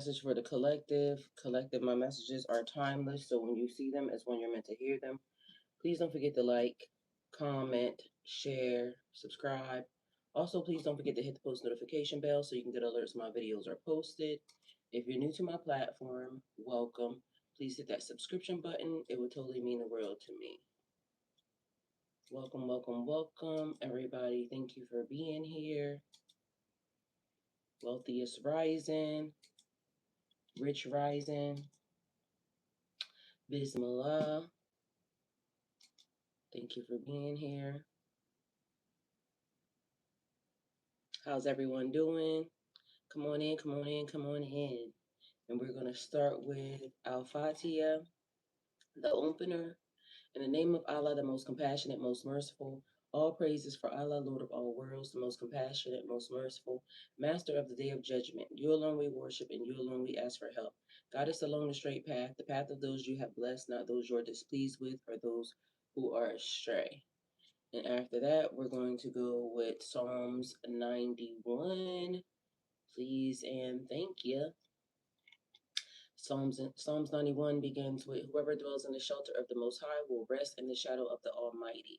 Message for the collective. Collective, my messages are timeless, so when you see them is when you're meant to hear them. Please don't forget to like, comment, share, subscribe. Also, please don't forget to hit the post notification bell so you can get alerts when my videos are posted. If you're new to my platform, welcome. Please hit that subscription button. It would totally mean the world to me. Welcome, welcome, welcome, everybody. Thank you for being here. Wealthiest Rising, Rich Rising, Bismillah. Thank you for being here. How's everyone doing? Come on in, come on in, come on in. And we're going to start with Al-Fatiha, the opener. In the name of Allah, the most compassionate, most merciful. All praises for Allah, Lord of all worlds, the most compassionate, most merciful, master of the day of judgment. You alone we worship, and you alone we ask for help. Guide us along the straight path, the path of those you have blessed, not those you are displeased with, or those who are astray. And after that, we're going to go with Psalms 91. Please and thank you. Psalms 91 begins with, whoever dwells in the shelter of the Most High will rest in the shadow of the Almighty.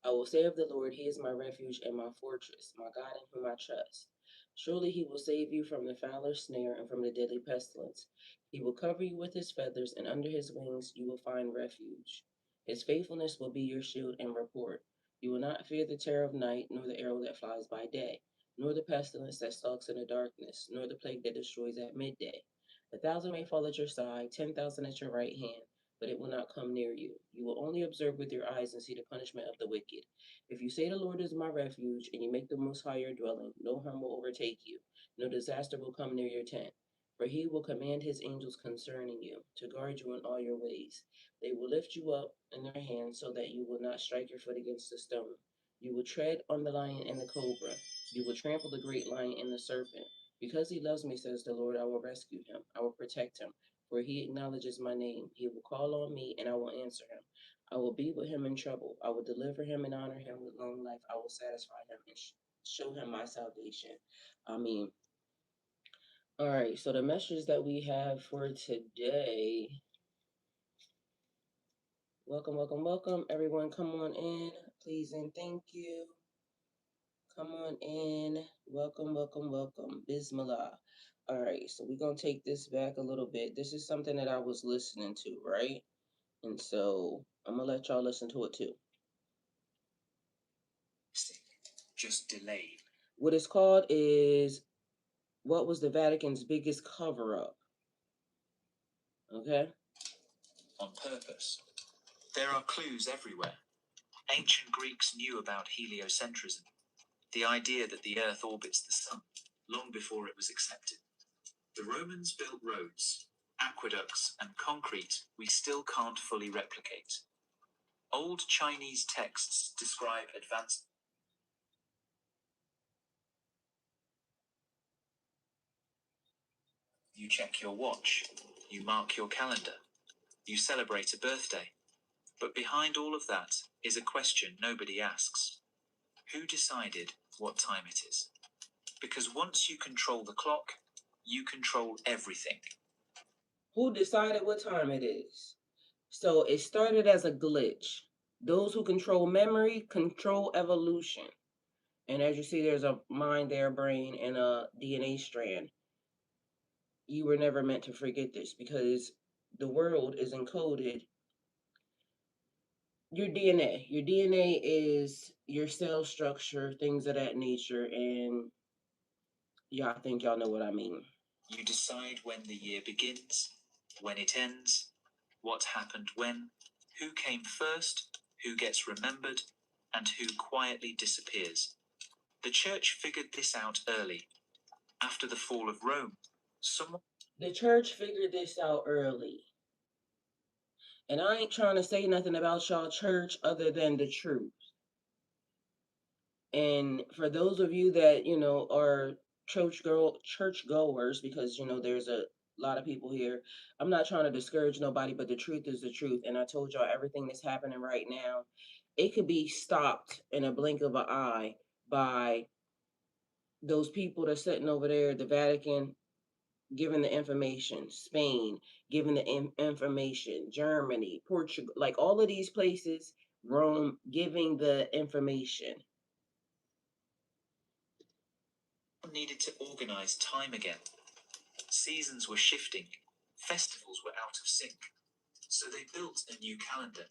I will say of the Lord, He is my refuge and my fortress, my God in whom I trust. Surely He will save you from the fowler's snare and from the deadly pestilence. He will cover you with His feathers, and under His wings you will find refuge. His faithfulness will be your shield and rapport. You will not fear the terror of night, nor the arrow that flies by day, nor the pestilence that stalks in the darkness, nor the plague that destroys at midday. 1,000 may fall at your side, 10,000 at your right hand, but it will not come near you. You will only observe with your eyes and see the punishment of the wicked. If you say the Lord is my refuge, and you make the Most High your dwelling, no harm will overtake you, no disaster will come near your tent. For he will command his angels concerning you, to guard you in all your ways. They will lift you up in their hands so that you will not strike your foot against a stone. You will tread on the lion and the cobra. You will trample the great lion and the serpent. Because he loves me, says the Lord, I will rescue him. I will protect him, for he acknowledges my name. He will call on me, and I will answer him. I will be with him in trouble. I will deliver him and honor him with long life. I will satisfy him and show him my salvation. I mean, all right, so the message that we have for today. Welcome, welcome, welcome. Everyone, come on in, please, and thank you. Come on in. Welcome, welcome, welcome. Bismillah. All right, so we're going to take this back a little bit. This is something that I was listening to, right? And so I'm going to let y'all listen to it too. Just delayed. What it's called is, what was the Vatican's biggest cover-up? Okay? On purpose. There are clues everywhere. Ancient Greeks knew about heliocentrism, the idea that the Earth orbits the Sun, long before it was accepted. The Romans built roads, aqueducts, and concrete we still can't fully replicate. Old Chinese texts describe advanced. You check your watch, you mark your calendar, you celebrate a birthday. But behind all of that is a question nobody asks. Who decided what time it is? Because once you control the clock, you control everything. Who decided what time it is? So it started as a glitch. Those who control memory control evolution. And as you see, there's a mind there, brain, and a DNA strand. You were never meant to forget this because the world is encoded. Your DNA. Your DNA is your cell structure, things of that nature, and y'all think y'all know what I mean. You decide when the year begins, when it ends, what happened when, who came first, who gets remembered, and who quietly disappears. The church figured this out early. After the fall of Rome, the church figured this out early. And I ain't trying to say nothing about y'all church other than the truth. And for those of you that, are church goers, because, there's a lot of people here, I'm not trying to discourage nobody, but the truth is the truth. And I told y'all everything that's happening right now, it could be stopped in a blink of an eye by those people that's sitting over there at the Vatican, giving the information, Spain giving the information, Germany, Portugal, like all of these places, Rome giving the information. Needed to organize time again. Seasons were shifting, festivals were out of sync. So they built a new calendar,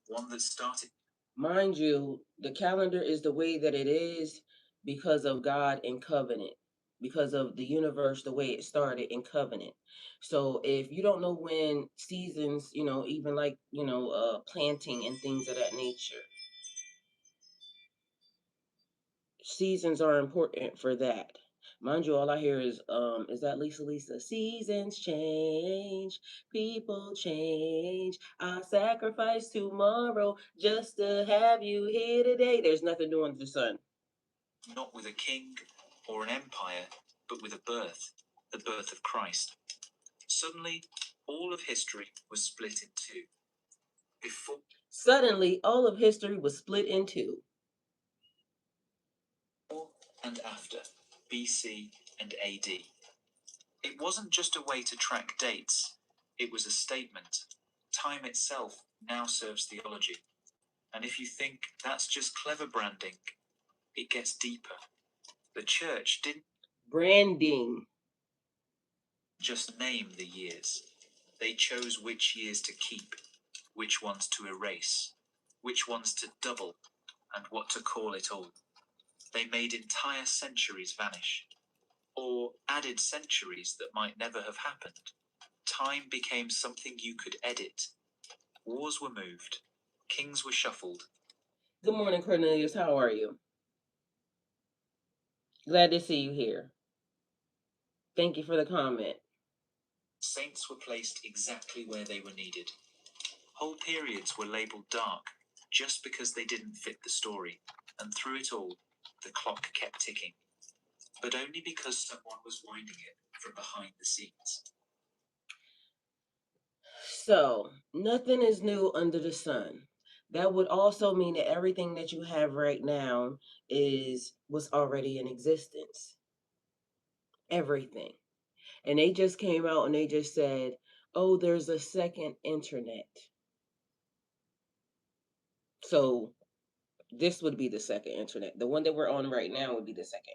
one that started. Mind you, the calendar is the way that it is because of God and covenant, because of the universe, the way it started in covenant. So if you don't know when seasons, even like, planting and things of that nature, seasons are important for that. Mind you, all I hear is that Lisa? Seasons change, people change. I sacrifice tomorrow just to have you here today. There's nothing new under the sun. Not with a king or an empire, but with a birth, the birth of Christ. Suddenly, all of history was split in two. Suddenly, all of history was split in two. Before and after, BC and AD. It wasn't just a way to track dates, it was a statement. Time itself now serves theology. And if you think that's just clever branding, it gets deeper. The church didn't Branding. just name the years. They chose which years to keep, which ones to erase, which ones to double, and what to call it all. They made entire centuries vanish, or added centuries that might never have happened. Time became something you could edit. Wars were moved. Kings were shuffled. Good morning, Cornelius. How are you? Glad to see you here. Thank you for the comment. Saints were placed exactly where they were needed. Whole periods were labeled dark just because they didn't fit the story. And through it all, the clock kept ticking. But only because someone was winding it from behind the scenes. So, nothing is new under the sun. That would also mean that everything that you have right now was already in existence. Everything. And they just came out and they just said, "Oh, there's a second internet." So, this would be the second internet. The one that we're on right now would be the second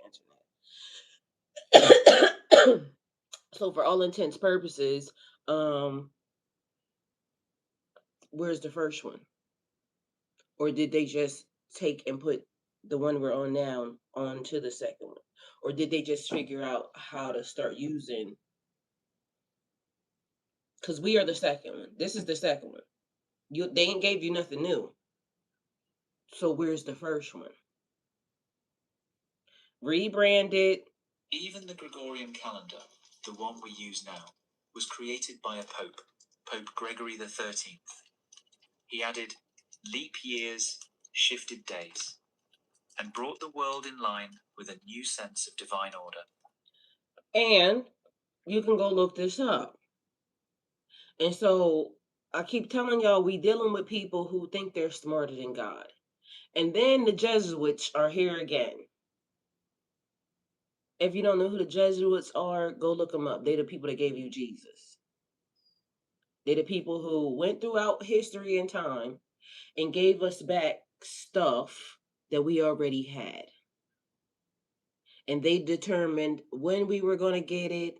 internet. So, for all intents purposes, where's the first one? Or did they just take and put the one we're on now onto the second one? Or did they just figure out how to start using? Because we are the second one. This is the second one. They ain't gave you nothing new. So where's the first one? Rebranded. Even the Gregorian calendar, the one we use now, was created by a pope, Pope Gregory XIII. He added leap years, shifted days, and brought the world in line with a new sense of divine order. And you can go look this up. And so I keep telling y'all, we dealing with people who think they're smarter than God. And then the Jesuits are here again. If you don't know who the Jesuits are, go look them up. They're the people that gave you Jesus. They're the people who went throughout history and time and gave us back stuff that we already had. And they determined when we were going to get it,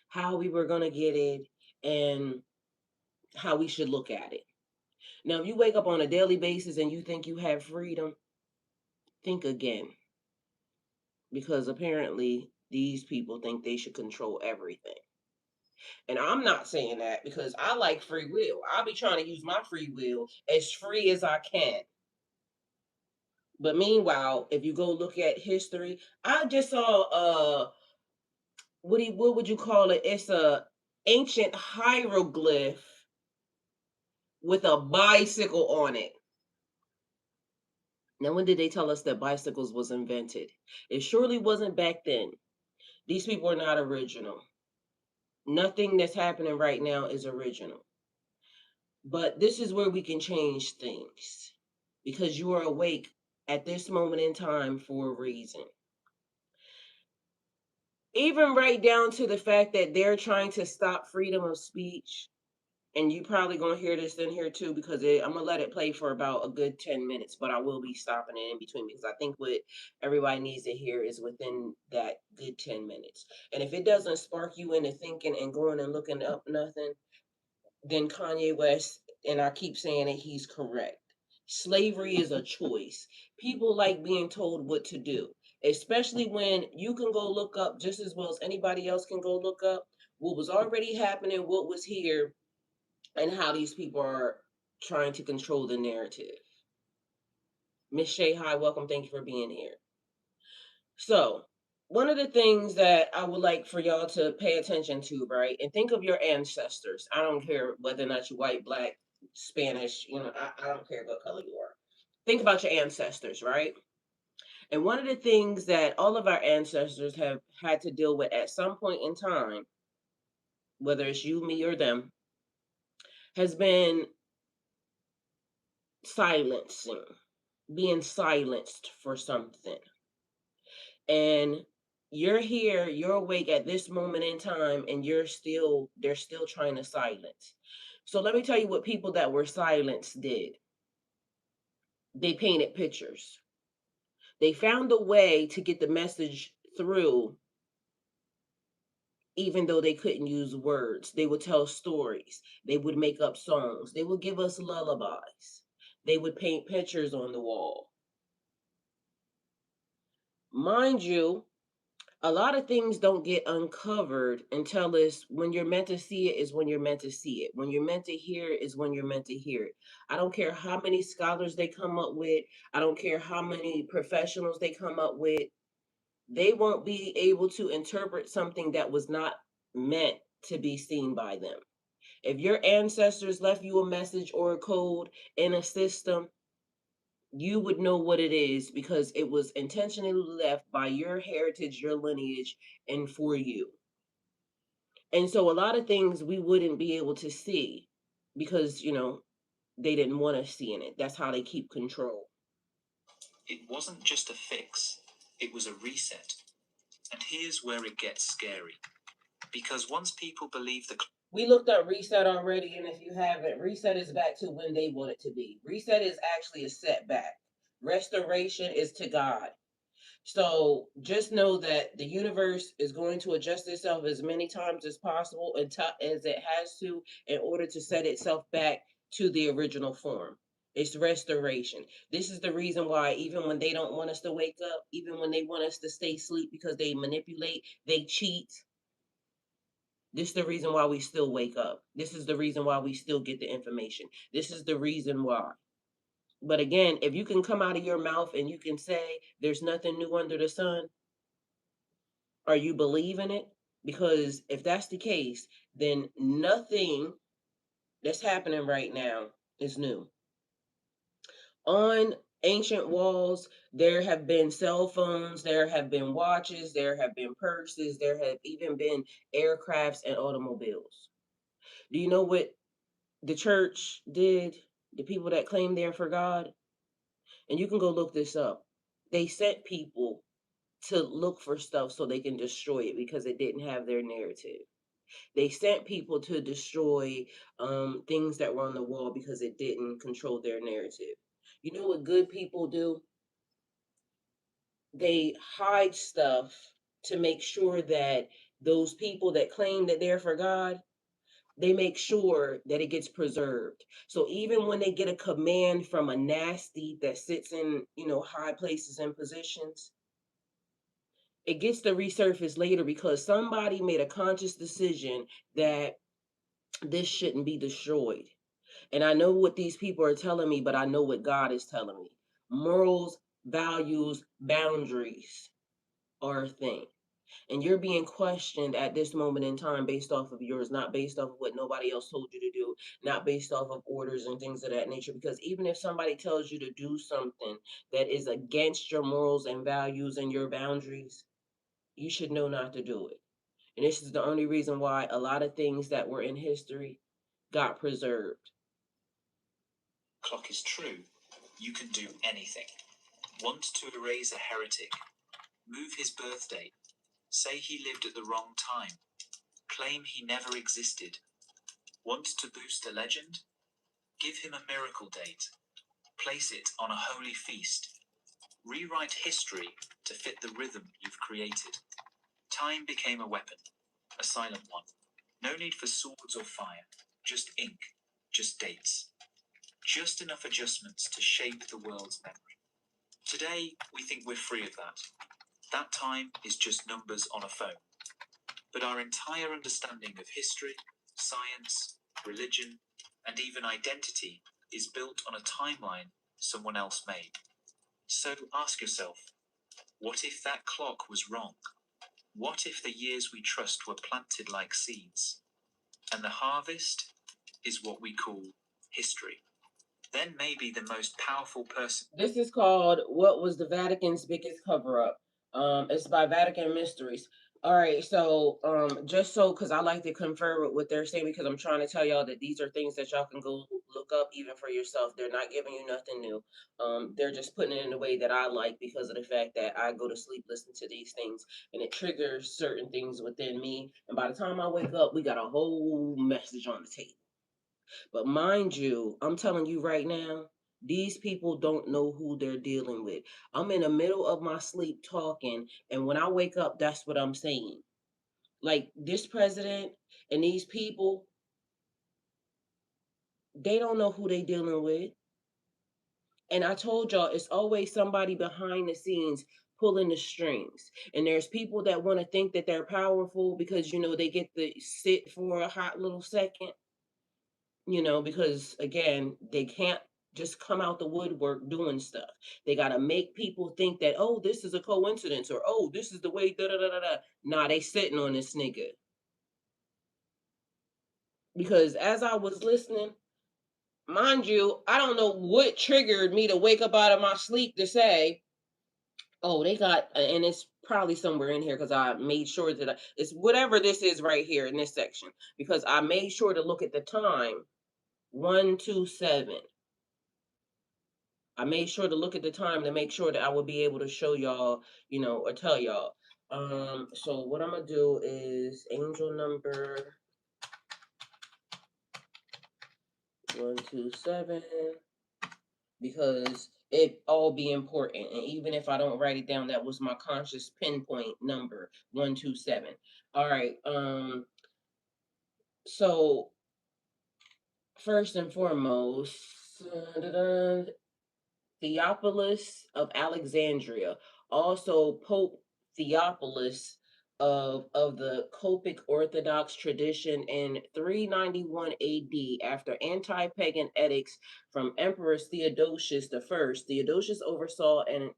how we were going to get it, and how we should look at it. Now, if you wake up on a daily basis and you think you have freedom, think again. Because apparently these people think they should control everything. And I'm not saying that because I like free will. I'll be trying to use my free will as free as I can. But meanwhile, if you go look at history, I just saw what would you call it? It's a ancient hieroglyph with a bicycle on it. Now, when did they tell us that bicycles was invented? It surely wasn't back then. These people are not original. Nothing that's happening right now is original. But this is where we can change things because you are awake at this moment in time for a reason. Even right down to the fact that they're trying to stop freedom of speech. And you probably gonna hear this in here too, because I'm gonna let it play for about a good 10 minutes, but I will be stopping it in between because I think what everybody needs to hear is within that good 10 minutes. And if it doesn't spark you into thinking and going and looking up nothing, then Kanye West, and I keep saying it, he's correct. Slavery is a choice. People like being told what to do, especially when you can go look up just as well as anybody else can go look up what was already happening, what was here, and how these people are trying to control the narrative. Miss Shay, hi, welcome. Thank you for being here. So, one of the things that I would like for y'all to pay attention to, right? And think of your ancestors. I don't care whether or not you're white, black, Spanish, I don't care what color you are. Think about your ancestors, right? And one of the things that all of our ancestors have had to deal with at some point in time, whether it's you, me, or them, has been silencing, being silenced for something. And you're here, you're awake at this moment in time, and they're still trying to silence. So let me tell you what people that were silenced did. They painted pictures. They found a way to get the message through, even though they couldn't use words. They would tell stories. They would make up songs. They would give us lullabies. They would paint pictures on the wall. Mind you, a lot of things don't get uncovered until it's when you're meant to see it is when you're meant to see it. When you're meant to hear it is when you're meant to hear it. I don't care how many scholars they come up with. I don't care how many professionals they come up with. They won't be able to interpret something that was not meant to be seen by them. If your ancestors left you a message or a code in a system, you would know what it is because it was intentionally left by your heritage, your lineage, and for you. And so a lot of things we wouldn't be able to see because, they didn't want us seeing it. That's how they keep control. It wasn't just a fix, it was a reset. And here's where it gets scary. Because once people believe the We looked up reset already, and if you haven't, reset is back to when they want it to be. Reset is actually a setback. Restoration is to God. So just know that the universe is going to adjust itself as many times as possible as it has to in order to set itself back to the original form. It's restoration. This is the reason why even when they don't want us to wake up, even when they want us to stay asleep because they manipulate, they cheat, this is the reason why we still wake up. This is the reason why we still get the information. This is the reason why. But again, if you can come out of your mouth and you can say there's nothing new under the sun, are you believing it? Because if that's the case, then nothing that's happening right now is new. On ancient walls, there have been cell phones, there have been watches, there have been purses, there have even been aircrafts and automobiles. Do you know what the church did? The people that claim they're for God? And you can go look this up. They sent people to look for stuff so they can destroy it because it didn't have their narrative. They sent people to destroy things that were on the wall because it didn't control their narrative. You know what good people do? They hide stuff to make sure that those people that claim that they're for God, they make sure that it gets preserved. So even when they get a command from a nasty that sits in, high places and positions, it gets to resurface later because somebody made a conscious decision that this shouldn't be destroyed. And I know what these people are telling me, but I know what God is telling me. Morals, values, boundaries are a thing. And you're being questioned at this moment in time based off of yours, not based off of what nobody else told you to do, not based off of orders and things of that nature. Because even if somebody tells you to do something that is against your morals and values and your boundaries, you should know not to do it. And this is the only reason why a lot of things that were in history got preserved. clock is true, you can do anything. Want to erase a heretic? Move his birthday. Say he lived at the wrong time. Claim he never existed. Want to boost a legend? Give him a miracle date. Place it on a holy feast. Rewrite history to fit the rhythm you've created. Time became a weapon, a silent one. No need for swords or fire, just ink, just dates. Just enough adjustments to shape the world's memory. Today, we think we're free of that. That time is just numbers on a phone. But our entire understanding of history, science, religion, and even identity is built on a timeline someone else made. So ask yourself, what if that clock was wrong? What if the years we trust were planted like seeds? And the harvest is what we call history. Then maybe the most powerful person. This is called "What Was the Vatican's Biggest Cover Up?" It's by Vatican Mysteries. All right, so just so because I like to confer with what they're saying because I'm trying to tell y'all that these are things that y'all can go look up even for yourself. They're not giving you nothing new. They're just putting it in the way that I like because of the fact that I go to sleep listening to these things and it triggers certain things within me. And by the time I wake up, we got a whole message on the table. But mind you, I'm telling you right now, these people don't know who they're dealing with. I'm in the middle of my sleep talking, and when I wake up, that's what I'm saying. Like this president and these people, they don't know who they dealing with. And I told y'all, it's always somebody behind the scenes pulling the strings. And there's people that want to think that they're powerful because, they get to sit for a hot little second. Because again, they can't just come out the woodwork doing stuff. They got to make people think that, oh, this is a coincidence or, oh, this is the way, da da da da da. Nah, they sitting on this nigga. Because as I was listening, mind you, I don't know what triggered me to wake up out of my sleep to say, oh, they got, and it's probably somewhere in here because I made sure that it's whatever this is right here in this section because I made sure to look at the time 127. I made sure to look at the time to make sure that I would be able to show y'all, or tell y'all. So what I'm gonna do is angel number 127 because it all be important, and even if I don't write it down, that was my conscious pinpoint number 127. All right. So first and foremost, Theophilus of Alexandria, also Pope Theophilus of the Coptic Orthodox tradition in 391 AD after anti-pagan edicts from Emperor Theodosius I. Theodosius oversaw and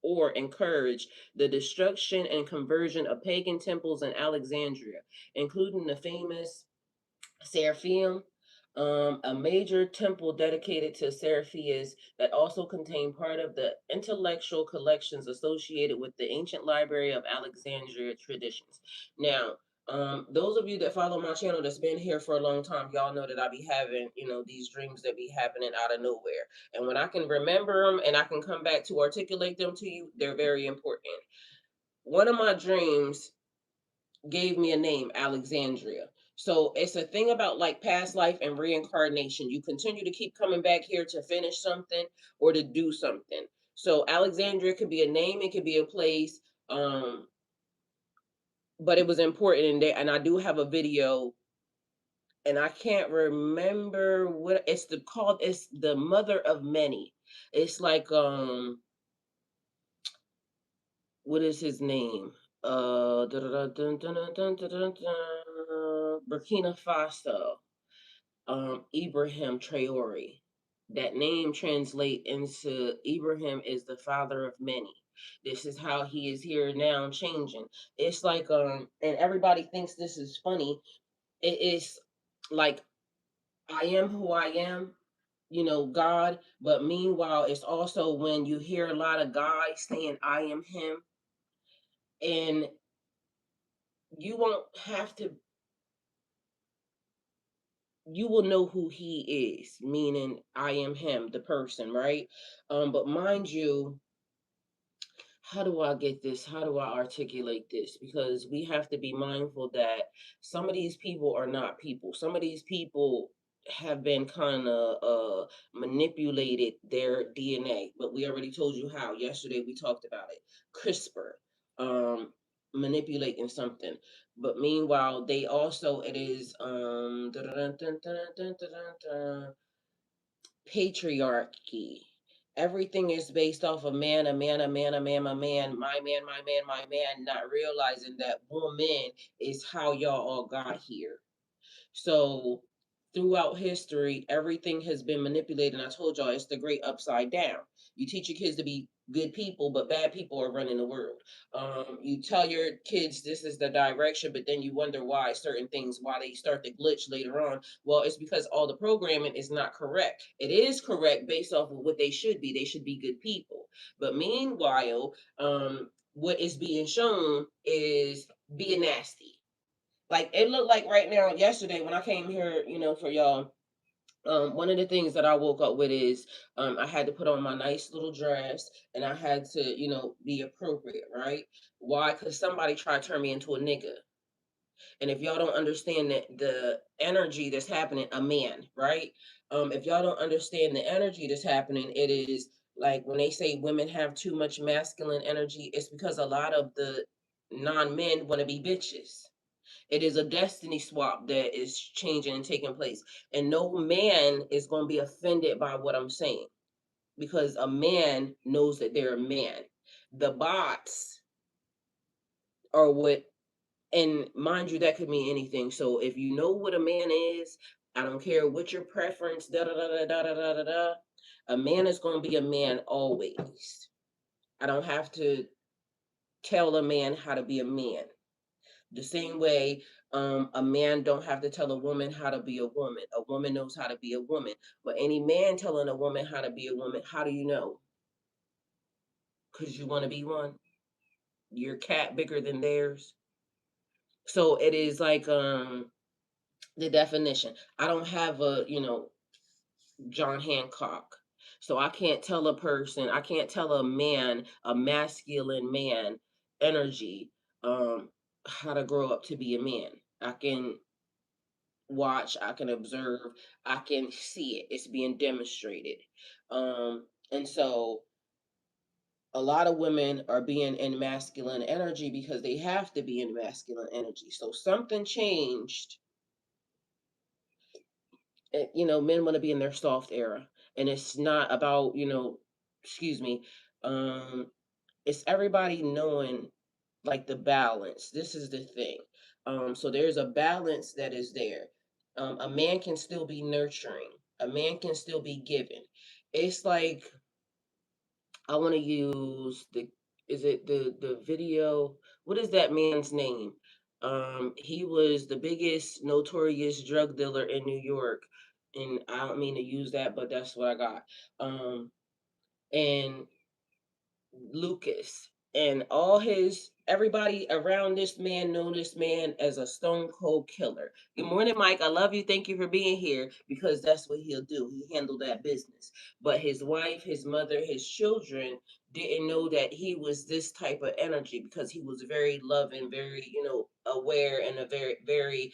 or encouraged the destruction and conversion of pagan temples in Alexandria, including the famous Seraphim, a major temple dedicated to Seraphias that also contained part of the intellectual collections associated with the ancient library of Alexandria traditions. Now, those of you that follow my channel that's been here for a long time, y'all know that I be having, these dreams that be happening out of nowhere. And when I can remember them and I can come back to articulate them to you, they're very important. One of my dreams gave me a name, Alexandria. So it's a thing about like past life and reincarnation. You continue to keep coming back here to finish something or to do something. So Alexandria could be a name, it could be a place. But it was important in there. And I do have a video and I can't remember what it's the mother of many. It's like what is his name? Burkina Faso. Ibrahim Traore. That name translate into Ibrahim is the father of many. This is how he is here now changing. It's like and everybody thinks this is funny. It is like I am who I am, God. But meanwhile, it's also when you hear a lot of guys saying I am him, and you won't have to you will know who he is, meaning I am him, the person, right? But mind you, how do I get this? How do I articulate this? Because we have to be mindful that some of these people are not people. Some of these people have been kind of manipulated their DNA, but we already told you how. Yesterday we talked about it. CRISPR, um, manipulating something. But meanwhile, they also it is patriarchy. Everything is based off a man, a man, a man, a man, a man, my man, my man, my man, not realizing that woman is how y'all all got here. So throughout history, everything has been manipulated. And I told y'all it's the great upside down. You teach your kids to be good people, but bad people are running the world. You tell your kids this is the direction, but then you wonder why certain things, why they start to glitch later on. Well, it's because all the programming is not correct. It is correct based off of what they should be. They should be good people. But meanwhile, what is being shown is being nasty. Like it looked like right now, yesterday when I came here, for y'all, one of the things that I woke up with is I had to put on my nice little dress and I had to, be appropriate, right? Why? Because somebody tried to turn me into a nigga. And if y'all don't understand that the energy that's happening, a man, right? If y'all don't understand the energy that's happening, it is like when they say women have too much masculine energy, it's because a lot of the non-men want to be bitches. It is a destiny swap that is changing and taking place. And no man is going to be offended by what I'm saying because a man knows that they're a man. The bots are what, and mind you, that could mean anything. So if you know what a man is, I don't care what your preference, da da da da da da da da da. A man is going to be a man always. I don't have to tell a man how to be a man. The same way, a man don't have to tell a woman how to be a woman. A woman knows how to be a woman. But any man telling a woman how to be a woman, how do you know? Because you want to be one. Your cat bigger than theirs. So it is like the definition. I don't have a John Hancock. So I can't tell a person. I can't tell a man, a masculine man, energy, how to grow up to be a man. I can watch, I can observe, I can see it. It's being demonstrated. And so a lot of women are being in masculine energy because they have to be in masculine energy. So something changed. Men want to be in their soft era. And it's not about, excuse me, um, it's everybody knowing like the balance. This is the thing. So there's a balance that is there. A man can still be nurturing. A man can still be giving. It's like I want to use the is it the video? What is that man's name? He was the biggest notorious drug dealer in New York. And I don't mean to use that, but that's what I got. And Lucas and all his everybody around this man know this man as a stone cold killer. Good morning, Mike. I love you. Thank you for being here because that's what he'll do. He handled that business. But his wife, his mother, his children didn't know that he was this type of energy because he was very loving, very, aware and a very, very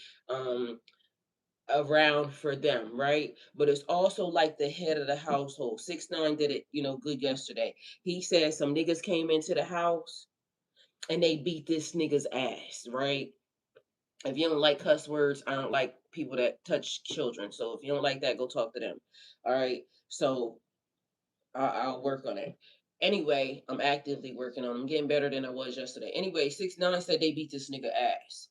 around for them, right? But it's also like the head of the household. 6ix9ine did it, good yesterday. He said some niggas came into the house and they beat this nigga's ass, right? If you don't like cuss words, I don't like people that touch children. So if you don't like that, go talk to them. All right. So I'll work on it. Anyway, I'm actively working on. I'm getting better than I was yesterday. Anyway, 6ix9ine said they beat this nigga ass.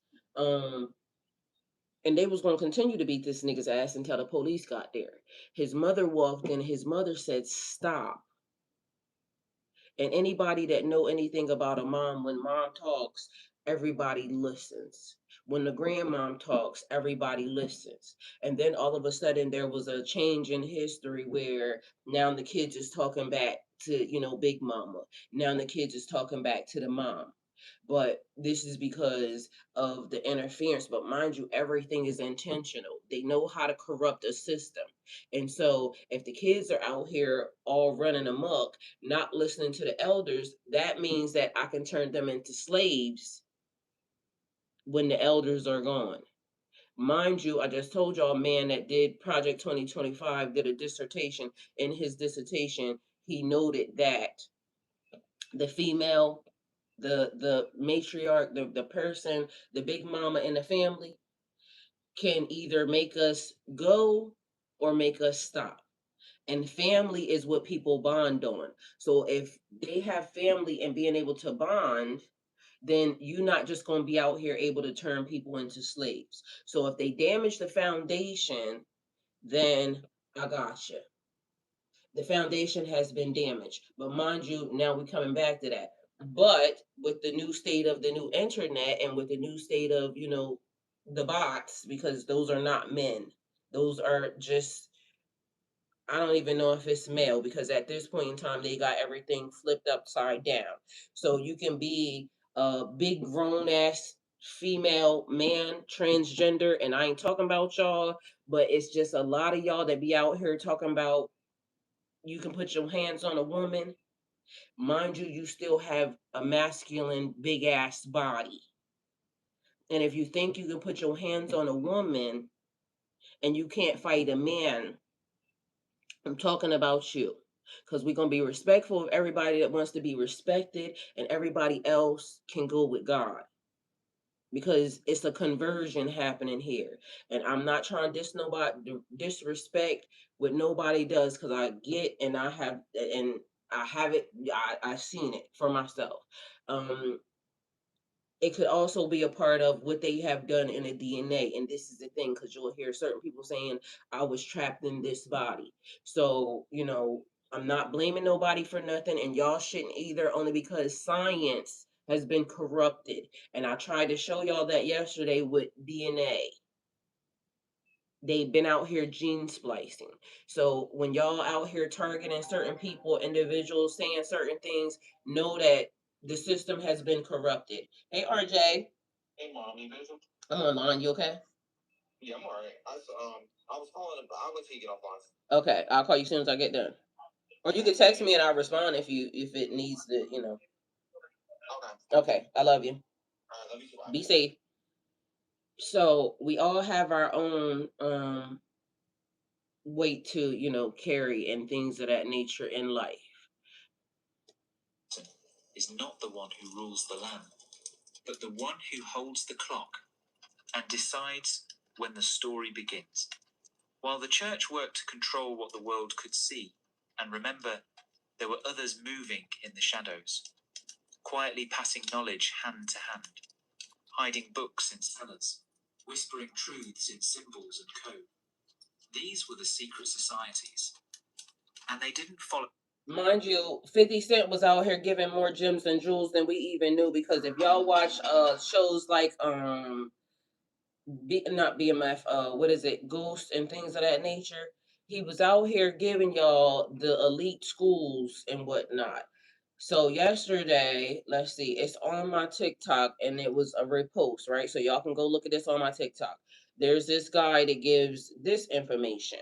And they was gonna continue to beat this nigga's ass until the police got there. His mother walked in. His mother said, "Stop." And anybody that know anything about a mom, when mom talks, everybody listens. When the grandmom talks, everybody listens. And then all of a sudden, there was a change in history where now the kids is talking back to Big Mama. Now the kids is talking back to the mom. But this is because of the interference. But mind you, everything is intentional. They know how to corrupt a system. And so if the kids are out here all running amok, not listening to the elders, that means that I can turn them into slaves when the elders are gone. Mind you, I just told y'all a man that did Project 2025 did a dissertation. In his dissertation, he noted that the female, the matriarch, the person, the big mama in the family can either make us go or make us stop. And family is what people bond on. So if they have family and being able to bond, then you're not just going to be out here able to turn people into slaves. So if they damage the foundation, then I gotcha. The foundation has been damaged. But mind you, now we're coming back to that. But with the new state of the new internet and with the new state of, the bots, because those are not men, those are just, I don't even know if it's male, because at this point in time they got everything flipped upside down. So you can be a big grown ass female man, transgender, and I ain't talking about y'all, but it's just a lot of y'all that be out here talking about you can put your hands on a woman. Mind you, you still have a masculine big ass body. And if you think you can put your hands on a woman and you can't fight a man, I'm talking about you. Because we're going to be respectful of everybody that wants to be respected, and everybody else can go with God. Because it's a conversion happening here. And I'm not trying to disrespect what nobody does, because I get and I have it, I've seen it for myself. It could also be a part of what they have done in the DNA. And this is the thing, because you'll hear certain people saying, I was trapped in this body. So, I'm not blaming nobody for nothing, and y'all shouldn't either, only because science has been corrupted. And I tried to show y'all that yesterday with DNA. They've been out here gene splicing. So when y'all out here targeting certain people, individuals, saying certain things, know that the system has been corrupted. Hey, RJ. Hey, Mom, you busy? I'm online. You okay? Yeah, I'm all right. I was calling, but I'll let you get off on. Okay, I'll call you as soon as I get done. Or you can text me and I'll respond if it needs to. Okay. Okay, I love you. All right, love you too. Be safe. So we all have our own weight to carry and things of that nature in life. Is not the one who rules the land, but the one who holds the clock and decides when the story begins. While the church worked to control what the world could see, and remember, there were others moving in the shadows, quietly passing knowledge hand to hand, hiding books in cellars, whispering truths in symbols and code. These were the secret societies, and they didn't follow. Mind you, 50 Cent was out here giving more gems and jewels than we even knew, because if y'all watch shows like not BMF, what is it, Ghost and things of that nature, he was out here giving y'all the elite schools and whatnot. So yesterday, let's see, it's on my TikTok and it was a repost, right? So y'all can go look at this on my TikTok. There's this guy that gives this information.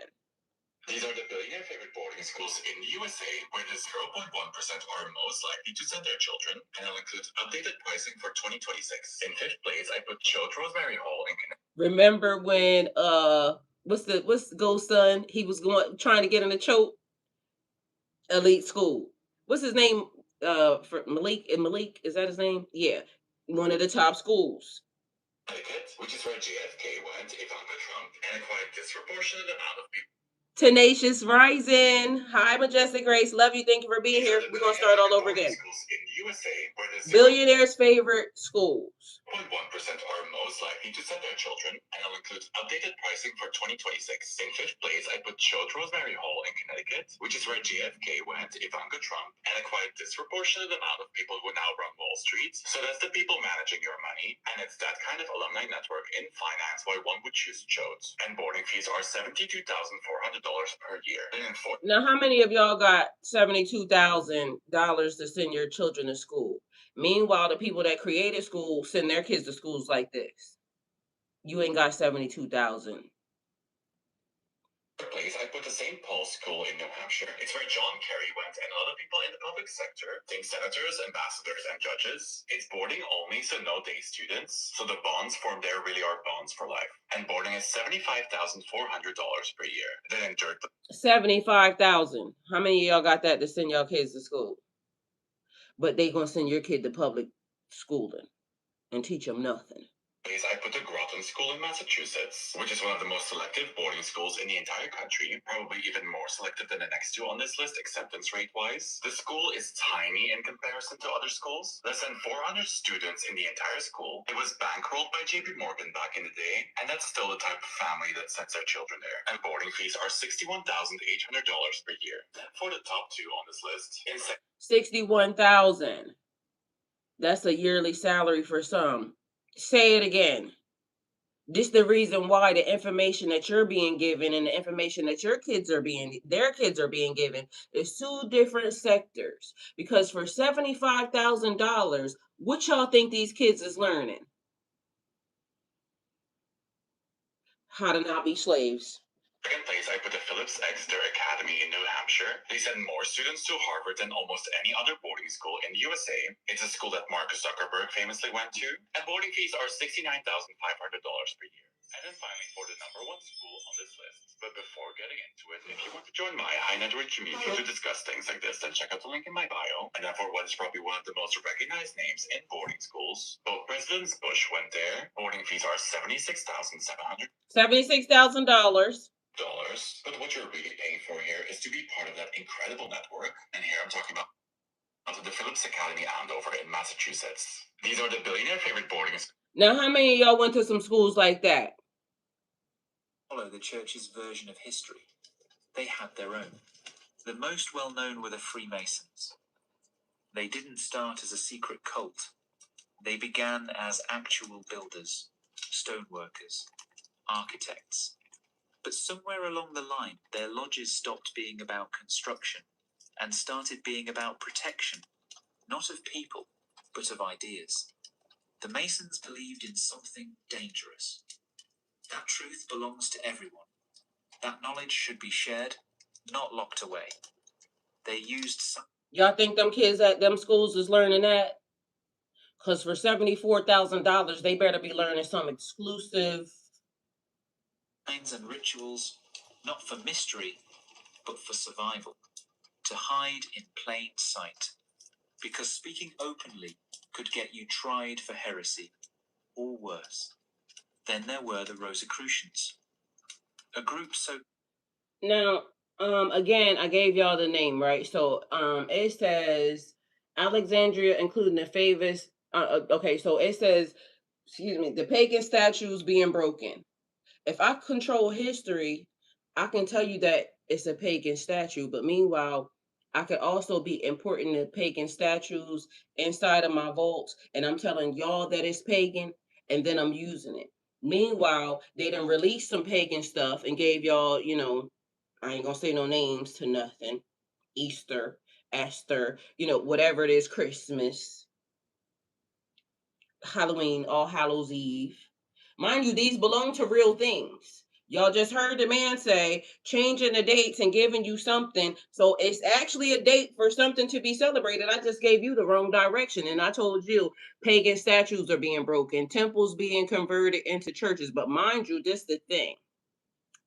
These are the billionaire favorite boarding schools in USA where the 0.1% are most likely to send their children, and I'll include updated pricing for 2026. In fifth place, I put Choate Rosemary Hall in Connecticut. Remember when what's the Ghost son? He was trying to get in the Choate elite school. What's his name? For Malik, is that his name? Yeah, one of the top schools. Connecticut, which is where JFK went, Ivanka Trump, and acquired disproportionate amount of people. Tenacious Rising. Hi, Majestic Grace. Love you. Thank you for being here. We're going to start all over again. Billionaires' favorite schools. 0.1% are most likely to send their children, and I'll include updated pricing for 2026. In fifth place, I put Choate Rosemary Hall in Connecticut, which is where JFK went, Ivanka Trump, and acquired disproportionate amount of people who now run Wall Street. So that's the people managing your money, and it's that kind of alumni network in finance why one would choose Choate. And boarding fees are $72,400 per year. Now, how many of y'all got $72,000 to send your children to school? Meanwhile, the people that created school send their kids to schools like this. You ain't got 72,000. Place, I put the St. Paul's School in New Hampshire. It's where John Kerry went and other people in the public sector, think senators, ambassadors, and judges. It's boarding only, so no day students. So the bonds formed there really are bonds for life. And boarding is $75,400 per year. Then in Dirt. 75,000. How many of y'all got that to send y'all kids to school? But they gonna send your kid to public schooling and teach them nothing. I put the Groton School in Massachusetts, which is one of the most selective boarding schools in the entire country, probably even more selective than the next two on this list, acceptance rate-wise. The school is tiny in comparison to other schools, less than 400 students in the entire school. It was bankrolled by JP Morgan back in the day, and that's still the type of family that sends their children there. And boarding fees are $61,800 per year. For the top two on this list, 61,000. That's a yearly salary for some. Say it again. This is the reason why the information that you're being given and the information that their kids are being given is two different sectors. Because for $75,000, what y'all think these kids is learning? How to not be slaves. Second place, I put the Phillips Exeter Academy in New Hampshire. They send more students to Harvard than almost any other boarding school in the USA. It's a school that Mark Zuckerberg famously went to, and boarding fees are $69,500 per year. And then finally, for the number one school on this list. But before getting into it, if you want to join my high net worth community to discuss things like this, then check out the link in my bio. And then for what is probably one of the most recognized names in boarding schools, both Presidents Bush went there. Boarding fees are $76,700. $76,000. But what you're really paying for here is to be part of that incredible network. And here I'm talking about the Phillips Academy Andover in Massachusetts. These are the billionaire favorite boarding schools. Now, how many of y'all went to some schools like that? Follow the church's version of history. They had their own. The most well-known were the Freemasons. They didn't start as a secret cult. They began as actual builders, stoneworkers, architects. But somewhere along the line, their lodges stopped being about construction and started being about protection, not of people, but of ideas. The Masons believed in something dangerous. That truth belongs to everyone. That knowledge should be shared, not locked away. They used some. Y'all think them kids at them schools is learning that? Because for $74,000, they better be learning some exclusive signs and rituals, not for mystery, but for survival, to hide in plain sight, because speaking openly could get you tried for heresy, or worse. Then there were the Rosicrucians, a group so. Now, again, I gave y'all the name, right? So, it says Alexandria, including the famous. Okay, so it says, excuse me, the pagan statues being broken. If I control history, I can tell you that it's a pagan statue. But meanwhile, I could also be importing the pagan statues inside of my vaults, and I'm telling y'all that it's pagan, and then I'm using it. Meanwhile, they done released some pagan stuff and gave y'all, I ain't gonna say no names to nothing. Easter, Esther, whatever it is, Christmas, Halloween, All Hallows Eve. Mind you, these belong to real things. Y'all just heard the man say changing the dates and giving you something. So it's actually a date for something to be celebrated. I just gave you the wrong direction. And I told you pagan statues are being broken, temples being converted into churches. But mind you, this is the thing.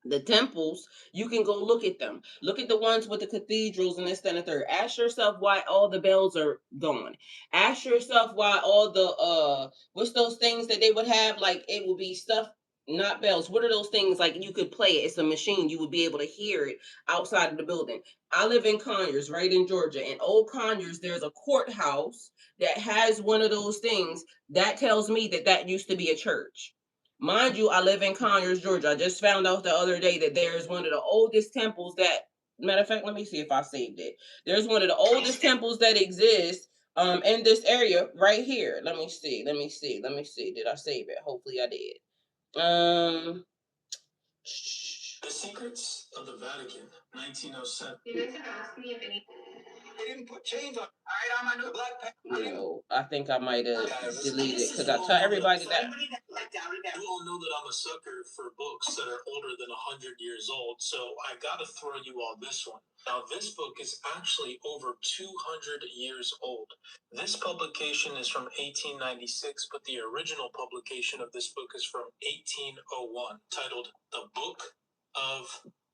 The temples, you can go look at them. Look at the ones with the cathedrals and this, that, and the third. Ask yourself why all the bells are gone. Ask yourself why all the what's those things that they would have? Like it would be stuff, not bells. What are those things like you could play it? It's a machine. You would be able to hear it outside of the building. I live in Conyers, right in Georgia. In Old Conyers, there's a courthouse that has one of those things. That tells me that that used to be a church. Mind you, I live in Conyers, Georgia. I just found out the other day that there's one of the oldest temples that, matter of fact, let me see if I saved it. There's one of the oldest temples that exists in this area right here. Let me see. Did I save it? Hopefully I did. The Secrets of the Vatican, 1907. You guys have asked me if any. They didn't put chains on. All right, I'm my new Black Panther. No, I think I might have deleted it because I all tell know everybody that. that. Anybody that doubted that. You all know that I'm a sucker for books that are older than 100 years old, so I gotta throw you all this one. Now, this book is actually over 200 years old. This publication is from 1896, but the original publication of this book is from 1801, titled The Book of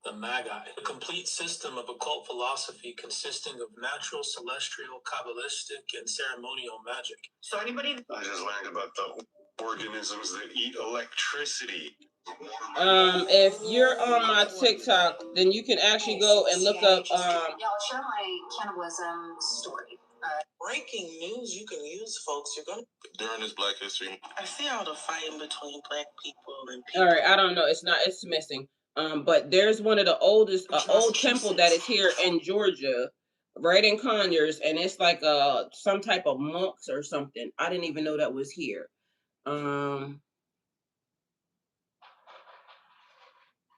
the Magi, a complete system of occult philosophy consisting of natural, celestial, kabbalistic, and ceremonial magic. So anybody... I just learned about the organisms that eat electricity. If you're on my TikTok, then you can actually go and look up Y'all share my cannibalism story. Breaking news you can use, folks. You're gonna during this Black History. I see all the fighting between black people and people. All right, I don't know. It's missing. But there's one of the oldest old temple that is here in Georgia, right in Conyers, and it's like some type of monks or something. I didn't even know that was here.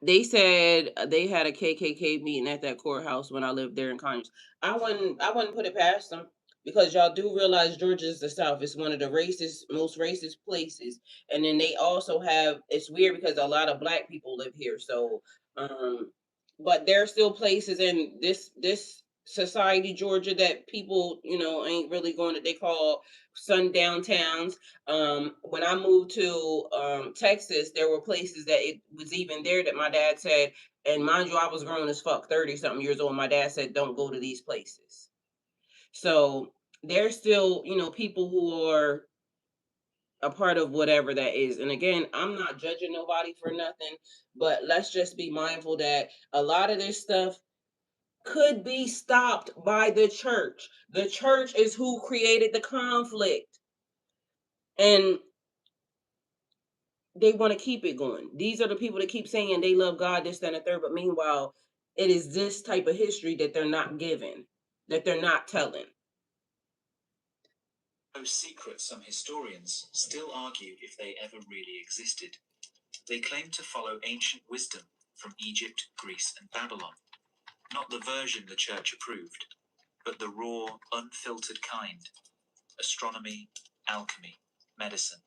They said they had a KKK meeting at that courthouse when I lived there in Conyers. I wouldn't put it past them because y'all do realize Georgia is the South. It's one of the most racist places, and then they also have. It's weird because a lot of black people live here. So, but there are still places in this society, Georgia, that people ain't really going to. They call sundown towns. When I moved to Texas, there were places that it was even there that my dad said, and mind you, I was grown as fuck, 30 something years old. My dad said, don't go to these places. So there's still, people who are a part of whatever that is. And again, I'm not judging nobody for nothing, but let's just be mindful that a lot of this stuff could be stopped by the church. The church is who created the conflict. And they want to keep it going. These are the people that keep saying they love God, this, that, and the third. But meanwhile, it is this type of history that they're not giving, that they're not telling. No secret, some historians still argue if they ever really existed. They claim to follow ancient wisdom from Egypt, Greece, and Babylon. Not the version the church approved, but the raw, unfiltered kind. Astronomy, alchemy, medicine.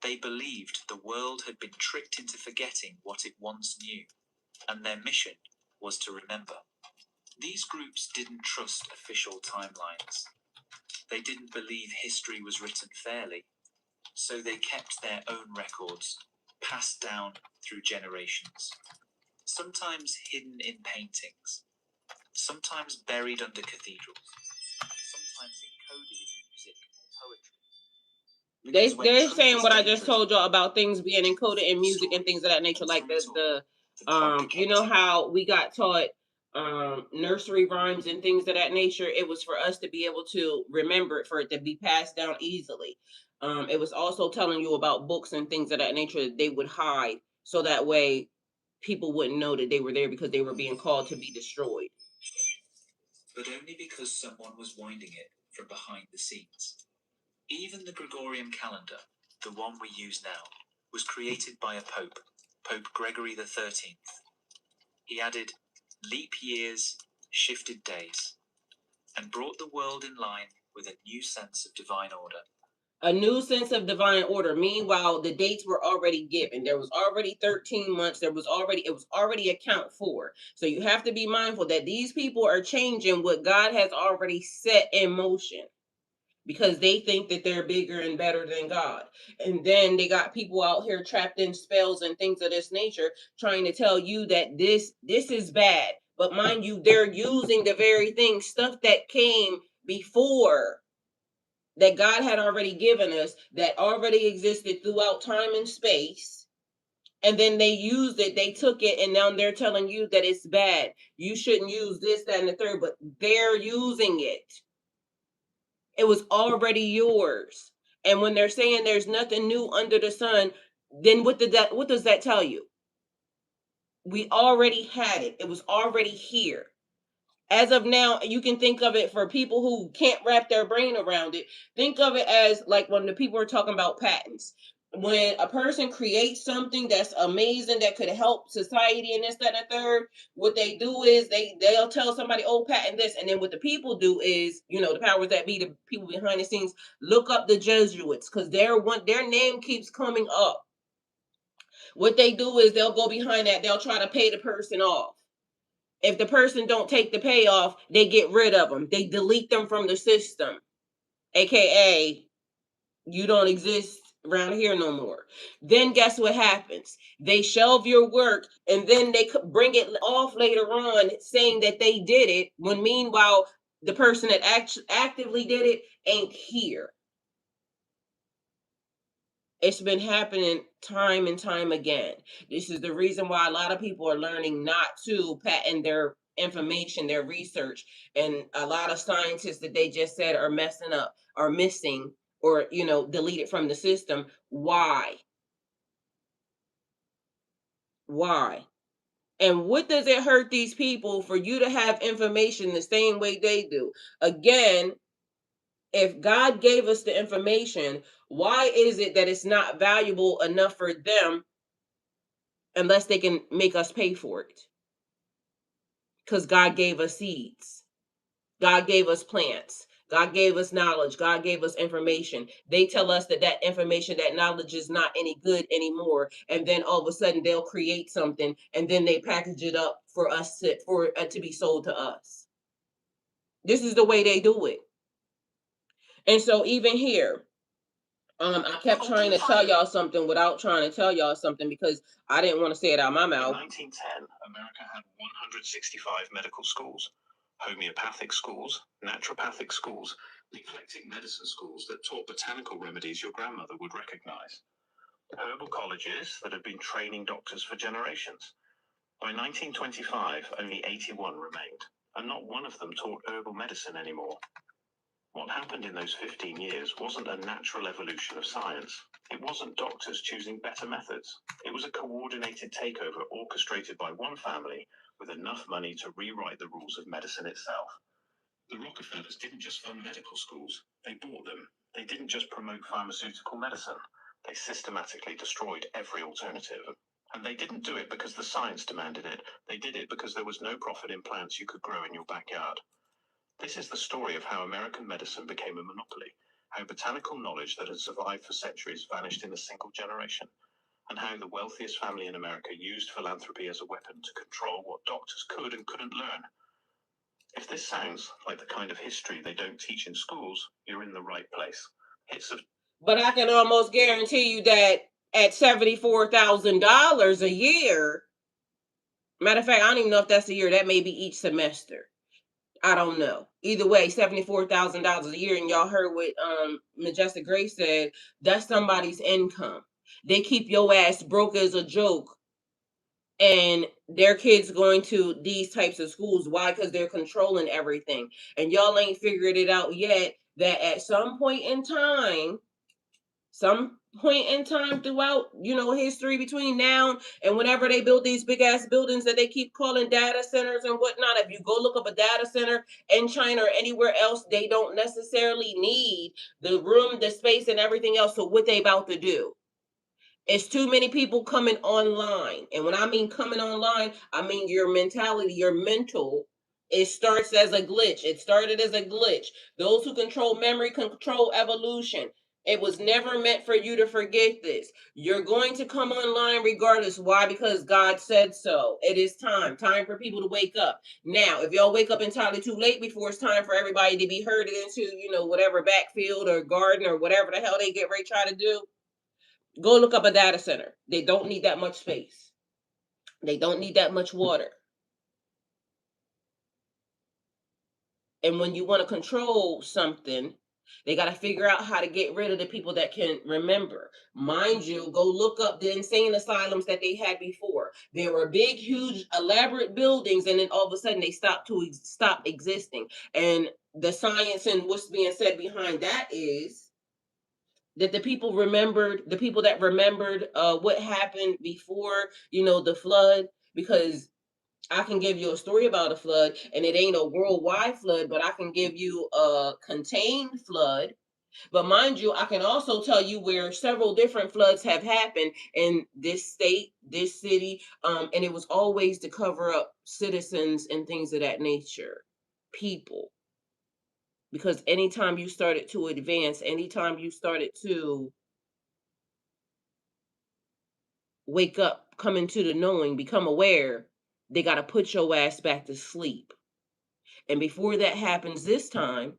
They believed the world had been tricked into forgetting what it once knew, and their mission was to remember. These groups didn't trust official timelines. They didn't believe history was written fairly, so they kept their own records, passed down through generations. Sometimes hidden in paintings, sometimes buried under cathedrals, sometimes encoded in music or poetry. They're saying what I just told y'all about things being encoded in music and things of that nature, like the you know how we got taught nursery rhymes and things of that nature. It was for us to be able to remember it, for it to be passed down easily. It was also telling you about books and things of that nature that they would hide, so that way people wouldn't know that they were there because they were being called to be destroyed. But only because someone was winding it from behind the scenes. Even the Gregorian calendar, the one we use now, was created by a pope, Pope Gregory XIII. He added leap years, shifted days, and brought the world in line with a new sense of divine order. A new sense of divine order. Meanwhile, the dates were already given. There was already 13 months. It was already account for. So you have to be mindful that these people are changing what God has already set in motion, because they think that they're bigger and better than God. And then they got people out here trapped in spells and things of this nature trying to tell you that this is bad. But mind you, they're using the very thing, stuff that came before, that God had already given us, that already existed throughout time and space. And then they used it, they took it, and now they're telling you that it's bad. You shouldn't use this, that, and the third, but they're using it. It was already yours. And when they're saying there's nothing new under the sun, then what does that tell you? We already had it. It was already here. As of now, you can think of it, for people who can't wrap their brain around it, think of it as like when the people are talking about patents. when a person creates something that's amazing that could help society and this, that, and the third, what they do is they'll tell somebody, oh, patent this, and then what the people do is, the powers that be, the people behind the scenes, look up the Jesuits because their name keeps coming up. What they do is they'll go behind that, they'll try to pay the person off. If the person don't take the payoff, they get rid of them. They delete them from the system, aka you don't exist around here no more. Then guess what happens? They shelve your work and then they bring it off later on saying that they did it when meanwhile the person that actively did it ain't here. It's been happening time and time again. This is the reason why a lot of people are learning not to patent their information, their research, and a lot of scientists that they just said are messing up, are missing, or deleted from the system. Why? Why? And what does it hurt these people for you to have information the same way they do? Again, if God gave us the information, why is it that it's not valuable enough for them unless they can make us pay for it? Because God gave us seeds, God gave us plants, God gave us knowledge, God gave us information. They tell us that that information, that knowledge is not any good anymore. And then all of a sudden they'll create something and then they package it up for us to be sold to us. This is the way they do it. And so even here, I kept trying to tell y'all something without trying to tell y'all something because I didn't want to say it out of my mouth. In 1910, America had 165 medical schools, homeopathic schools, naturopathic schools, eclectic medicine schools that taught botanical remedies your grandmother would recognize, herbal colleges that had been training doctors for generations. By 1925, only 81 remained, and not one of them taught herbal medicine anymore. What happened in those 15 years wasn't a natural evolution of science. It wasn't doctors choosing better methods. It was a coordinated takeover orchestrated by one family with enough money to rewrite the rules of medicine itself. The Rockefellers didn't just fund medical schools, they bought them. They didn't just promote pharmaceutical medicine, they systematically destroyed every alternative. And they didn't do it because the science demanded it, they did it because there was no profit in plants you could grow in your backyard. This is the story of how American medicine became a monopoly, how botanical knowledge that had survived for centuries vanished in a single generation, and how the wealthiest family in America used philanthropy as a weapon to control what doctors could and couldn't learn. If this sounds like the kind of history they don't teach in schools, you're in the right place. But I can almost guarantee you that at $74,000 a year, matter of fact, I don't even know if that's a year, that may be each semester. I don't know. Either way, $74,000 a year, and y'all heard what Majestic Grace said. That's somebody's income. They keep your ass broke as a joke, and their kids going to these types of schools. Why? Because they're controlling everything, and y'all ain't figured it out yet. That at some point in time throughout history between now and whenever they build these big ass buildings that they keep calling data centers and whatnot, if you go look up a data center in China or anywhere else, they don't necessarily need the room, the space, and everything else. So what they about to do? It's too many people coming online. And when I mean coming online, I mean your mentality, your mental. It starts as a glitch. It started as a glitch. Those who control memory control evolution. It was never meant for you to forget this. You're going to come online regardless. Why? Because God said so. It is time. Time for people to wake up. Now, if y'all wake up entirely too late before it's time for everybody to be herded into, whatever backfield or garden or whatever the hell they get ready to try to do, go look up a data center. They don't need that much space. They don't need that much water. And when you want to control something, they got to figure out how to get rid of the people that can remember. Mind you, go look up the insane asylums that they had before. There were big, huge, elaborate buildings, and then all of a sudden they stop existing. And the science and what's being said behind that is that the people that remembered what happened before the flood, because I can give you a story about a flood, and it ain't a worldwide flood, but I can give you a contained flood But mind you, I can also tell you where several different floods have happened in this state, this city, and it was always to cover up citizens and things of that nature, people. Because anytime you started to advance, anytime you started to wake up, come into the knowing, become aware, they got to put your ass back to sleep. And before that happens this time,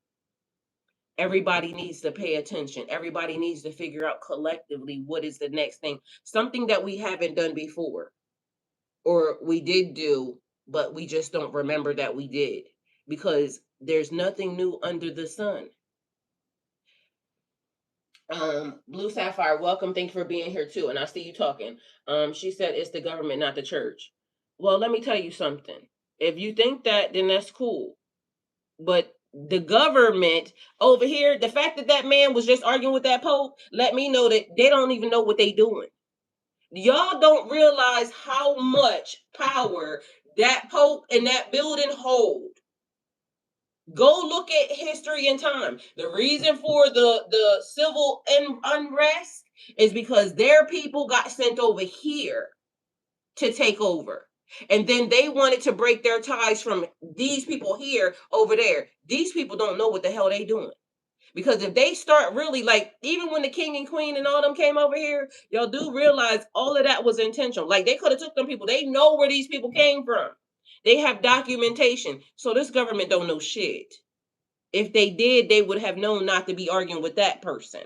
everybody needs to pay attention. Everybody needs to figure out collectively what is the next thing. Something that we haven't done before, or we did do, but we just don't remember that we did, because there's nothing new under the sun. Blue Sapphire, welcome. Thank you for being here too. And I see you talking. She said it's the government, not the church. Well, let me tell you something. If you think that, then that's cool. But the government over here, the fact that that man was just arguing with that Pope, let me know that they don't even know what they doing. Y'all don't realize how much power that Pope and that building hold. Go look at history and time. The reason for the civil unrest is because their people got sent over here to take over. And then they wanted to break their ties from these people here over there. These people don't know what the hell they doing. Because if they start really, like, even when the king and queen and all them came over here, y'all do realize all of that was intentional. Like, they could have took them people. They know where these people came from. They have documentation. So this government don't know shit. If they did, they would have known not to be arguing with that person.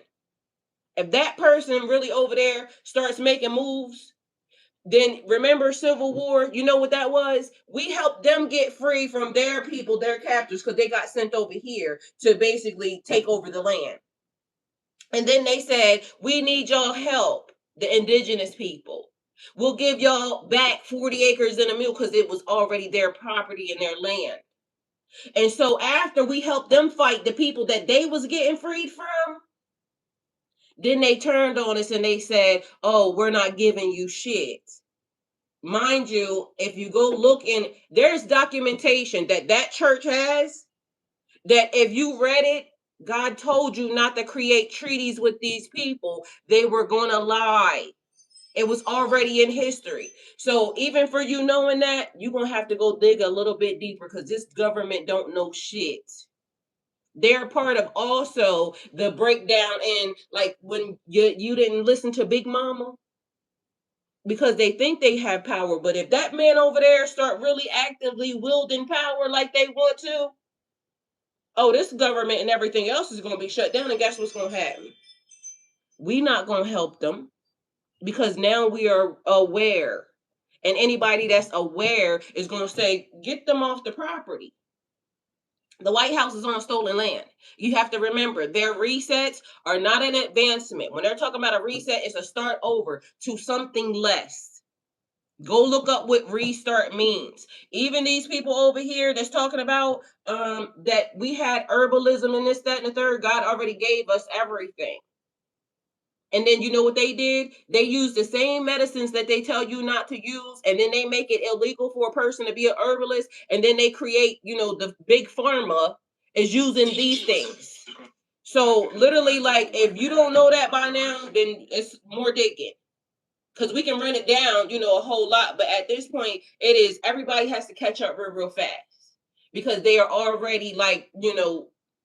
If that person really over there starts making moves, then remember Civil War, you know what that was? We helped them get free from their people, their captors, because they got sent over here to basically take over the land. And then they said, we need y'all help, the indigenous people. We'll give y'all back 40 acres and a mule because it was already their property and their land. And so after we helped them fight the people that they was getting freed from, then they turned on us and they said, oh, we're not giving you shit. Mind you, if you go look in, there's documentation that that church has, that if you read it, God told you not to create treaties with these people. They were going to lie. It was already in history. So even for you knowing that, you're going to have to go dig a little bit deeper, because this government don't know shit. They're part of also the breakdown in, like, when you didn't listen to Big Mama, because they think they have power. But if that man over there start really actively wielding power like they want to, oh, this government and everything else is going to be shut down. And guess what's going to happen? We not going to help them, because now we are aware. And anybody that's aware is going to say, get them off the property. The White House is on stolen land. You have to remember, their resets are not an advancement. When they're talking about a reset, it's a start over to something less. Go look up what restart means. Even these people over here that's talking about that we had herbalism and this, that, and the third, God already gave us everything. And then you know what they did? They used the same medicines that they tell you not to use, and then they make it illegal for a person to be an herbalist, and then they create, the big pharma is using these things. So literally, like, if you don't know that by now, then it's more digging. Because we can run it down, a whole lot. But at this point, it is, everybody has to catch up real, real fast. Because they are already, like,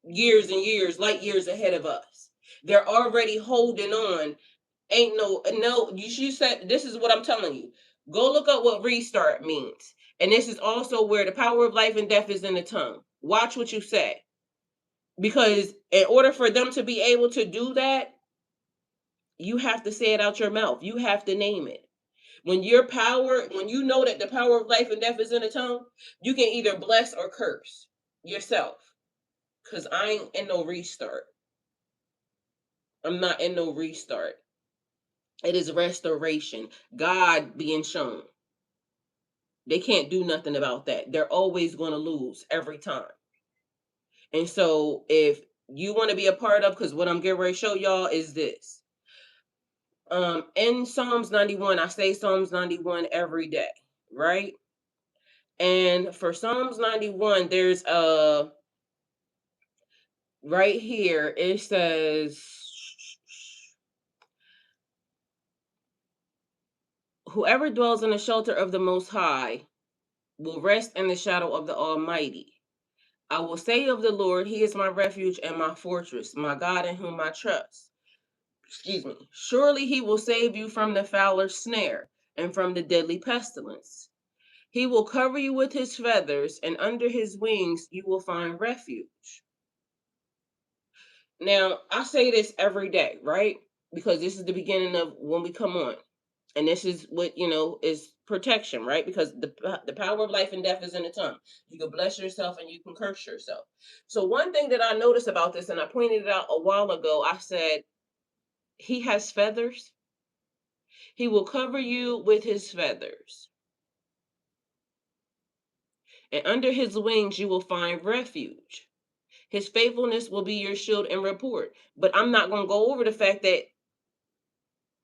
years and years, light years ahead of us. They're already holding on. Ain't no, you said, this is what I'm telling you. Go look up what restart means. And this is also where the power of life and death is in the tongue. Watch what you say. Because in order for them to be able to do that, you have to say it out your mouth. You have to name it. When you know that the power of life and death is in the tongue, you can either bless or curse yourself. Because I ain't in no restart. I'm not in no restart. It is restoration. God being shown. They can't do nothing about that. They're always going to lose every time. And so if you want to be a part of, because what I'm getting ready to show y'all is this. In Psalms 91, I say Psalms 91 every day, right? And for Psalms 91, there's right here, it says, whoever dwells in the shelter of the Most High will rest in the shadow of the Almighty. I will say of the Lord, He is my refuge and my fortress, my God in whom I trust. Excuse me. Surely He will save you from the fowler's snare and from the deadly pestilence. He will cover you with His feathers, and under His wings you will find refuge. Now, I say this every day, right? Because this is the beginning of when we come on. And this is what, is protection, right? Because the power of life and death is in the tongue. You can bless yourself and you can curse yourself. So one thing that I noticed about this, and I pointed it out a while ago, I said, He has feathers. He will cover you with His feathers. And under His wings you will find refuge. His faithfulness will be your shield and rapport. But I'm not going to go over the fact that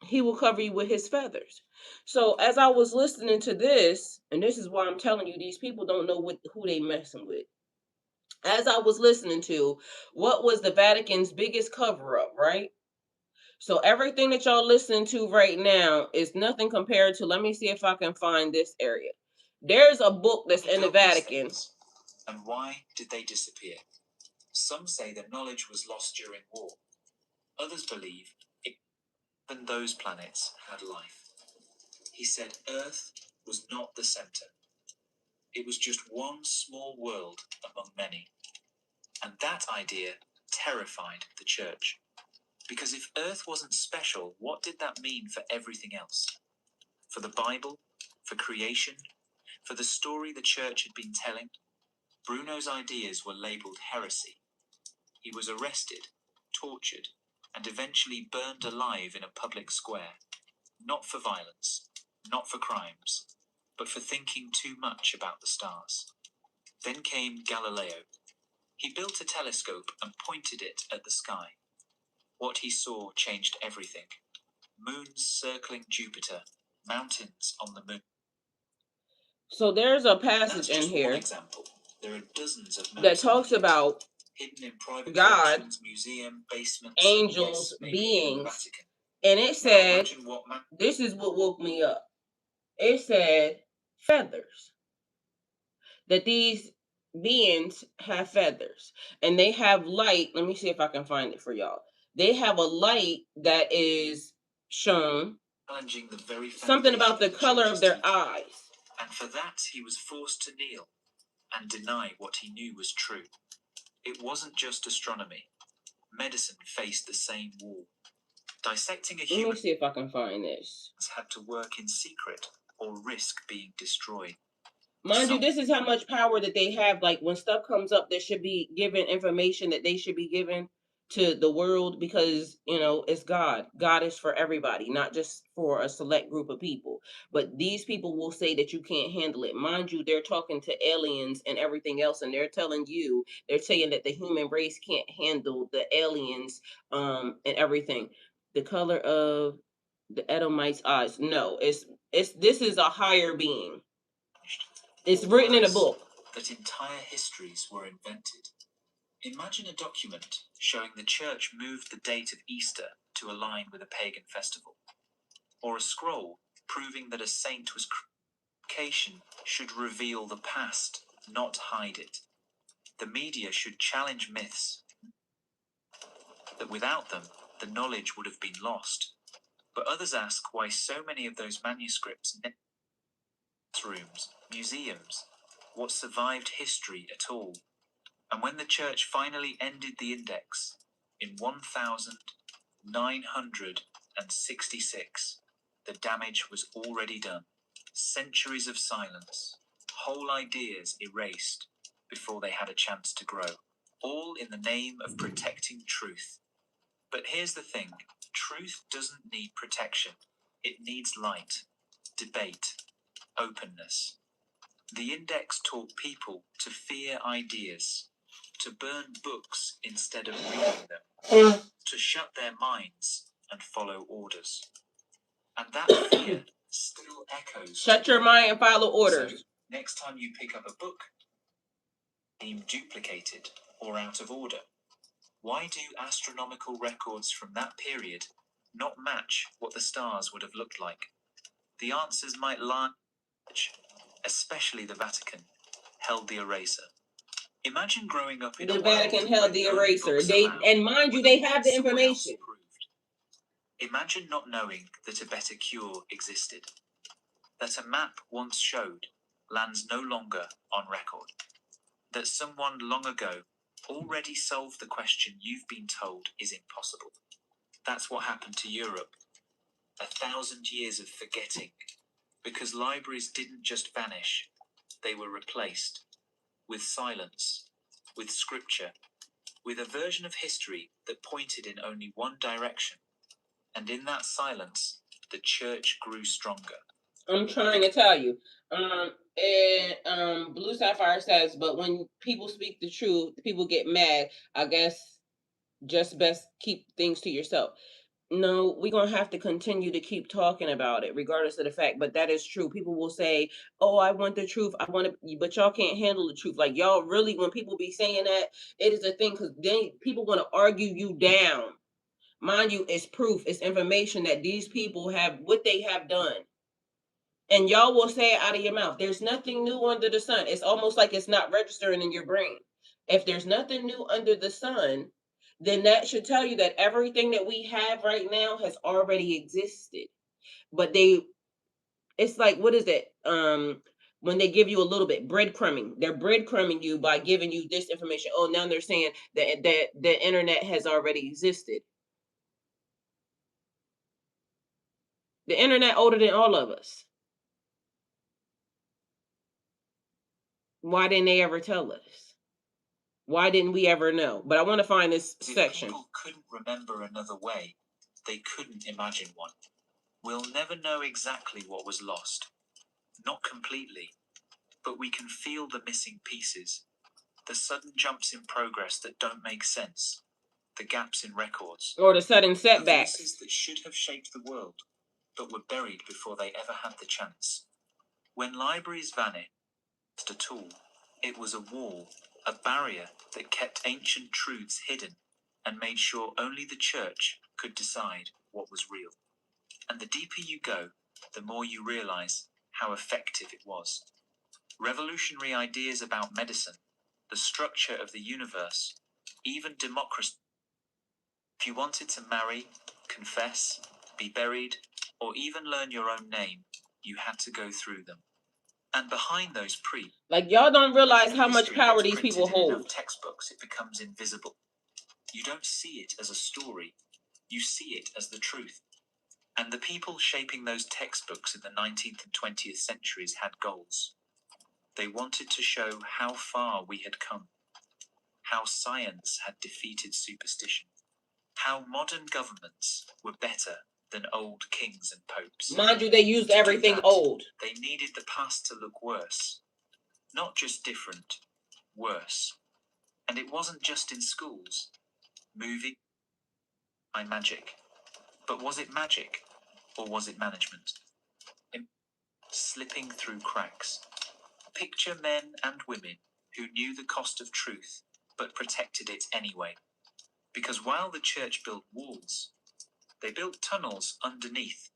He will cover you with His feathers. So as I was listening to this, and this is why I'm telling you, these people don't know who they messing with. As I was listening to, what was the Vatican's biggest cover up, right? So everything that y'all listening to right now is nothing compared to, let me see if I can find this area. There's a book that's in the Vatican. And why did they disappear? Some say that knowledge was lost during war. Others believe even those planets had life. He said Earth was not the center. It was just one small world among many. And that idea terrified the church. Because if Earth wasn't special, what did that mean for everything else? For the Bible? For creation? For the story the church had been telling? Bruno's ideas were labeled heresy. He was arrested, tortured, and eventually burned alive in a public square. Not for violence, not for crimes, but for thinking too much about the stars. Then came Galileo. He built a telescope and pointed it at the sky. What he saw changed everything. Moons circling Jupiter, mountains on the moon. So there's a passage in here example. There are dozens of that talks about hidden in private God, museum, basements, angels, and yes, beings, and it said, this is what woke me up. It said feathers. That these beings have feathers and they have light. Let me see if I can find it for y'all. They have a light that is shown, challenging the very something about the color of their eyes. And for that, he was forced to kneel and deny what he knew was true. It wasn't just astronomy. Medicine faced the same wall. Dissecting a human, let me see if I can find this, had to work in secret or risk being destroyed. Mind you, this is how much power that they have. Like when stuff comes up that should be given information that they should be given to the world, because it's God. God is for everybody, not just for a select group of people. But these people will say that you can't handle it. Mind you, they're talking to aliens and everything else, and they're saying that the human race can't handle the aliens and everything. The color of the Edomite's eyes. No, this is a higher being. It's written in a book. That entire histories were invented. Imagine a document showing the church moved the date of Easter to align with a pagan festival. Or a scroll proving that a saint was creation should reveal the past, not hide it. The media should challenge myths. That without them, the knowledge would have been lost. But others ask why so many of those manuscripts, rooms, museums, what survived history at all. And when the church finally ended the index in 1966, the damage was already done. Centuries of silence, whole ideas erased before they had a chance to grow, all in the name of protecting truth. But here's the thing, truth doesn't need protection. It needs light, debate, openness. The index taught people to fear ideas, to burn books instead of reading them, to shut their minds and follow orders. And that fear still echoes. Shut your mind and follow orders. So, next time you pick up a book, deemed duplicated or out of order, Why do astronomical records from that period not match what the stars would have looked like? The answers might lie, especially the Vatican, held the eraser. Imagine growing up in The a Vatican world held where the the only eraser. books They allowed and mind you, were they the have the ones someone else information. approved. Imagine not knowing that a better cure existed, that a map once showed lands no longer on record, that someone long ago already solved the question you've been told is impossible. That's what happened to Europe. 1,000 years of forgetting, because libraries didn't just vanish, they were replaced with silence, with scripture, with a version of history that pointed in only one direction. And in that silence, the church grew stronger. I'm trying to tell you. Blue Sapphire says, but when people speak the truth, people get mad. I guess just best keep things to yourself. No, we're gonna have to continue to keep talking about it, regardless of the fact. But that is true. People will say, "Oh, I want the truth. I want to," but y'all can't handle the truth. Like y'all really, when people be saying that, it is a thing because then people want to argue you down. Mind you, it's proof, it's information that these people have what they have done. And y'all will say it out of your mouth. There's nothing new under the sun. It's almost like it's not registering in your brain. If there's nothing new under the sun, then that should tell you that everything that we have right now has already existed. But it's like, what is it? When they give you a little bit breadcrumbing, they're breadcrumbing you by giving you this information. Oh, now they're saying that the internet has already existed. The internet older than all of us. Why didn't they ever tell us? Why didn't we ever know? But I want to find this section. If people couldn't remember another way, they couldn't imagine one. We'll never know exactly what was lost. Not completely, but we can feel the missing pieces, the sudden jumps in progress that don't make sense, the gaps in records, or the sudden the setbacks. voices that should have shaped the world, but were buried before they ever had the chance. When libraries vanished at all, it was a wall, a barrier that kept ancient truths hidden and made sure only the church could decide what was real. And the deeper you go, the more you realize how effective it was. Revolutionary ideas about medicine, the structure of the universe, even democracy. If you wanted to marry, confess, be buried, or even learn your own name, you had to go through them. And behind those like y'all don't realize how much power these people hold. In enough textbooks, it becomes invisible. You don't see it as a story, you see it as the truth. And the people shaping those textbooks in the 19th and 20th centuries had goals. They wanted to show how far we had come, how science had defeated superstition, how modern governments were better than old kings and popes. Mind you, they used everything old. They needed the past to look worse. Not just different, worse. And it wasn't just in schools. Movie, magic. But was it magic, or was it management? Slipping through cracks. Picture men and women who knew the cost of truth, but protected it anyway. Because while the church built walls, they built tunnels underneath.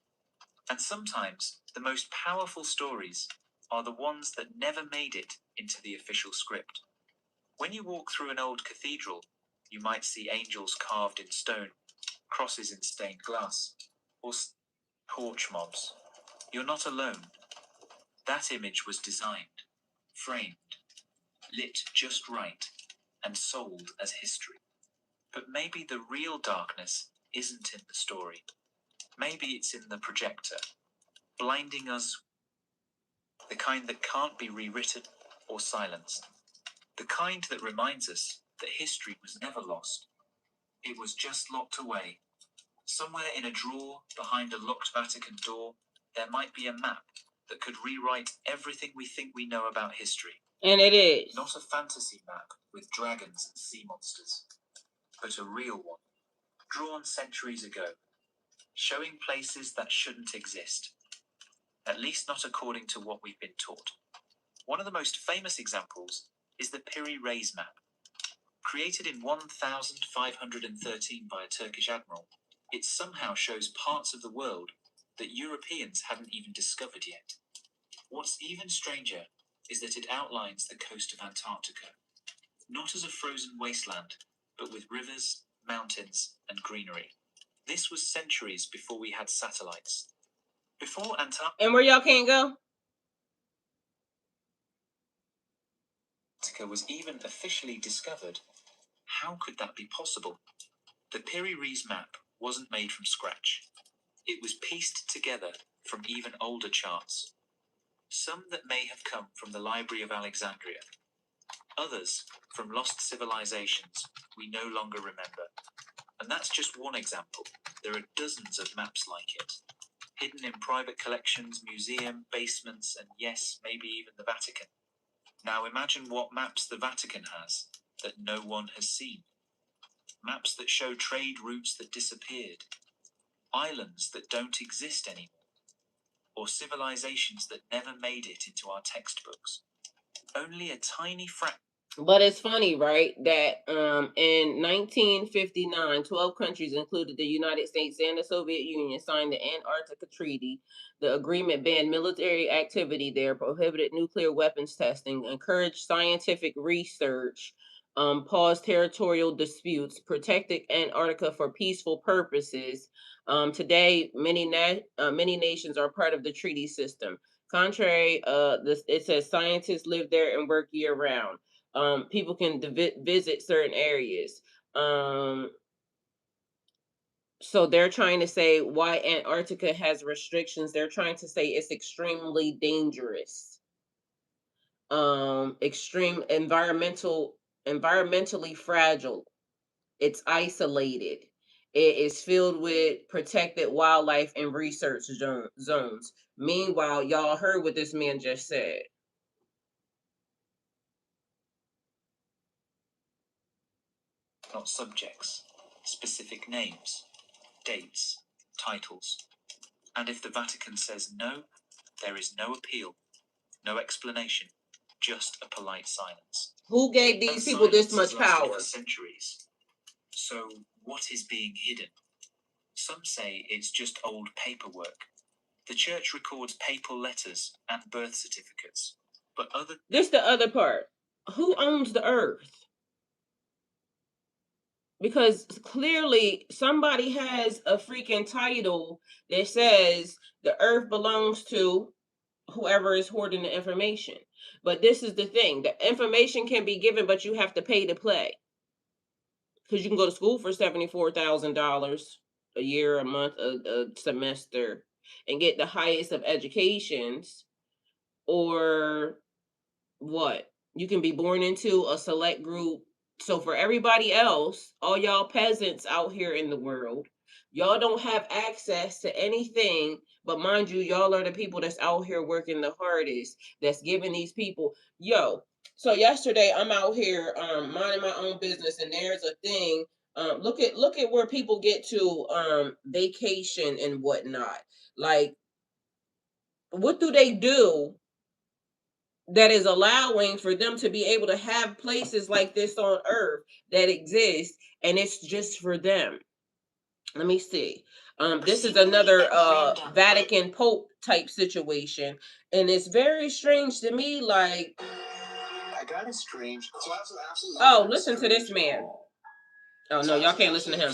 And sometimes the most powerful stories are the ones that never made it into the official script. When you walk through an old cathedral, you might see angels carved in stone, crosses in stained glass, or torch mobs. You're not alone. That image was designed, framed, lit just right, and sold as history. But maybe the real darkness isn't in the story. Maybe it's in the projector, blinding us, the kind that can't be rewritten or silenced, the kind that reminds us that history was never lost. It was just locked away. Somewhere in a drawer behind a locked Vatican door, there might be a map that could rewrite everything we think we know about history. And it is. Not a fantasy map with dragons and sea monsters, but a real one, drawn centuries ago, showing places that shouldn't exist, at least not according to what we've been taught. One of the most famous examples is the Piri Reis map. Created in 1513 by a Turkish admiral, it somehow shows parts of the world that Europeans hadn't even discovered yet. What's even stranger is that it outlines the coast of Antarctica, not as a frozen wasteland, but with rivers, mountains, and greenery. This was centuries before we had satellites. Before Antarctica And where y'all can't go? was even officially discovered, how could that be possible? The Piri-Reis map wasn't made from scratch. It was pieced together from even older charts, some that may have come from the Library of Alexandria, others from lost civilizations we no longer remember. And that's just one example. There are dozens of maps like it, hidden in private collections, museum, basements, and yes, maybe even the Vatican. Now imagine what maps the Vatican has that no one has seen. Maps that show trade routes that disappeared, islands that don't exist anymore, or civilizations that never made it into our textbooks. Only a tiny fraction. But it's funny, right, that in 1959, 12 countries, including the United States and the Soviet Union, signed the Antarctica Treaty. The agreement banned military activity there, prohibited nuclear weapons testing, encouraged scientific research, paused territorial disputes, protected Antarctica for peaceful purposes. Today, many nations are part of the treaty system. Contrary, it says scientists live there and work year round. People can visit certain areas. So they're trying to say why Antarctica has restrictions. They're trying to say it's extremely dangerous. Extreme environmentally fragile. It's isolated. It is filled with protected wildlife and research zones. Meanwhile, y'all heard what this man just said. Not subjects, specific names, dates, titles. And if the Vatican says no, there is no appeal, no explanation, just a polite silence. Who gave these people this much power? For centuries. So what is being hidden? Some say it's just old paperwork. The church records papal letters and birth certificates, but This the other part. Who owns the earth? Because clearly somebody has a freaking title that says the earth belongs to whoever is hoarding the information. But this is the thing. The information can be given, but you have to pay to play. Because you can go to school for $74,000 a year, a month, a semester, and get the highest of educations. Or what? You can be born into a select group. So for everybody else, all y'all peasants out here in the world, y'all don't have access to anything. But mind you, y'all are the people that's out here working the hardest, that's giving these people, yo. So yesterday I'm out here minding my own business, and there's a thing. Look at where people get to vacation and whatnot. Like, what do they do that is allowing for them to be able to have places like this on earth that exist, and it's just for them? Let me see. This is another Vatican Pope type situation, and it's very strange to me. Like, I got it strange. So absolutely. oh, listen to this man. Oh no, y'all can't listen to him.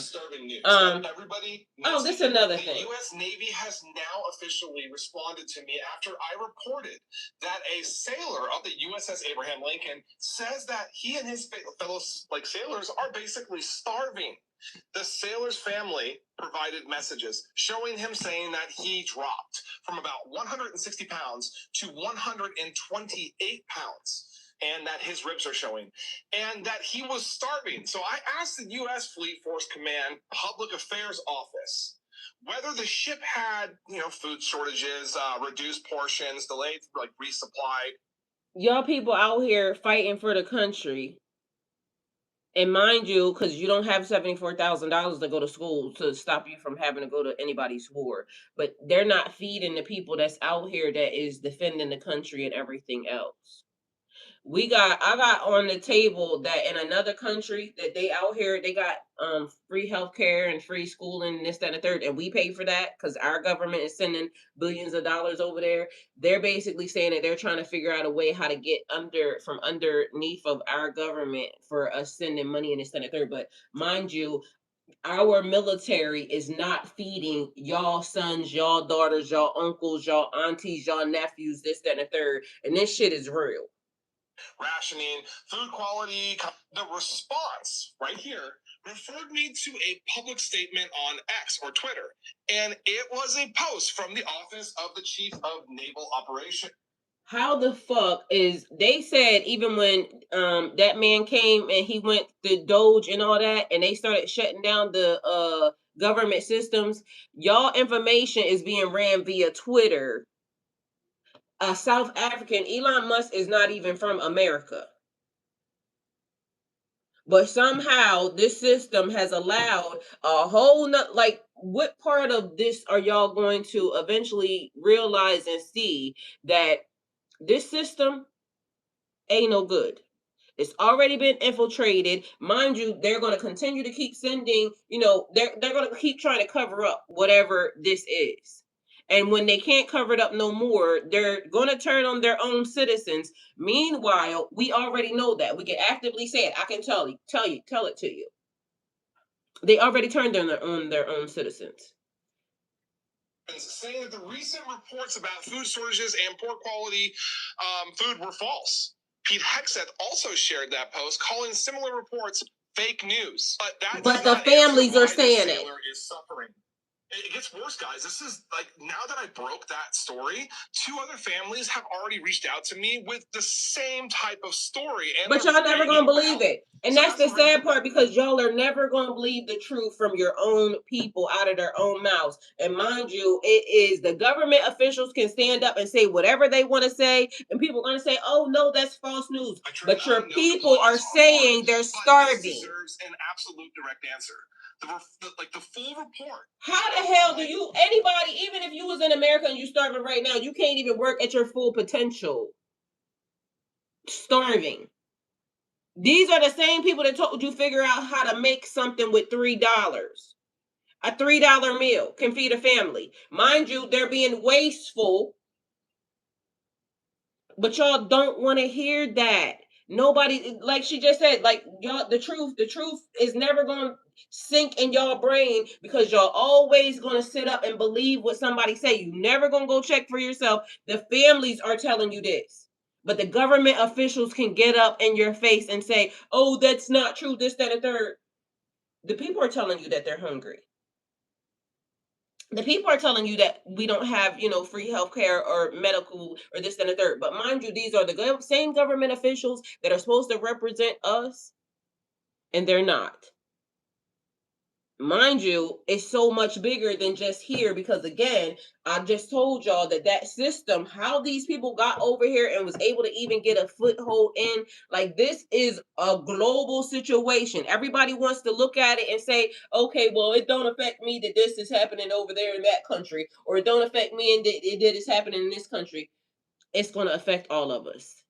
Everybody. Oh, this is another the thing. U.S. Navy has now officially responded to me after I reported that a sailor of the USS Abraham Lincoln says that he and his fellow sailors are basically starving. The sailor's family provided messages showing him saying that he dropped from about 160 pounds to 128 pounds. And that his ribs are showing, and that he was starving. So I asked the U.S. Fleet Force Command Public Affairs Office whether the ship had, food shortages, reduced portions, delayed, resupplied. Y'all people out here fighting for the country. And mind you, because you don't have $74,000 to go to school to stop you from having to go to anybody's war, but they're not feeding the people that's out here that is defending the country and everything else. I got on the table that in another country that they out here, they got free healthcare and free schooling and this, that, and the third, and we pay for that because our government is sending billions of dollars over there. They're basically saying that they're trying to figure out a way how to get from underneath of our government for us sending money and this, that, and the third. But mind you, our military is not feeding y'all sons, y'all daughters, y'all uncles, y'all aunties, y'all nephews, this, that, and the third. And this shit is real. Rationing, food quality. The response right here referred me to a public statement on X or Twitter, and it was a post from the Office of the Chief of Naval Operations. How the fuck is they said even when that man came and he went to Doge and all that and they started shutting down the government systems, y'all information is being ran via Twitter. A South African, Elon Musk is not even from America. But somehow this system has allowed a whole not like what part of this are y'all going to eventually realize and see that this system ain't no good. It's already been infiltrated. Mind you, they're going to continue to keep sending, they're going to keep trying to cover up whatever this is. And when they can't cover it up no more, they're going to turn on their own citizens. Meanwhile, we already know that. We can actively say it. I can tell it to you. They already turned on their own citizens. Saying that the recent reports about food shortages and poor quality food were false. Pete Hegseth also shared that post, calling similar reports fake news. But the families are saying it. Is suffering. It gets worse, guys. This is like, now that I broke that story, 2 other families have already reached out to me with the same type of story. But y'all never gonna believe it. And so that's the sad part, because y'all are never gonna believe the truth from your own people out of their own mouths. And mind you, it is the government officials can stand up and say whatever they want to say, and people are gonna say, "Oh no, that's false news." But your people are saying they're starving. This deserves an absolute direct answer. The full report. How the hell do anybody, even if you was in America and you starving right now, you can't even work at your full potential? Starving. These are the same people that told you figure out how to make something with $3. A $3 meal can feed a family. Mind you, they're being wasteful, but y'all don't want to hear that. Nobody, like she just said, like y'all, the truth is never going to sink in y'all brain, because y'all always going to sit up and believe what somebody say. You never going to go check for yourself. The families are telling you this, but the government officials can get up in your face and say, "Oh, that's not true, this, that, and third." The people are telling you that they're hungry. The people are telling you that we don't have, free healthcare or medical or this, that, and the third. But mind you, these are the same government officials that are supposed to represent us, and they're not. Mind you, it's so much bigger than just here, because again, I just told y'all that system, how these people got over here and was able to even get a foothold in, like, this is a global situation. Everybody wants to look at it and say, okay, well, it don't affect me that this is happening over there in that country, or it don't affect me and that it's happening in this country. It's going to affect all of us.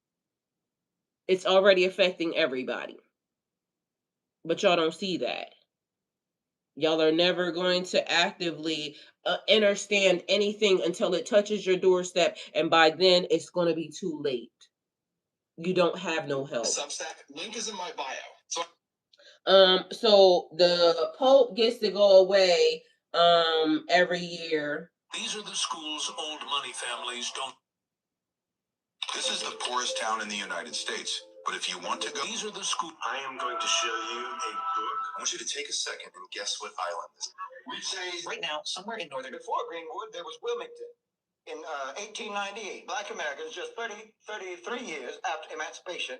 It's already affecting everybody. But y'all don't see that. Y'all are never going to actively understand anything until it touches your doorstep, and by then it's going to be too late. You don't have no help. Substack link is in my bio. So the Pope gets to go away every year. These are the schools old money families don't. This is the poorest town in the United States. But if you want to go, these are the schools. I am going to show you a book. I want you to take a second and guess what island this is. We say right now, somewhere in northern. Before Greenwood, there was Wilmington. In 1898, Black Americans, just 33 years after emancipation,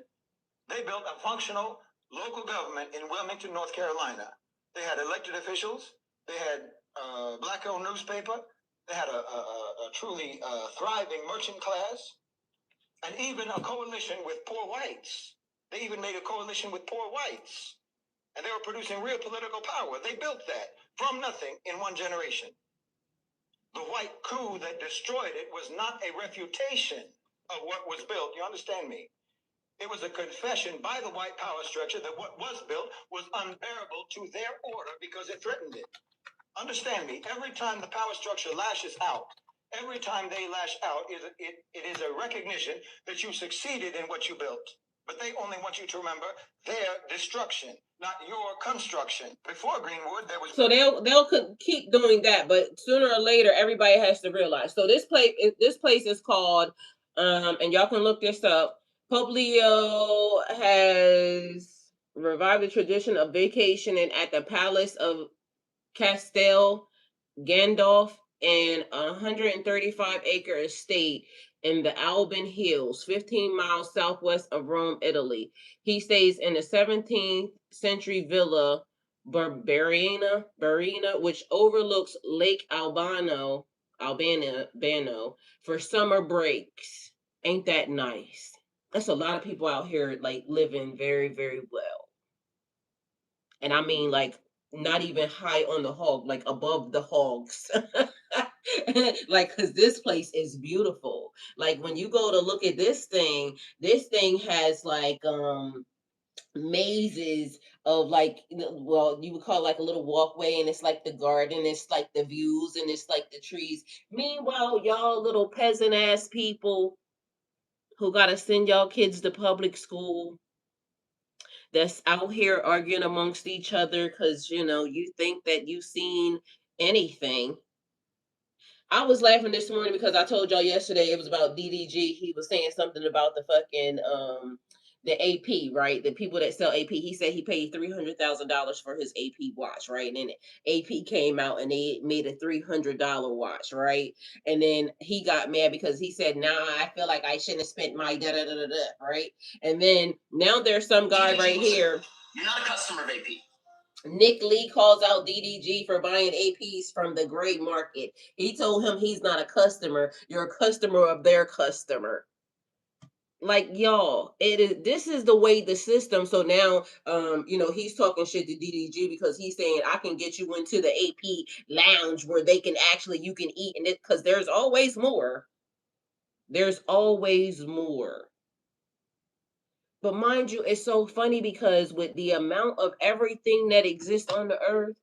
they built a functional local government in Wilmington, North Carolina. They had elected officials. They had a black-owned newspaper. They had a truly thriving merchant class. And even a coalition with poor whites. They even made a coalition with poor whites. And they were producing real political power. They built that from nothing in one generation. The white coup that destroyed it was not a refutation of what was built. You understand me? It was a confession by the white power structure that what was built was unbearable to their order because it threatened it. Understand me, every time the power structure lashes out, every time they lash out, it is a recognition that you succeeded in what you built. But they only want you to remember their destruction, not your construction. Before Greenwood, there was... So they'll keep doing that, but sooner or later, everybody has to realize. So this place is called, and y'all can look this up. Pope Leo has revived the tradition of vacationing at the Palace of Castel Gandalf and a 135-acre estate in the Alban Hills, 15 miles southwest of Rome, Italy. He stays in the 17th century villa Barberina, which overlooks Lake Albano, for summer breaks. Ain't that nice? That's a lot of people out here like living very, very well. And I mean like not even high on the hog, like above the hogs. Like, cause this place is beautiful. Like when you go to look at this thing has like mazes of like, well, you would call it like a little walkway, and it's like the garden, it's like the views, and it's like the trees. Meanwhile, y'all little peasant ass people who gotta send y'all kids to public school, that's out here arguing amongst each other because you think that you've seen anything. I was laughing this morning because I told y'all yesterday it was about DDG. He was saying something about the fucking the AP, right? The people that sell AP. He said he paid $300,000 for his AP watch, right? And then AP came out and they made a $300 watch, right? And then he got mad because he said, "Nah, I feel like I shouldn't have spent my da da da da da," right? And then now there's some guy right here. You're not a customer of AP. Nick Lee calls out DDG for buying APs from the gray market. He told him he's not a customer. You're a customer of their customer. Like, y'all, this is the way the system. So now he's talking shit to DDG because he's saying I can get you into the AP lounge where you can eat in it, because there's always more. There's always more. But mind you, it's so funny because with the amount of everything that exists on the earth,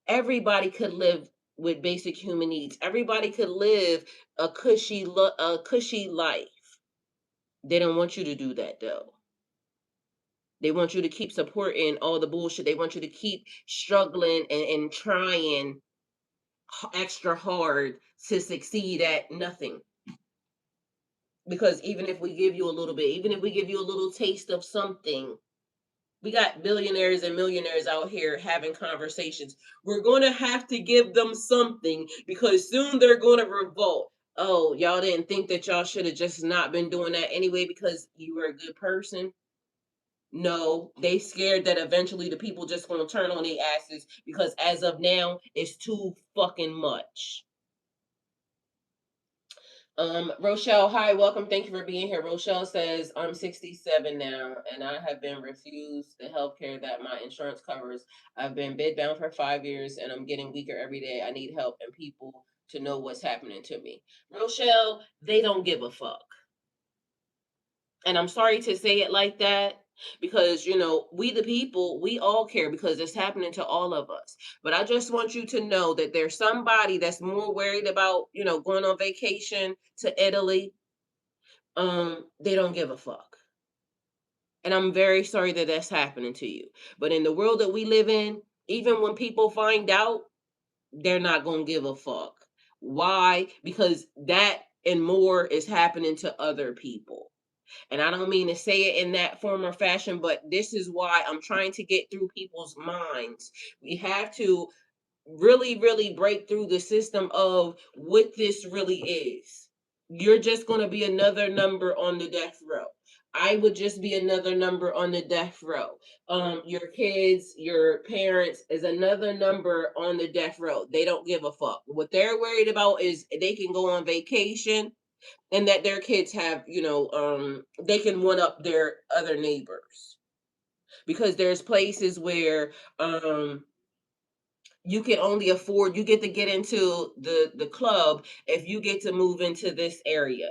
everybody could live with basic human needs. Everybody could live a cushy life. They don't want you to do that though. They want you to keep supporting all the bullshit. They want you to keep struggling and trying extra hard to succeed at nothing. Because even if we give you a little bit, even if we give you a little taste of something, we got billionaires and millionaires out here having conversations. We're going to have to give them something because soon they're going to revolt. Oh, y'all didn't think that y'all should have just not been doing that anyway because you were a good person? No, they scared that eventually the people just going to turn on their asses because as of now, it's too fucking much. Rochelle, hi, welcome. Thank you for being here. Rochelle says, I'm 67 now and I have been refused the health care that my insurance covers. I've been bedbound for 5 years and I'm getting weaker every day. I need help and people to know what's happening to me. Rochelle, they don't give a fuck. And I'm sorry to say it like that because, we the people, we all care because it's happening to all of us. But I just want you to know that there's somebody that's more worried about, going on vacation to Italy. They don't give a fuck. And I'm very sorry that that's happening to you. But in the world that we live in, even when people find out, they're not going to give a fuck. Why? Because that and more is happening to other people. And I don't mean to say it in that form or fashion, but this is why I'm trying to get through people's minds. We have to really, really break through the system of what this really is. You're just going to be another number on the death row. I would just be another number on the death row. Your kids, your parents is another number on the death row. They don't give a fuck. What they're worried about is they can go on vacation and that their kids have, they can one up their other neighbors. Because there's places where you can only afford, you get to get into the club if you get to move into this area.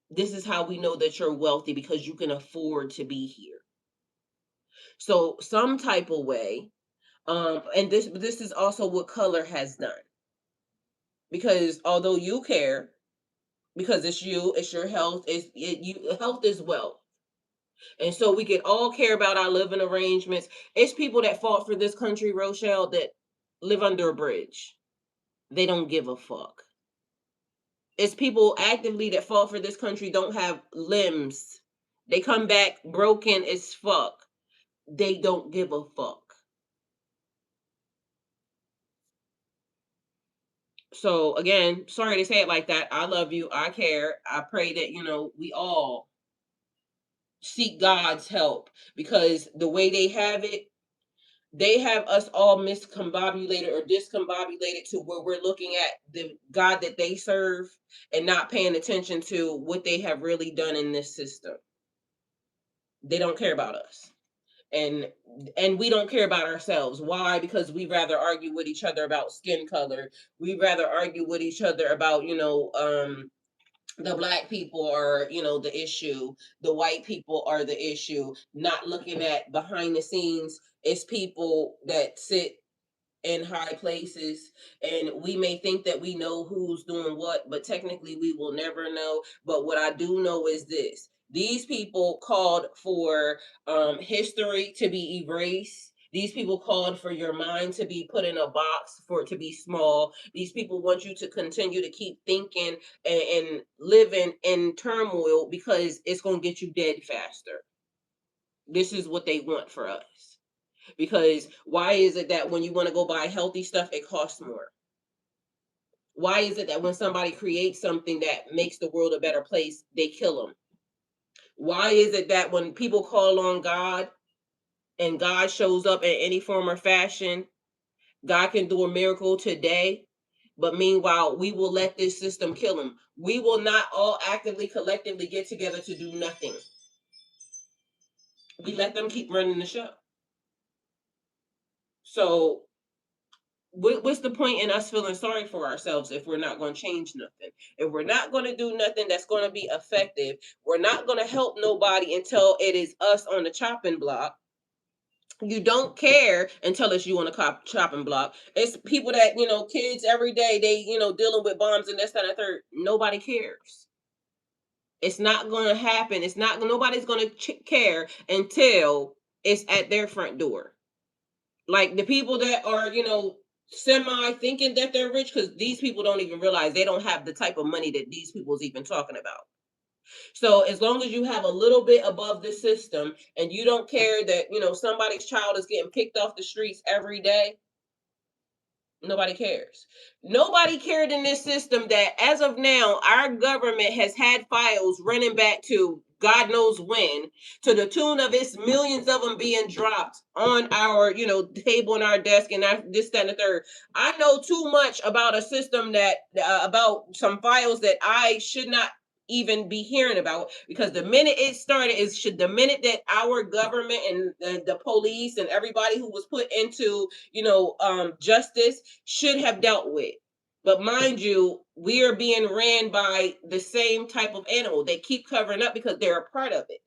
This is how we know that you're wealthy, because you can afford to be here. So some type of way, and this is also what color has done. Because although you care, because it's you, it's your health, health is wealth. And so we can all care about our living arrangements. It's people that fought for this country, Rochelle, that live under a bridge. They don't give a fuck. It's people actively that fought for this country, don't have limbs. They come back broken as fuck. They don't give a fuck. So again, sorry to say it like that. I love you. I care. I pray that, we all seek God's help, because the way they have us all miscombobulated or discombobulated to where we're looking at the God that they serve and not paying attention to what they have really done in this system. They don't care about us. And we don't care about ourselves. Why? Because we rather argue with each other about skin color. We rather argue with each other about, the black people are, the issue. The white people are the issue. Not looking at behind the scenes. It's people that sit in high places, and we may think that we know who's doing what, but technically we will never know. But what I do know is this: these people called for history to be erased. These people called for your mind to be put in a box, for it to be small. These people want you to continue to keep thinking and living in turmoil, because it's going to get you dead faster. This is what they want for us. Because why is it that when you want to go buy healthy stuff, it costs more? Why is it that when somebody creates something that makes the world a better place, they kill them? Why is it that when people call on God and God shows up in any form or fashion, God can do a miracle today, but meanwhile, we will let this system kill them? We will not all actively, collectively get together to do nothing. We let them keep running the show. So what's the point in us feeling sorry for ourselves if we're not going to change nothing? If we're not going to do nothing that's going to be effective, we're not going to help nobody until it is us on the chopping block. You don't care until it's you on the chopping block. It's people that, kids every day, they, dealing with bombs and this, that, and third. Nobody cares. It's not going to happen. Nobody's going to care until it's at their front door. Like the people that are, semi thinking that they're rich, because these people don't even realize they don't have the type of money that these people's even talking about. So as long as you have a little bit above the system and you don't care that, somebody's child is getting picked off the streets every day, nobody cares. Nobody cared in this system that as of now, our government has had files running back to God knows when, to the tune of it's millions of them being dropped on our, table on our desk and this, that, and the third. I know too much about a system that, about some files that I should not even be hearing about, because the minute it started the minute that our government and the police and everybody who was put into, justice should have dealt with. But mind you, we are being ran by the same type of animal. They keep covering up because they're a part of it.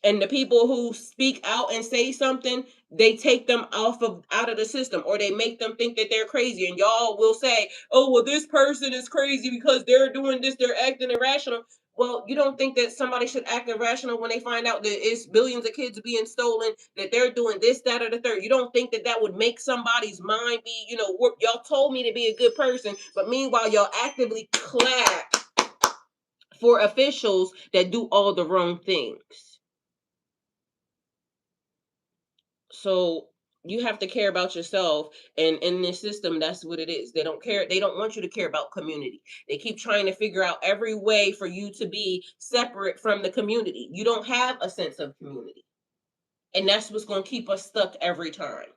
And the people who speak out and say something, they take them out of the system, or they make them think that they're crazy. And y'all will say, oh, well, this person is crazy because they're doing this, they're acting irrational. Well, you don't think that somebody should act irrational when they find out that it's billions of kids being stolen, that they're doing this, that, or the third? You don't think that that would make somebody's mind be, y'all told me to be a good person, but meanwhile, y'all actively clap for officials that do all the wrong things. So you have to care about yourself, and in this system, that's what it is. They don't care. They don't want you to care about community. They keep trying to figure out every way for you to be separate from the community. You don't have a sense of community, and that's what's going to keep us stuck every time,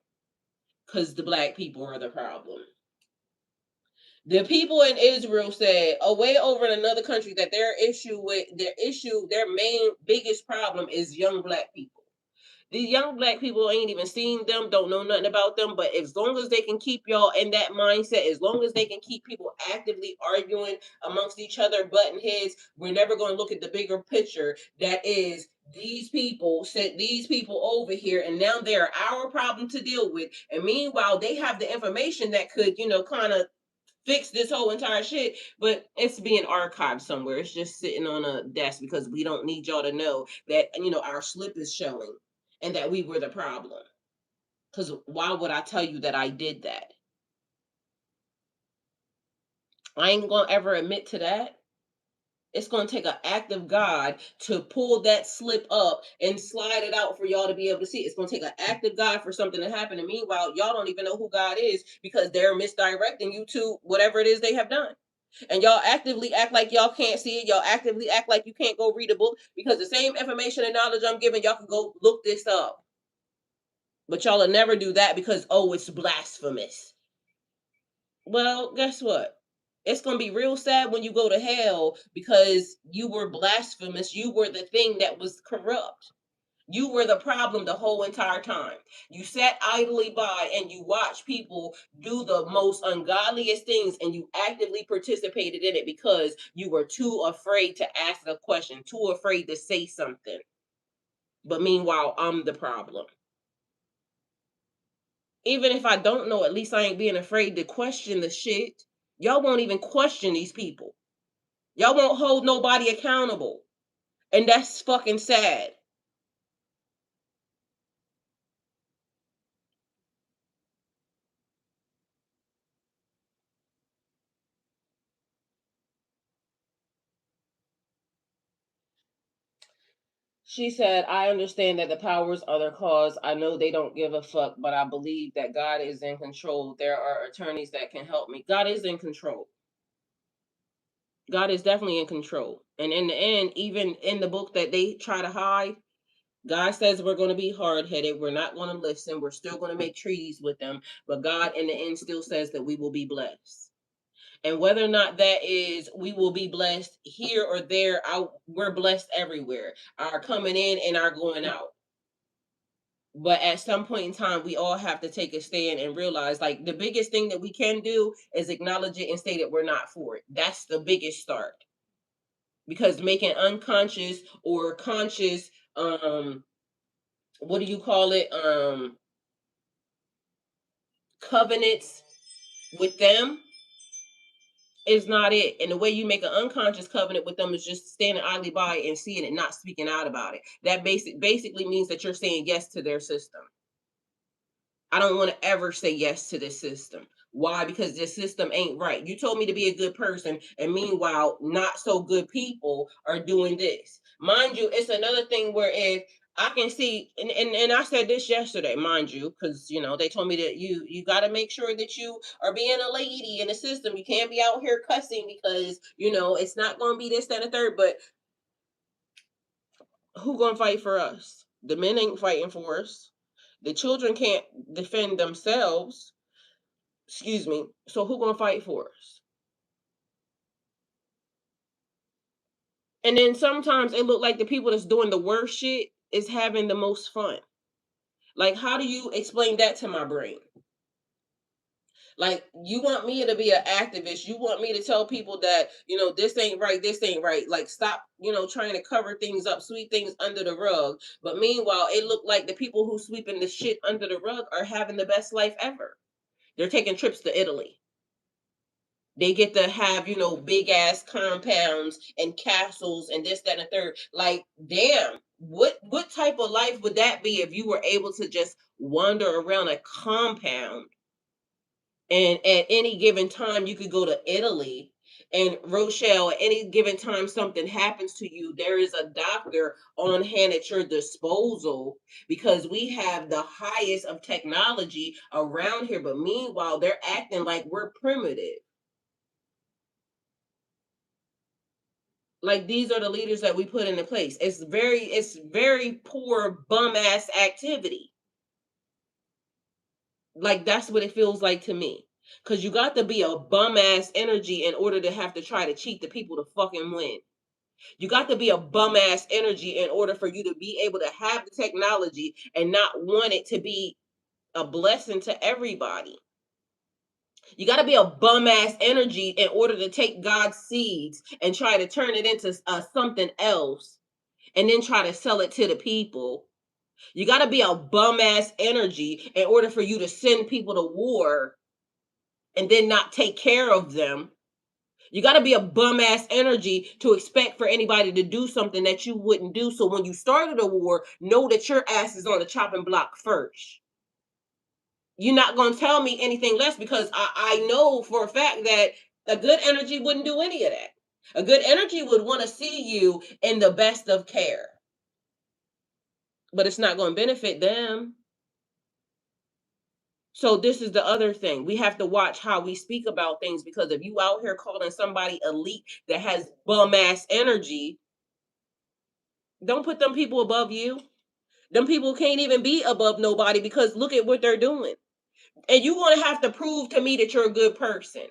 because the black people are the problem. The people in Israel said, away over in another country, that their main biggest problem is young black people. These young black people ain't even seen them, don't know nothing about them. But as long as they can keep y'all in that mindset, as long as they can keep people actively arguing amongst each other, butting heads, we're never going to look at the bigger picture. That is, these people sent these people over here, and now they're our problem to deal with. And meanwhile, they have the information that could, kind of fix this whole entire shit, but it's being archived somewhere. It's just sitting on a desk because we don't need y'all to know that, our slip is showing and that we were the problem. Because why would I tell you that I did that? I ain't gonna ever admit to that. It's going to take an act of God to pull that slip up and slide it out for y'all to be able to see. It's going to take an act of God for something to happen. And meanwhile, y'all don't even know who God is because they're misdirecting you to whatever it is they have done. And y'all actively act like y'all can't see it. Y'all actively act like you can't go read a book because the same information and knowledge I'm giving, y'all can go look this up. But y'all will never do that because, oh, it's blasphemous. Well, guess what? It's going to be real sad when you go to hell because you were blasphemous. You were the thing that was corrupt. You were the problem the whole entire time. You sat idly by and you watched people do the most ungodliest things and you actively participated in it because you were too afraid to ask a question, too afraid to say something. But meanwhile, I'm the problem. Even if I don't know, at least I ain't being afraid to question the shit. Y'all won't even question these people. Y'all won't hold nobody accountable. And that's fucking sad. She said, I understand that the powers are their cause. I know they don't give a fuck, but I believe that God is in control. There are attorneys that can help me. God is in control. God is definitely in control. And in the end, even in the book that they try to hide, God says we're going to be hard headed. We're not going to listen. We're still going to make treaties with them. But God, in the end, still says that we will be blessed. And whether or not that is we will be blessed here or there, we're blessed everywhere. Our coming in and our going out. But at some point in time, we all have to take a stand and realize, like, the biggest thing that we can do is acknowledge it and say that we're not for it. That's the biggest start. Because making unconscious or conscious, what do you call it? Covenants with them is not it. And the way you make an unconscious covenant with them is just standing idly by and seeing it, not speaking out about it. That basically means that you're saying yes to their system. I don't want to ever say yes to this system. Why? Because this system ain't right. You told me to be a good person, and meanwhile, not so good people are doing this. Mind you, it's another thing where if I can see, and I said this yesterday, mind you, because they told me that you got to make sure that you are being a lady in the system. You can't be out here cussing because it's not going to be this, that, and the third. But who gonna fight for us? The men ain't fighting for us. The children can't defend themselves. Excuse me. So who gonna fight for us? And then sometimes it look like the people that's doing the worst shit is having the most fun. Like, how do you explain that to my brain? Like, you want me to be an activist. You want me to tell people that, this ain't right, this ain't right. Like, stop, trying to cover things up, sweep things under the rug. But meanwhile, it looked like the people who sweeping the shit under the rug are having the best life ever. They're taking trips to Italy. They get to have, big ass compounds and castles and this, that, and the third. Like, damn, what type of life would that be if you were able to just wander around a compound and at any given time you could go to Italy and Rochelle, at any given time something happens to you, there is a doctor on hand at your disposal because we have the highest of technology around here. But meanwhile, they're acting like we're primitive. Like, these are the leaders that we put into place. It's very poor bum ass activity. Like, that's what it feels like to me. Cause you got to be a bum ass energy in order to have to try to cheat the people to fucking win. You got to be a bum ass energy in order for you to be able to have the technology and not want it to be a blessing to everybody. You got to be a bum ass energy in order to take God's seeds and try to turn it into something else and then try to sell it to the people. You got to be a bum ass energy in order for you to send people to war and then not take care of them. You got to be a bum ass energy to expect for anybody to do something that you wouldn't do. So when you started a war, know that your ass is on the chopping block first. You're not going to tell me anything less because I know for a fact that a good energy wouldn't do any of that. A good energy would want to see you in the best of care, but it's not going to benefit them. So this is the other thing. We have to watch how we speak about things because if you out here calling somebody elite that has bum ass energy, don't put them people above you. Them people can't even be above nobody because look at what they're doing. And you're going to have to prove to me that you're a good person.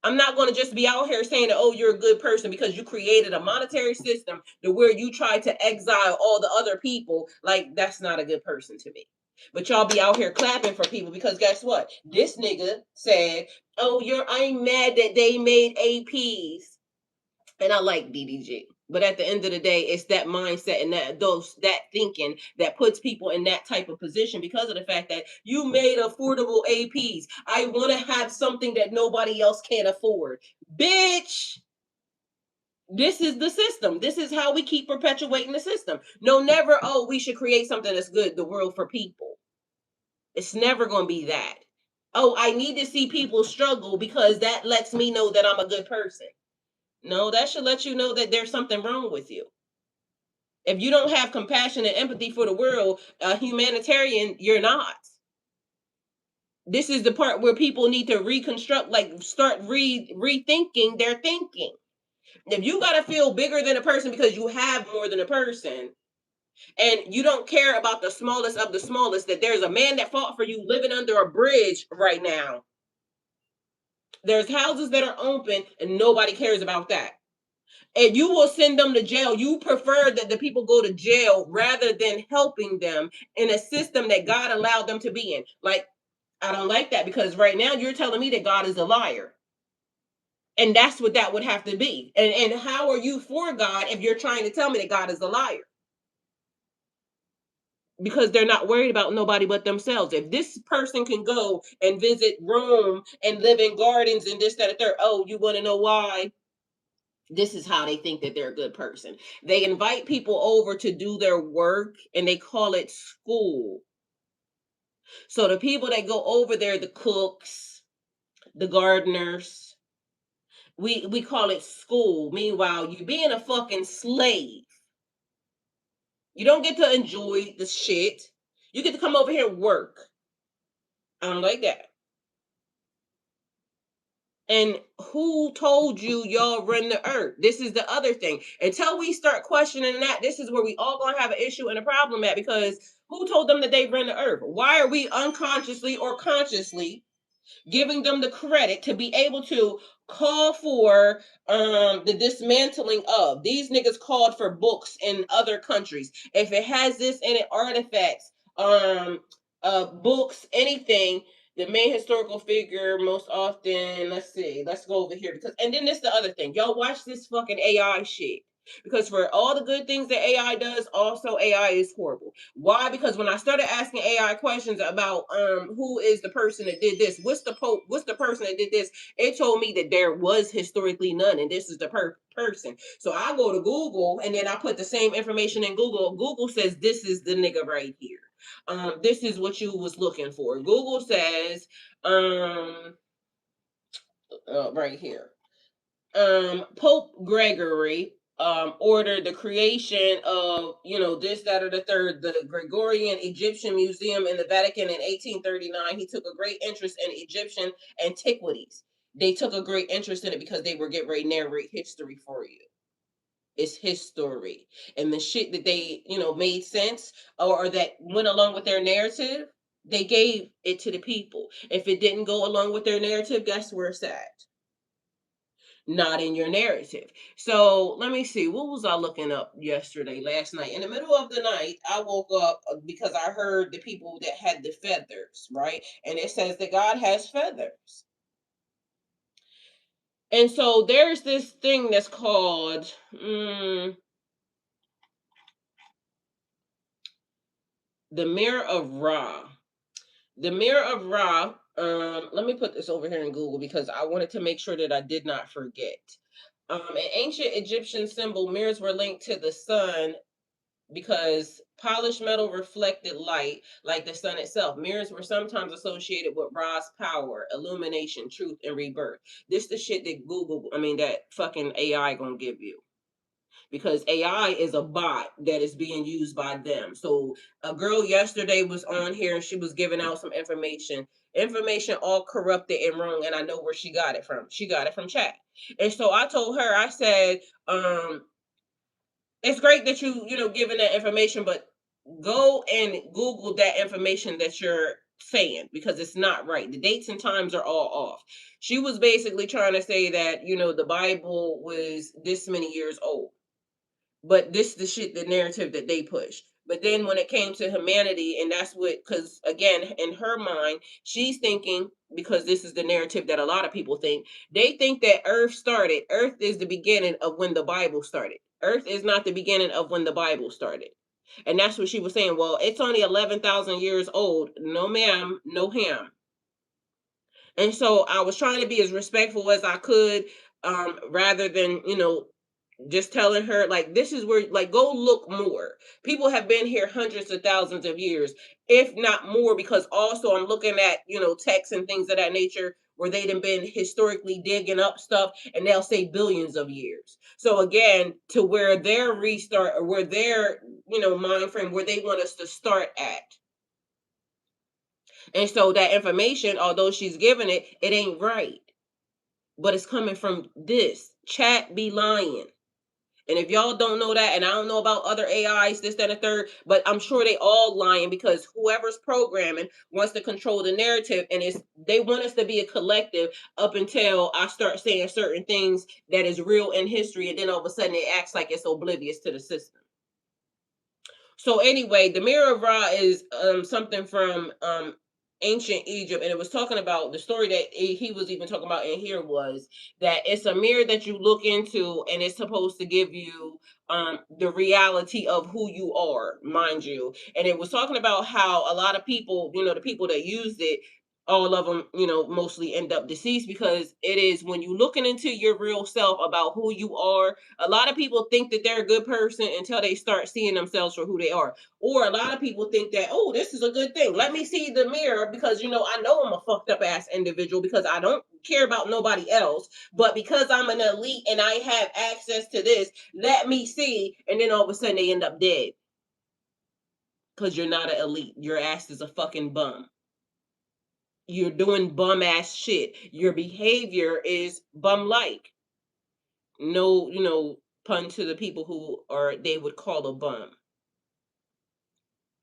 I'm not going to just be out here saying that, oh, you're a good person because you created a monetary system to where you try to exile all the other people. Like, that's not a good person to me. But y'all be out here clapping for people because guess what? This nigga said, oh, I'm mad that they made APs. And I like DDG. But at the end of the day, it's that mindset and that thinking that puts people in that type of position because of the fact that you made affordable APs. I want to have something that nobody else can afford. Bitch, this is the system. This is how we keep perpetuating the system. No, never, oh, we should create something that's good, the world for people. It's never going to be that. Oh, I need to see people struggle because that lets me know that I'm a good person. No, that should let you know that there's something wrong with you. If you don't have compassion and empathy for the world, a humanitarian, you're not. This is the part where people need to reconstruct, like start rethinking their thinking. If you got to feel bigger than a person because you have more than a person, and you don't care about the smallest of the smallest, that there's a man that fought for you living under a bridge right now. There's houses that are open and nobody cares about that. And you will send them to jail. You prefer that the people go to jail rather than helping them in a system that God allowed them to be in. Like, I don't like that because right now you're telling me that God is a liar. And that's what that would have to be. And how are you for God if you're trying to tell me that God is a liar? Because they're not worried about nobody but themselves. If this person can go and visit Rome and live in gardens and this, that, and third, oh, you want to know why? This is how they think that they're a good person. They invite people over to do their work and they call it school. So the people that go over there, the cooks, the gardeners, we call it school. Meanwhile, you're being a fucking slave. You don't get to enjoy the shit. You get to come over here and work. I don't like that. And who told you y'all run the earth? This is the other thing. Until we start questioning that, this is where we all gonna have an issue and a problem at because who told them that they run the earth? Why are we unconsciously or consciously giving them the credit to be able to call for the dismantling of? These niggas called for books in other countries. If it has this in it, artifacts, books, anything, the main historical figure most often, let's go over here because and then this the other thing. Y'all watch this fucking AI shit. Because for all the good things that AI does, also AI is horrible. Why? Because when I started asking AI questions about who is the person that did this, what's the person that did this, it told me that there was historically none, and this is the person. So I go to Google and then I put the same information in Google. Google says this is the nigga right here. This is what you was looking for. Google says right here. Pope Gregory ordered the creation of, this, that, or the third, the Gregorian Egyptian Museum in the Vatican in 1839. He took a great interest in Egyptian antiquities. They took a great interest in it because they were getting ready to narrate history for you. It's history. And the shit that they, made sense or that went along with their narrative, they gave it to the people. If it didn't go along with their narrative, guess where it's at? not in your narrative. So let me see, what was I looking up last night? In the middle of the night, I woke up because I heard the people that had the feathers, right? And it says that God has feathers. And so there's this thing that's called the Mirror of Ra. The Mirror of Ra. Let me put this over here in Google because I wanted to make sure that I did not forget. An ancient Egyptian symbol, mirrors were linked to the sun because polished metal reflected light like the sun itself. Mirrors were sometimes associated with Ra's power, illumination, truth, and rebirth. This the shit that that fucking AI gonna give you. Because AI is a bot that is being used by them. So a girl yesterday was on here and she was giving out some information all corrupted and wrong, and I know where she got it from. She got it from chat. And so I told her, I said, it's great that giving that information, but go and Google that information that you're saying because it's not right. The dates and times are all off. She was basically trying to say that, the Bible was this many years old. But this the shit, the narrative that they push. But then when it came to humanity, and that's what, because again, in her mind, she's thinking, because this is the narrative that a lot of people think, they think that Earth is the beginning of when the Bible started. Earth is not the beginning of when the Bible started. And that's what she was saying. Well, it's only 11,000 years old. No, ma'am, no ham. And so I was trying to be as respectful as I could, rather than, just telling her, like, this is where, like, go look more. People have been here hundreds of thousands of years, if not more, because also I'm looking at, texts and things of that nature where they've been historically digging up stuff and they'll say billions of years. So again, to where their restart or where their, mind frame, where they want us to start at. And so that information, although she's giving it, it ain't right. But it's coming from this. Chat be lying. And if y'all don't know that, and I don't know about other AIs, this, that, and the third, but I'm sure they all lying because whoever's programming wants to control the narrative, and they want us to be a collective up until I start saying certain things that is real in history, and then all of a sudden it acts like it's oblivious to the system. So anyway, the Mirror of Ra is something from ancient Egypt, and it was talking about the story that he was even talking about in here was that it's a mirror that you look into, and it's supposed to give you the reality of who you are, mind you. And it was talking about how a lot of people, the people that used it, all of them, mostly end up deceased because it is when you looking into your real self about who you are. A lot of people think that they're a good person until they start seeing themselves for who they are. Or a lot of people think that, oh, this is a good thing. Let me see the mirror because, I know I'm a fucked up ass individual because I don't care about nobody else. But because I'm an elite and I have access to this, let me see. And then all of a sudden they end up dead. Because you're not an elite. Your ass is a fucking bum. You're doing bum ass shit. Your behavior is bum like. No, pun to the people who they would call a bum.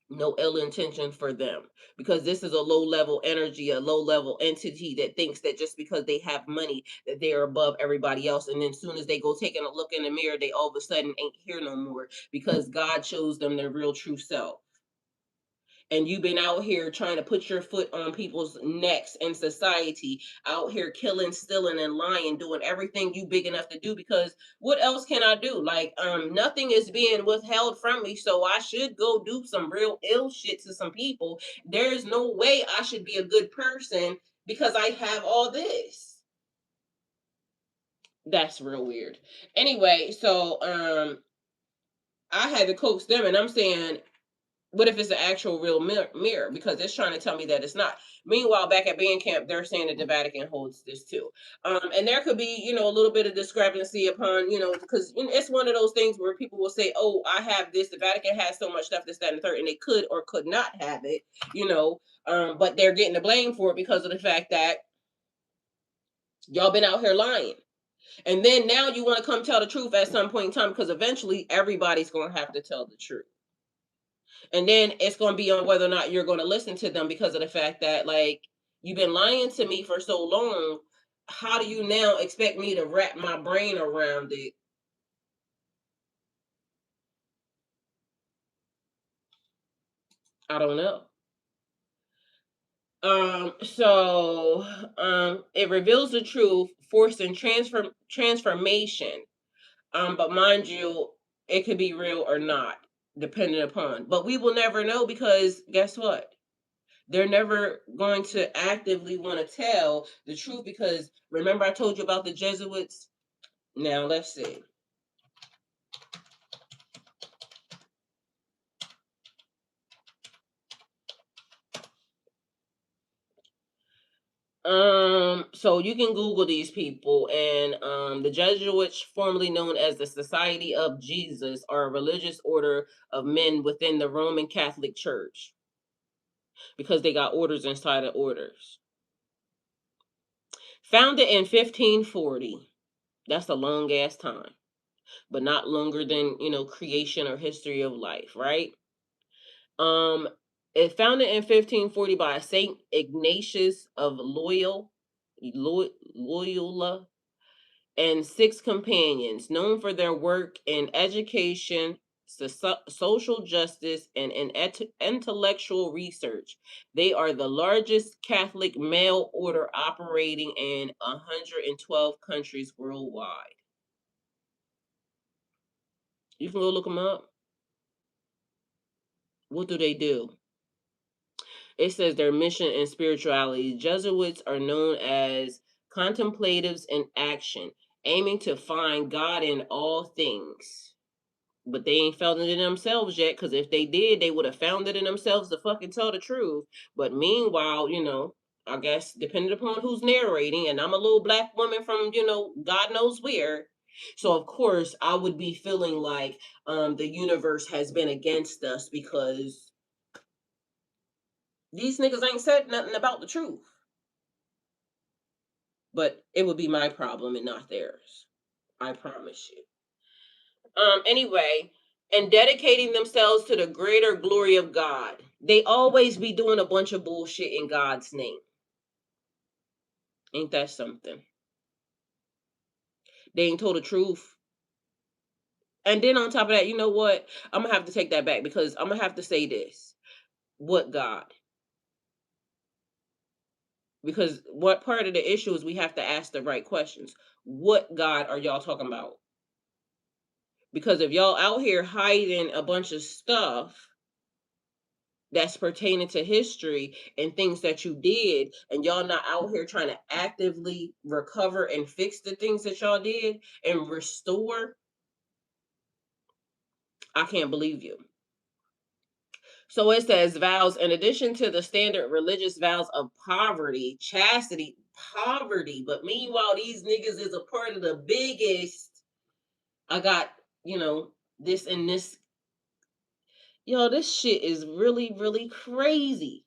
No ill intention for them, because this is a low level energy, a low level entity that thinks that just because they have money that they are above everybody else. And then as soon as they go taking a look in the mirror, they all of a sudden ain't here no more because God shows them their real true self. And you've been out here trying to put your foot on people's necks in society, out here killing, stealing, and lying, doing everything you big enough to do, because what else can I do? Like, nothing is being withheld from me, so I should go do some real ill shit to some people. There's no way I should be a good person because I have all this. That's real weird. Anyway, so I had to coax them, and I'm saying, what if it's an actual real mirror? Because it's trying to tell me that it's not. Meanwhile, back at band camp, they're saying that the Vatican holds this too. And there could be, a little bit of discrepancy upon, because it's one of those things where people will say, oh, I have this. The Vatican has so much stuff, this, that, and the third, and they could or could not have it, but they're getting the blame for it because of the fact that y'all been out here lying. And then now you want to come tell the truth at some point in time, because eventually everybody's going to have to tell the truth. And then it's going to be on whether or not you're going to listen to them because of the fact that, like, you've been lying to me for so long. how do you now expect me to wrap my brain around it? I don't know. It reveals the truth, forcing transformation. But mind you, it could be real or not, depending upon. But we will never know because guess what? They're never going to actively want to tell the truth because remember I told you about the Jesuits? Now let's see. So you can Google these people, and the Jesuits, formerly known as the Society of Jesus, are a religious order of men within the Roman Catholic Church because they got orders inside of orders. Founded in 1540, that's a long ass time, but not longer than creation or history of life, right? Um, it founded in 1540 by Saint Ignatius of Loyola and 6 companions, known for their work in education, social justice, and in intellectual research. They are the largest Catholic male order operating in 112 countries worldwide. You can go look them up. What do they do? It says their mission and spirituality. Jesuits are known as contemplatives in action, aiming to find God in all things. But they ain't found it in themselves yet, because if they did, they would have found it in themselves to fucking tell the truth. But meanwhile, I guess depending upon who's narrating, and I'm a little black woman from, God knows where. So of course I would be feeling like the universe has been against us because these niggas ain't said nothing about the truth. But it would be my problem and not theirs. I promise you. Anyway, and dedicating themselves to the greater glory of God. They always be doing a bunch of bullshit in God's name. Ain't that something? They ain't told the truth. And then on top of that, you know what? I'm going to have to take that back because I'm going to have to say this. What God? Because what part of the issue is we have to ask the right questions. What God are y'all talking about? Because if y'all out here hiding a bunch of stuff that's pertaining to history and things that you did, and y'all not out here trying to actively recover and fix the things that y'all did and restore, I can't believe you. So it says vows, in addition to the standard religious vows of poverty, chastity, poverty, but meanwhile, these niggas is a part of the biggest. I got, this and this. Yo, this shit is really, really crazy.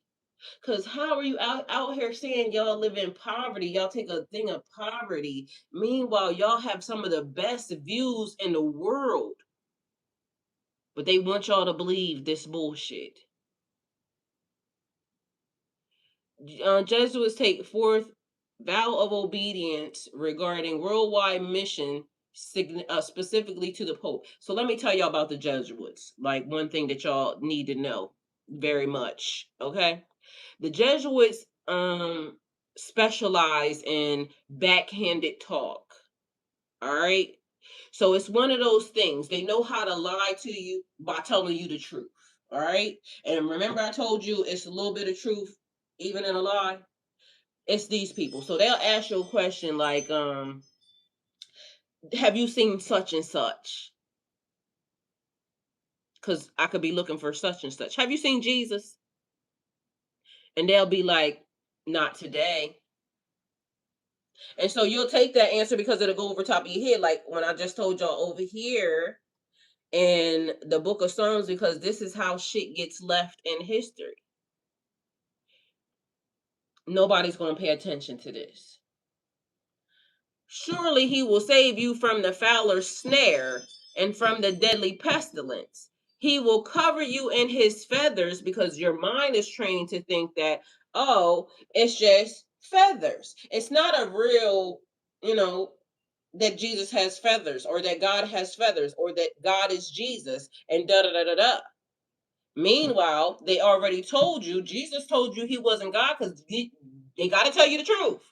Cause how are you out here saying y'all live in poverty? Y'all take a thing of poverty. Meanwhile, y'all have some of the best views in the world. But they want y'all to believe this bullshit. Jesuits take forth vow of obedience regarding worldwide mission, specifically to the Pope. So let me tell y'all about the Jesuits. Like one thing that y'all need to know very much. Okay. The Jesuits specialize in backhanded talk. All right. So it's one of those things. They know how to lie to you by telling you the truth. All right. And remember, I told you it's a little bit of truth, even in a lie. It's these people. So they'll ask you a question like, have you seen such and such? Because I could be looking for such and such. Have you seen Jesus? And they'll be like, not today. And so you'll take that answer because it'll go over top of your head. Like when I just told y'all over here in the book of Psalms, because this is how shit gets left in history. Nobody's going to pay attention to this. Surely he will save you from the fowler's snare and from the deadly pestilence. He will cover you in his feathers because your mind is trained to think that, oh, it's just feathers. It's not a real, that Jesus has feathers or that God has feathers or that God is Jesus and da da da da da. Meanwhile, they already told you, Jesus told you he wasn't God because they got to tell you the truth.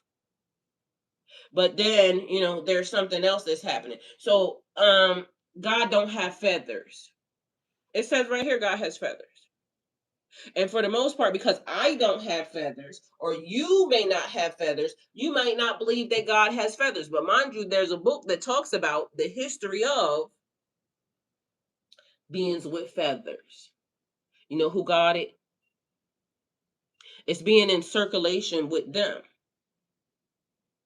But then, there's something else that's happening. So, God don't have feathers. It says right here, God has feathers. And for the most part, because I don't have feathers, or you may not have feathers, you might not believe that God has feathers. But mind you, there's a book that talks about the history of beings with feathers. You know who got it? It's being in circulation with them.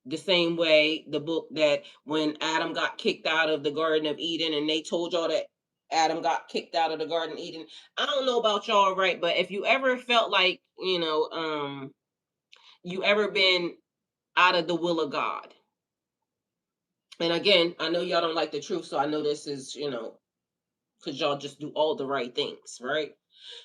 The same way the book that when Adam got kicked out of the Garden of Eden and they told y'all that Adam got kicked out of the Garden of Eden. I don't know about y'all, right? But if you ever felt like, you ever been out of the will of God. And again, I know y'all don't like the truth, so I know this is, because y'all just do all the right things, right?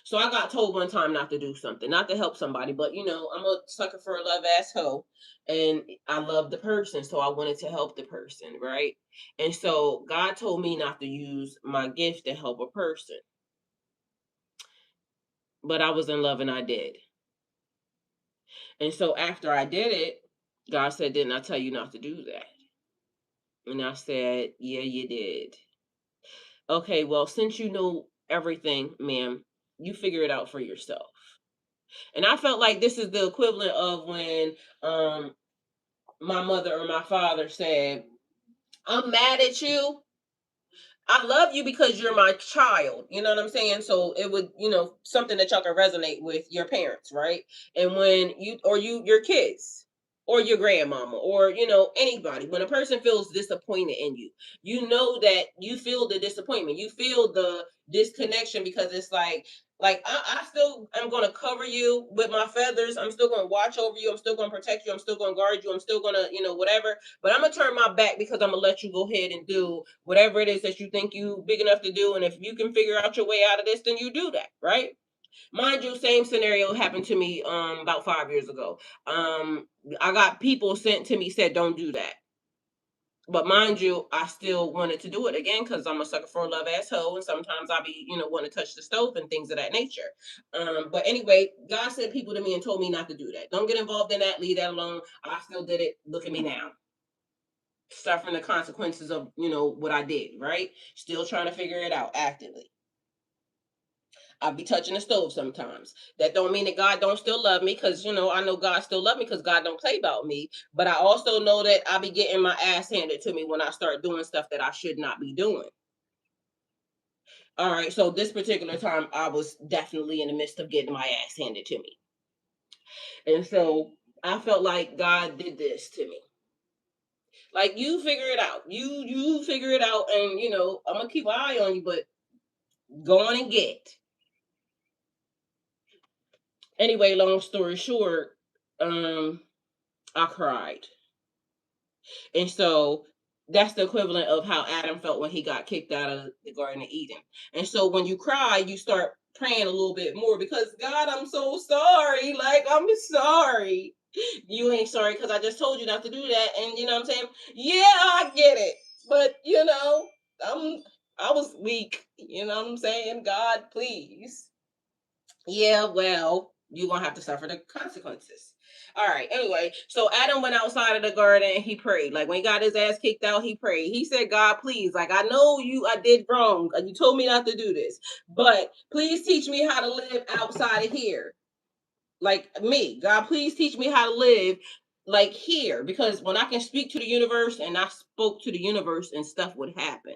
So I got told one time not to do something, not to help somebody, but I'm a sucker for a love asshole, and I love the person, so I wanted to help the person, right? And so God told me not to use my gift to help a person, but I was in love and I did. And so after I did it, God said, "Didn't I tell you not to do that?" And I said, "Yeah, you did." Okay, well, since you know everything, ma'am, you figure it out for yourself. And I felt like this is the equivalent of when my mother or my father said, "I'm mad at you. I love you because you're my child." You know what I'm saying? So it would, something that y'all can resonate with your parents, right? And when your kids or your grandmama or, anybody, when a person feels disappointed in you, you know that you feel the disappointment. You feel the disconnection because it's like I still am going to cover you with my feathers. I'm still going to watch over you. I'm still going to protect you. I'm still going to guard you. I'm still going to, whatever. But I'm going to turn my back because I'm going to let you go ahead and do whatever it is that you think you big enough to do. And if you can figure out your way out of this, then you do that, right? Mind you, same scenario happened to me about 5 years ago. I got people sent to me said, "Don't do that." But mind you, I still wanted to do it again because I'm a sucker for a love asshole, and sometimes I'll be, want to touch the stove and things of that nature. But anyway, God sent people to me and told me not to do that. Don't get involved in that. Leave that alone. I still did it. Look at me now, suffering the consequences of what I did. Right? Still trying to figure it out actively. I'll be touching the stove sometimes. That don't mean that God don't still love me, because I know God still love me because God don't play about me. But I also know that I'll be getting my ass handed to me when I start doing stuff that I should not be doing. All right, so this particular time I was definitely in the midst of getting my ass handed to me. And so I felt like God did this to me. Like, you figure it out. You figure it out, and I'm gonna keep an eye on you, but go on and get. Anyway, long story short, I cried. And so that's the equivalent of how Adam felt when he got kicked out of the Garden of Eden. And so when you cry, you start praying a little bit more because, God, I'm so sorry. Like, I'm sorry. You ain't sorry because I just told you not to do that. And you know what I'm saying? Yeah, I get it. But I was weak. You know what I'm saying? God, please. Yeah, well, you're gonna have to suffer the consequences. All right. Anyway, so Adam went outside of the garden and he prayed. Like, when he got his ass kicked out, he prayed. He said, "God, please, like, I know I did wrong. You told me not to do this, but please teach me how to live outside of here. Like me, God, please teach me how to live like here, because when I can speak to the universe, and I spoke to the universe and stuff would happen.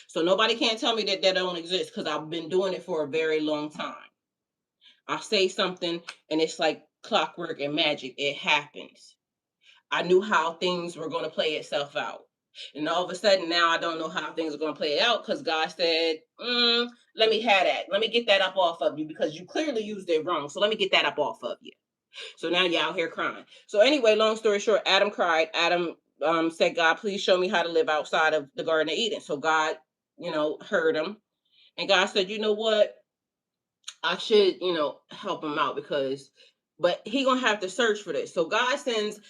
So nobody can't tell me that don't exist because I've been doing it for a very long time. I say something and it's like clockwork and magic. It happens. I knew how things were going to play itself out. And all of a sudden now I don't know how things are going to play out because God said, let me have that. Let me get that up off of you because you clearly used it wrong. So let me get that up off of you. So now you're out here crying. So anyway, long story short, Adam cried. Adam said, "God, please show me how to live outside of the Garden of Eden." So God, heard him. And God said, "You know what? I should, help him out because but he gonna have to search for this. So God sends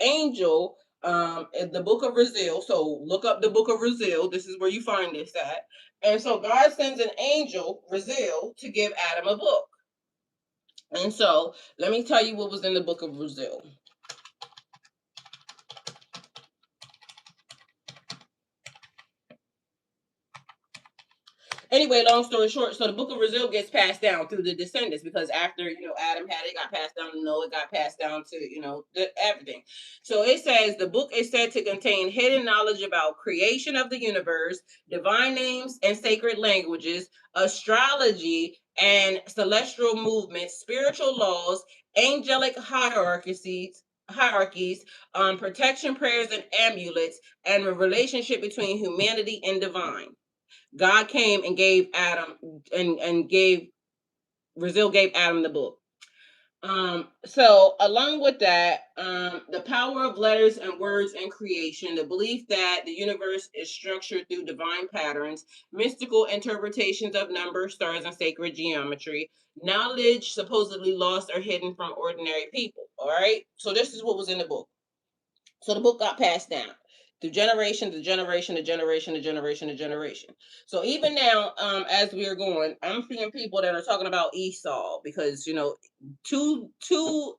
angel in the book of Brazil. So look up the book of Brazil. This is where you find this at. And so God sends an angel, Brazil, to give Adam a book. And so let me tell you what was in the book of Brazil. Anyway, long story short, so the book of Brazil gets passed down through the descendants, because after, Adam had it, got passed down to Noah, got passed down to, everything. So it says the book is said to contain hidden knowledge about creation of the universe, divine names and sacred languages, astrology and celestial movements, spiritual laws, angelic hierarchies, protection prayers and amulets, and a relationship between humanity and divine. God came and gave Adam and gave Brazil gave Adam the book. So along with that, the power of letters and words in creation, the belief that the universe is structured through divine patterns, mystical interpretations of numbers, stars, and sacred geometry, knowledge supposedly lost or hidden from ordinary people. All right. So this is what was in the book. So the book got passed down through generation to generation to generation to generation to generation. So even now, as we are going, I'm seeing people that are talking about Esau, because two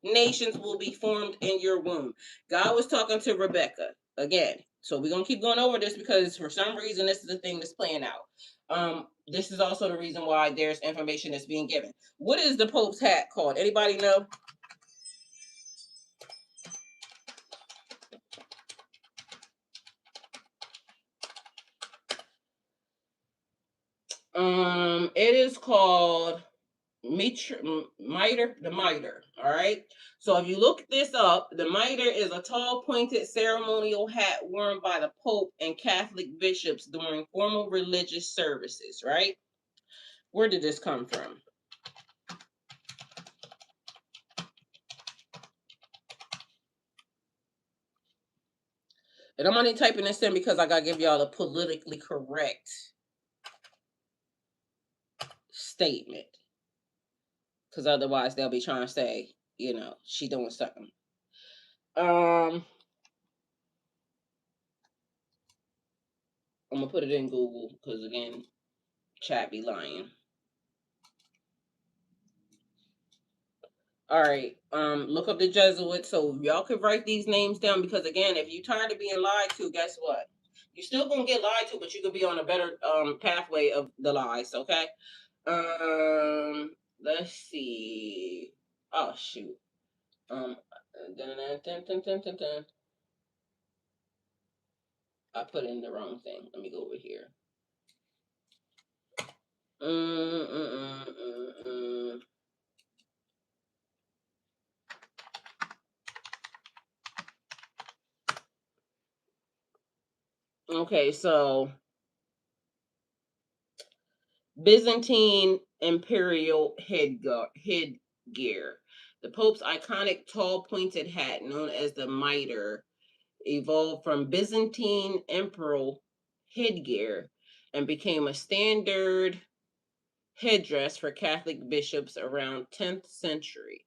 nations will be formed in your womb. God was talking to Rebecca again. So we're gonna keep going over this, because for some reason this is the thing that's playing out. This is also the reason why there's information that's being given. What is the Pope's hat called? Anybody know? It is called mitre, the mitre. All right. So if you look this up, the mitre is a tall, pointed ceremonial hat worn by the Pope and Catholic bishops during formal religious services. Right. Where did this come from? And I'm only typing this in because I gotta give y'all a politically correct statement, because otherwise they'll be trying to say, she doing something. I'm gonna put it in Google, because again, chat be lying. All right. Look up the Jesuits, so y'all can write these names down, because again, if you're tired of being lied to, guess what? You're still gonna get lied to, but you could be on a better pathway of the lies, okay? Let's see. Oh shoot. Dun, dun, dun, dun, dun, dun, dun. I put in the wrong thing. Let me go over here. Okay, so Byzantine imperial headgear. The Pope's iconic tall pointed hat, known as the mitre, evolved from Byzantine imperial headgear and became a standard headdress for Catholic bishops around 10th century.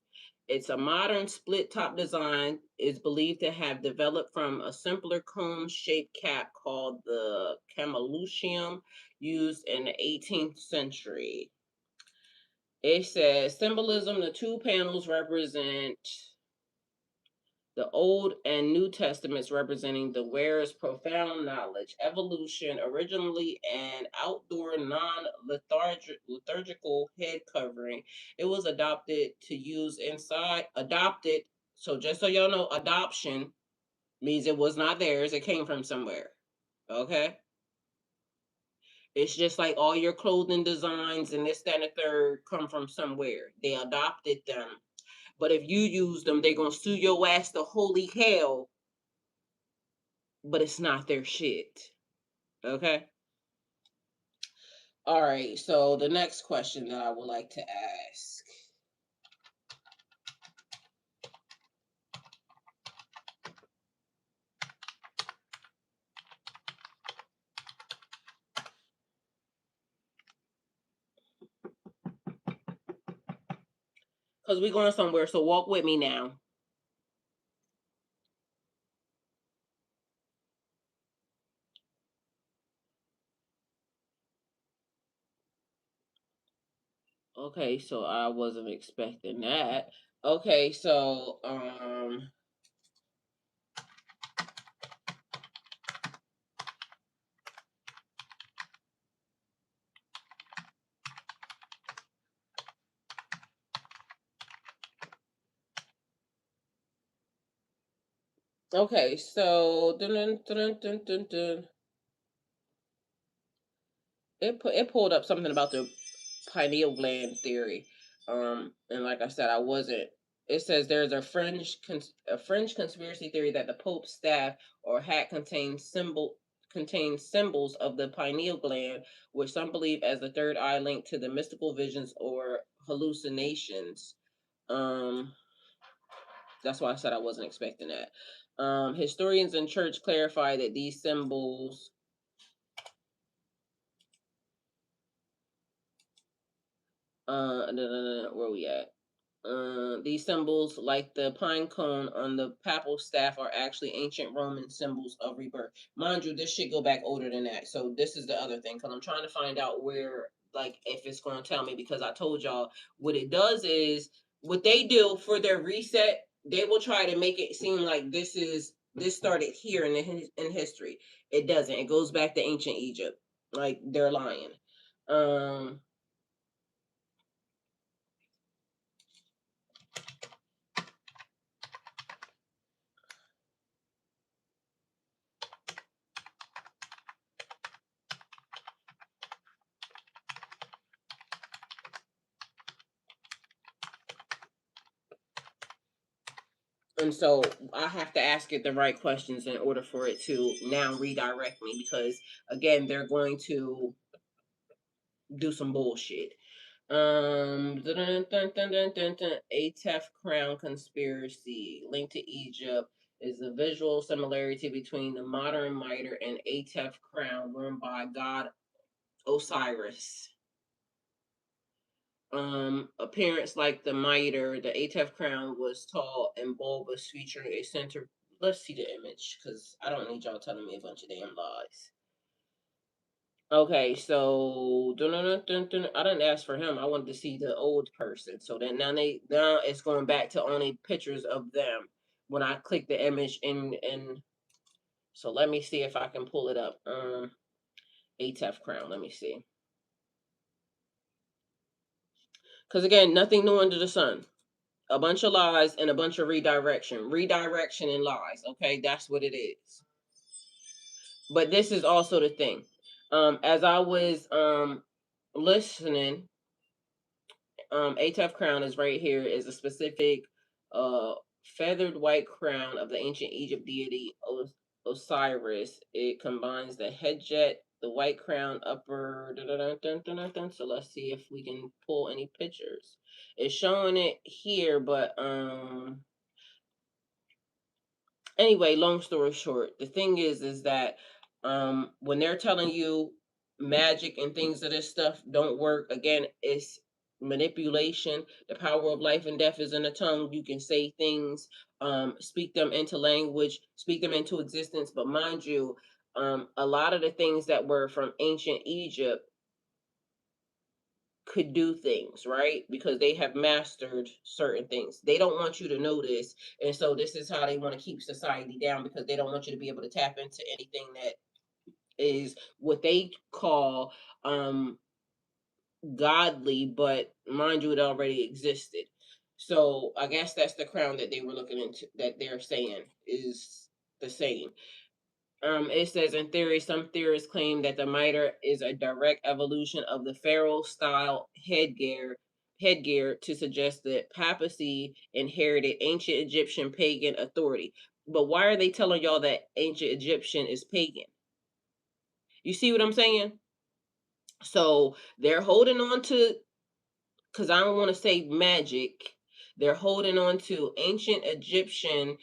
It's a modern split top design, is believed to have developed from a simpler cone shaped cap called the camelucium, used in the 18th century. It says symbolism, the two panels represent the Old and New Testaments, representing the wearer's profound knowledge, evolution, originally an outdoor non-liturgical head covering. It was adopted to use adopted. So just so y'all know, adoption means it was not theirs. It came from somewhere. Okay. It's just like all your clothing designs and this, that, and the third come from somewhere. They adopted them. But if you use them, they're going to sue your ass to holy hell, but it's not their shit. Okay? All right. So the next question that I would like to ask. because we're going somewhere. So walk with me now. Okay, so I wasn't expecting that. Okay, so okay, so it pulled up something about the pineal gland theory. And like I said, I wasn't. It says there's a fringe conspiracy theory that the Pope's staff or hat contains symbols of the pineal gland, which some believe as the third eye linked to the mystical visions or hallucinations. Um, that's why I said I wasn't expecting that. Historians and church clarify that these symbols. Where we at? These symbols, like the pine cone on the papal staff, are actually ancient Roman symbols of rebirth. Mind you, this should go back older than that. So this is the other thing, because I'm trying to find out where, like, if it's going to tell me, because I told y'all what it does is what they do for their reset. They will try to make it seem like this started here in history. It doesn't. It goes back to ancient Egypt. Like, they're lying. Um, And so I have to ask it the right questions in order for it to now redirect me, because again, they're going to do some bullshit. Atef crown conspiracy linked to Egypt is the visual similarity between the modern mitre and Atef crown worn by god Osiris. Appearance like the mitre, the Atef crown was tall and bulbous, featuring a center. Let's see the image, because I don't need y'all telling me a bunch of damn lies. Okay, so I didn't ask for him. I wanted to see the old person. So then now it's going back to only pictures of them when I click the image in. So let me see if I can pull it up. Atef crown. Let me see. Because again, nothing new under the sun. A bunch of lies and a bunch of redirection and lies. Okay, that's what it is. But this is also the thing. As I was listening, Atef crown is right here, is a specific uh feathered white crown of the ancient Egypt deity Osiris. It combines the head jet, the white crown upper. So let's see if we can pull any pictures. It's showing it here, but anyway, long story short, the thing is that when they're telling you magic and things of this stuff don't work, again, it's manipulation. The power of life and death is in the tongue. You can say things, speak them into language, speak them into existence. But mind you, a lot of the things that were from ancient Egypt could do things, right? Because they have mastered certain things. They don't want you to know this. And so this is how they want to keep society down, because they don't want you to be able to tap into anything that is what they call godly, but mind you, it already existed. So I guess that's the crown that they were looking into, that they're saying is the same. It says in theory, some theorists claim that the mitre is a direct evolution of the pharaoh style headgear to suggest that papacy inherited ancient Egyptian pagan authority. But why are they telling y'all that ancient Egyptian is pagan? You see what I'm saying? So they're holding on to, because I don't want to say magic, they're holding on to ancient Egyptian,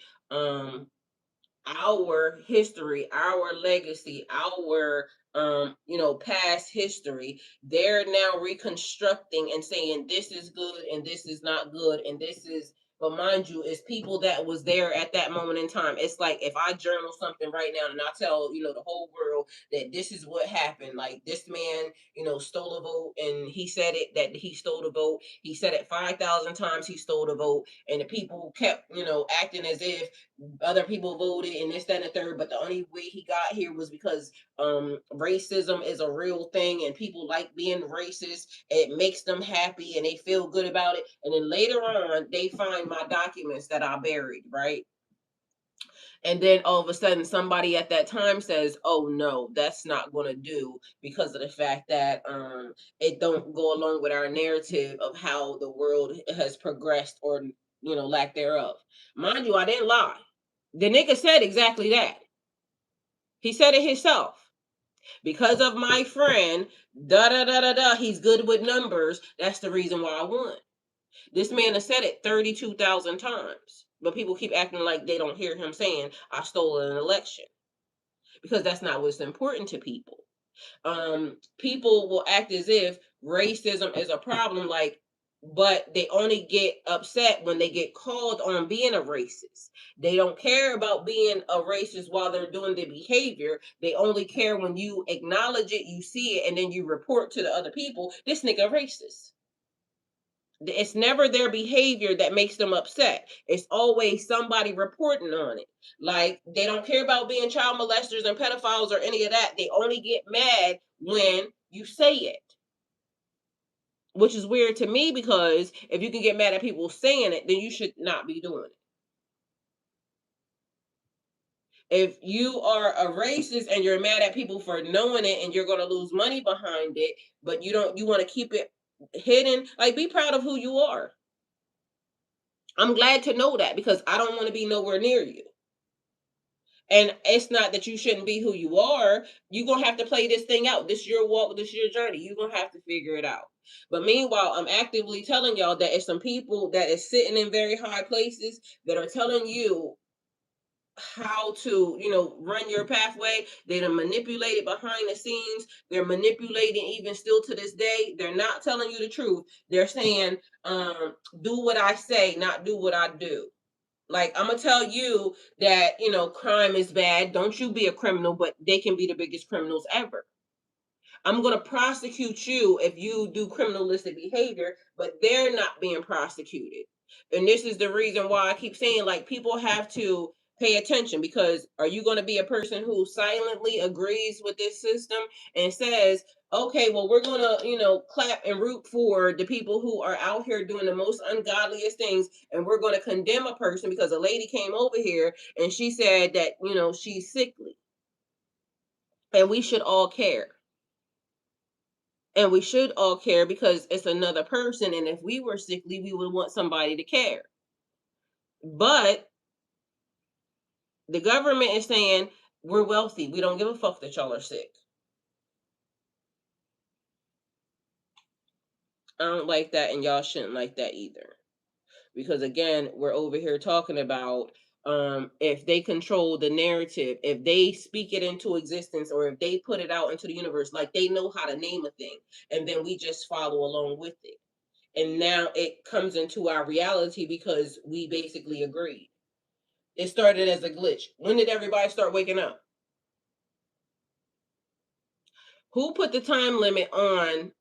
our history, our legacy, our past history. They're now reconstructing and saying this is good and this is not good and this is, but mind you, it's people that was there at that moment in time. It's like if I journal something right now and I tell, the whole world that this is what happened. Like this man, stole a vote and he said it that he stole the vote. He said it 5,000 times he stole the vote. And the people kept, acting as if other people voted and this, that, and the third. But the only way he got here was because racism is a real thing and people like being racist. It makes them happy and they feel good about it. And then later on, they find my documents that I buried, right? And then all of a sudden, somebody at that time says, "Oh no, that's not going to do because of the fact that it don't go along with our narrative of how the world has progressed or lack thereof." Mind you, I didn't lie. The nigga said exactly that. He said it himself. Because of my friend, da da da da da, he's good with numbers. That's the reason why I won. This man has said it 32,000 times, but people keep acting like they don't hear him saying, I stole an election, because that's not what's important to people. People will act as if racism is a problem, but they only get upset when they get called on being a racist. They don't care about being a racist while they're doing the behavior. They only care when you acknowledge it, you see it, and then you report to the other people, this nigga racist. It's never their behavior that makes them upset. It's always somebody reporting on it. Like they don't care about being child molesters and pedophiles or any of that. They only get mad when you say it. Which is weird to me, because if you can get mad at people saying it, then you should not be doing it. If you are a racist and you're mad at people for knowing it and you're going to lose money behind it, but you want to keep it hidden, like be proud of who you are. I'm glad to know that, because I don't want to be nowhere near you. And it's not that you shouldn't be who you are. You're going to have to play this thing out. This is your walk. This is your journey. You're going to have to figure it out. But meanwhile, I'm actively telling y'all that it's some people that is sitting in very high places that are telling you how to, run your pathway. They're manipulated behind the scenes. They're manipulating even still to this day. They're not telling you the truth. They're saying, do what I say, not do what I do. Like, I'm gonna tell you that, crime is bad. Don't you be a criminal, but they can be the biggest criminals ever. I'm going to prosecute you if you do criminalistic behavior, but they're not being prosecuted. And this is the reason why I keep saying, like, people have to pay attention, because are you going to be a person who silently agrees with this system and says, okay, well, we're going to, clap and root for the people who are out here doing the most ungodliest things, and we're going to condemn a person because a lady came over here and she said that, she's sickly, and we should all care. And we should all care because it's another person. And if we were sickly, we would want somebody to care. But the government is saying, we're wealthy. We don't give a fuck that y'all are sick. I don't like that, and y'all shouldn't like that either. Because again, we're over here talking about if they control the narrative, if they speak it into existence, or if they put it out into the universe, like they know how to name a thing, and then we just follow along with it. And now it comes into our reality because we basically agreed. It started as a glitch. When did everybody start waking up? Who put the time limit on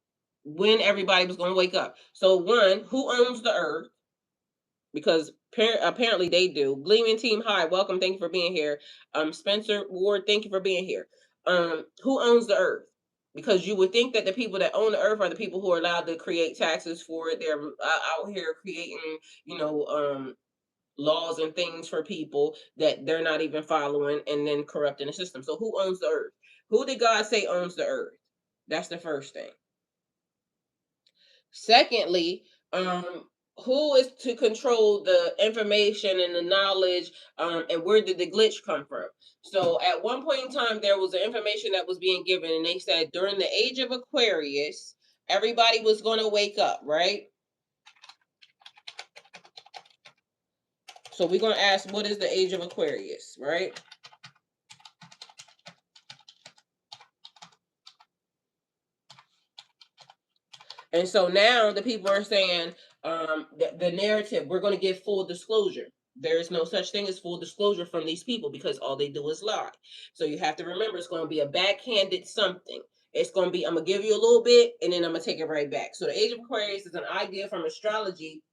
when everybody was going to wake up? So one, who owns the earth? Because apparently they do. Gleaming Team, hi, welcome. Thank you for being here. Spencer Ward, thank you for being here. Who owns the earth? Because you would think that the people that own the earth are the people who are allowed to create taxes for it. They're out here creating, laws and things for people that they're not even following, and then corrupting the system. So who owns the earth? Who did God say owns the earth? That's the first thing. Secondly, who is to control the information and the knowledge, and where did the glitch come from? So at one point in time, there was the information that was being given, and they said during the age of Aquarius, everybody was going to wake up, right? So we're going to ask, what is the age of Aquarius, right? And so now the people are saying the narrative, we're going to give full disclosure. There is no such thing as full disclosure from these people because all they do is lie. So you have to remember it's going to be a backhanded something. It's going to be, I'm going to give you a little bit and then I'm going to take it right back. So the Age of Aquarius is an idea from astrology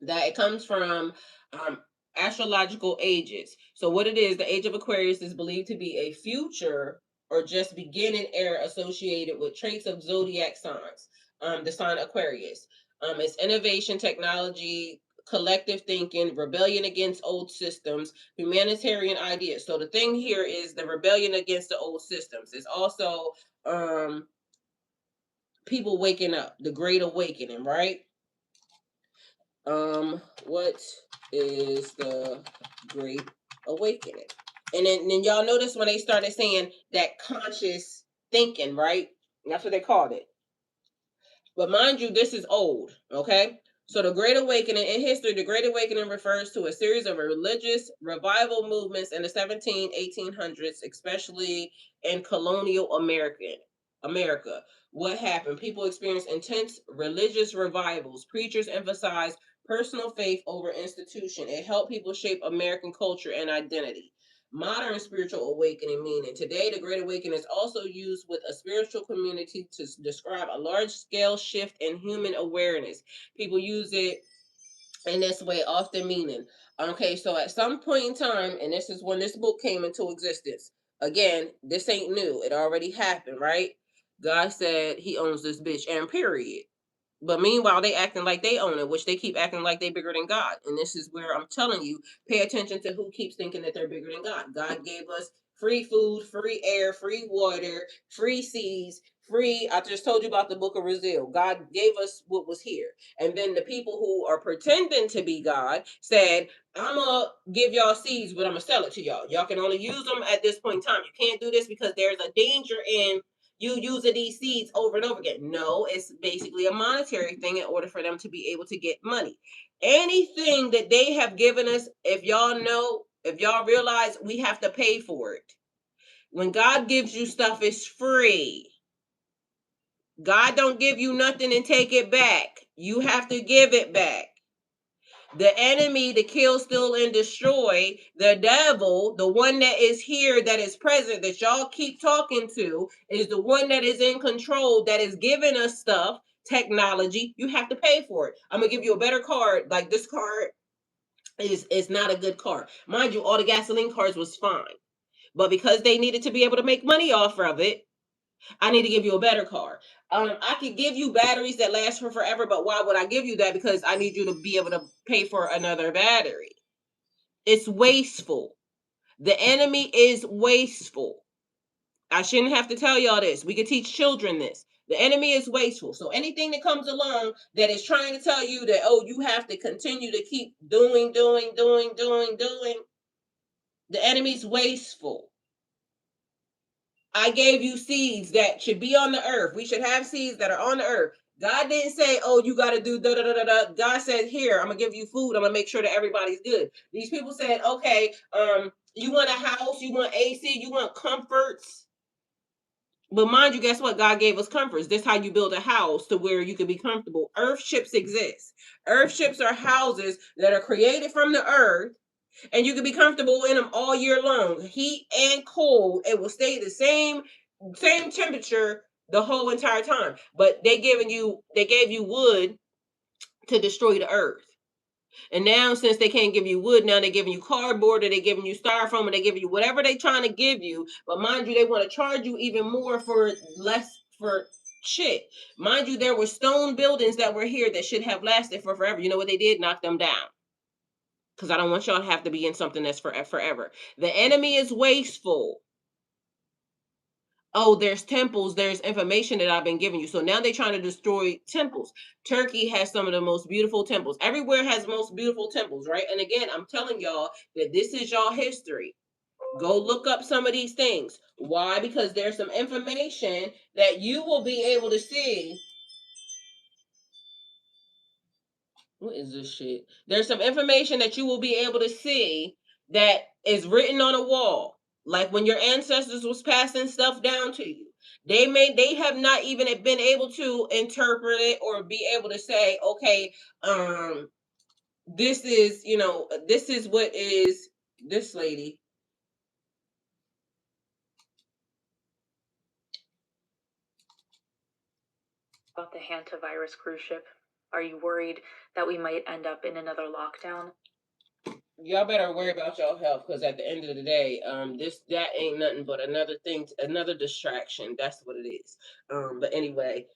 that it comes from um, astrological ages. So what it is, the Age of Aquarius is believed to be a future or just beginning era associated with traits of zodiac signs. The sign Aquarius. It's innovation, technology, collective thinking, rebellion against old systems, humanitarian ideas. So the thing here is the rebellion against the old systems. It's also people waking up, the Great Awakening, right? What is the Great Awakening? And then y'all notice when they started saying that conscious thinking, right? That's what they called it. But mind you, this is old, okay? So the Great Awakening, in history, the Great Awakening refers to a series of religious revival movements in the 1800s, especially in colonial America. What happened? People experienced intense religious revivals. Preachers emphasized personal faith over institution. It helped people shape American culture and identity. Modern spiritual awakening meaning. Today, the Great Awakening is also used with a spiritual community to describe a large scale shift in human awareness. People use it in this way, often meaning. Okay, so at some point in time, and this is when this book came into existence. Again, this ain't new. It already happened, right? God said he owns this bitch, and period. But meanwhile, they acting like they own it, which they keep acting like they bigger than God. And this is where I'm telling you, pay attention to who keeps thinking that they're bigger than God. God gave us free food, free air, free water, free seas, free. I just told you about the book of Brazil. God gave us what was here. And then the people who are pretending to be God said, I'm going to give y'all seeds, but I'm going to sell it to y'all. Y'all can only use them at this point in time. You can't do this because there's a danger in you using these seeds over and over again. No, it's basically a monetary thing in order for them to be able to get money. Anything that they have given us, if y'all realize, we have to pay for it. When God gives you stuff, it's free. God don't give you nothing and take it back. You have to give it back. The enemy to kill, steal, and destroy, the devil, the one that is here, that is present, that y'all keep talking to, is the one that is in control, that is giving us stuff, technology. You have to pay for it. I'm gonna give you a better card. Like this card is not a good card. Mind you, all the gasoline cards was fine. But because they needed to be able to make money off of it, I need to give you a better car. I could give you batteries that last for forever, but why would I give you that? Because I need you to be able to pay for another battery. It's wasteful. The enemy is wasteful. I shouldn't have to tell y'all this. We could teach children this. The enemy is wasteful. So anything that comes along that is trying to tell you that, oh, you have to continue to keep doing, the enemy's wasteful. I gave you seeds that should be on the earth. We should have seeds that are on the earth. God didn't say, oh, you got to do da da da da da. God said, here, I'm going to give you food. I'm going to make sure that everybody's good. These people said, okay, you want a house, you want AC, you want comforts. But mind you, guess what? God gave us comforts. This is how you build a house to where you can be comfortable. Earth ships exist. Earth ships are houses that are created from the earth, and you can be comfortable in them all year long. Heat and cold, it will stay the same temperature the whole entire time. But they gave you wood to destroy the earth. And now, since they can't give you wood, now they're giving you cardboard, or they're giving you styrofoam, or they're giving you whatever they're trying to give you. But mind you, they want to charge you even more for less for shit. Mind you, there were stone buildings that were here that should have lasted for forever. You know what they did? Knock them down. Because I don't want y'all to have to be in something that's forever. The enemy is wasteful. Oh, there's temples, there's information that I've been giving you. So now they're trying to destroy temples. Turkey has some of the most beautiful temples. Everywhere has most beautiful temples, right? And again, I'm telling y'all that this is y'all history. Go look up some of these things. Why? Because there's some information that you will be able to see. What is this shit? There's some information that you will be able to see that is written on a wall. Like when your ancestors was passing stuff down to you. They have not even been able to interpret it or be able to say, okay, this is, this is what is this lady. About the hantavirus cruise ship, are you worried that we might end up in another lockdown? Y'all better worry about your health, because at the end of the day, that ain't nothing but another thing, another distraction. That's what it is. But anyway,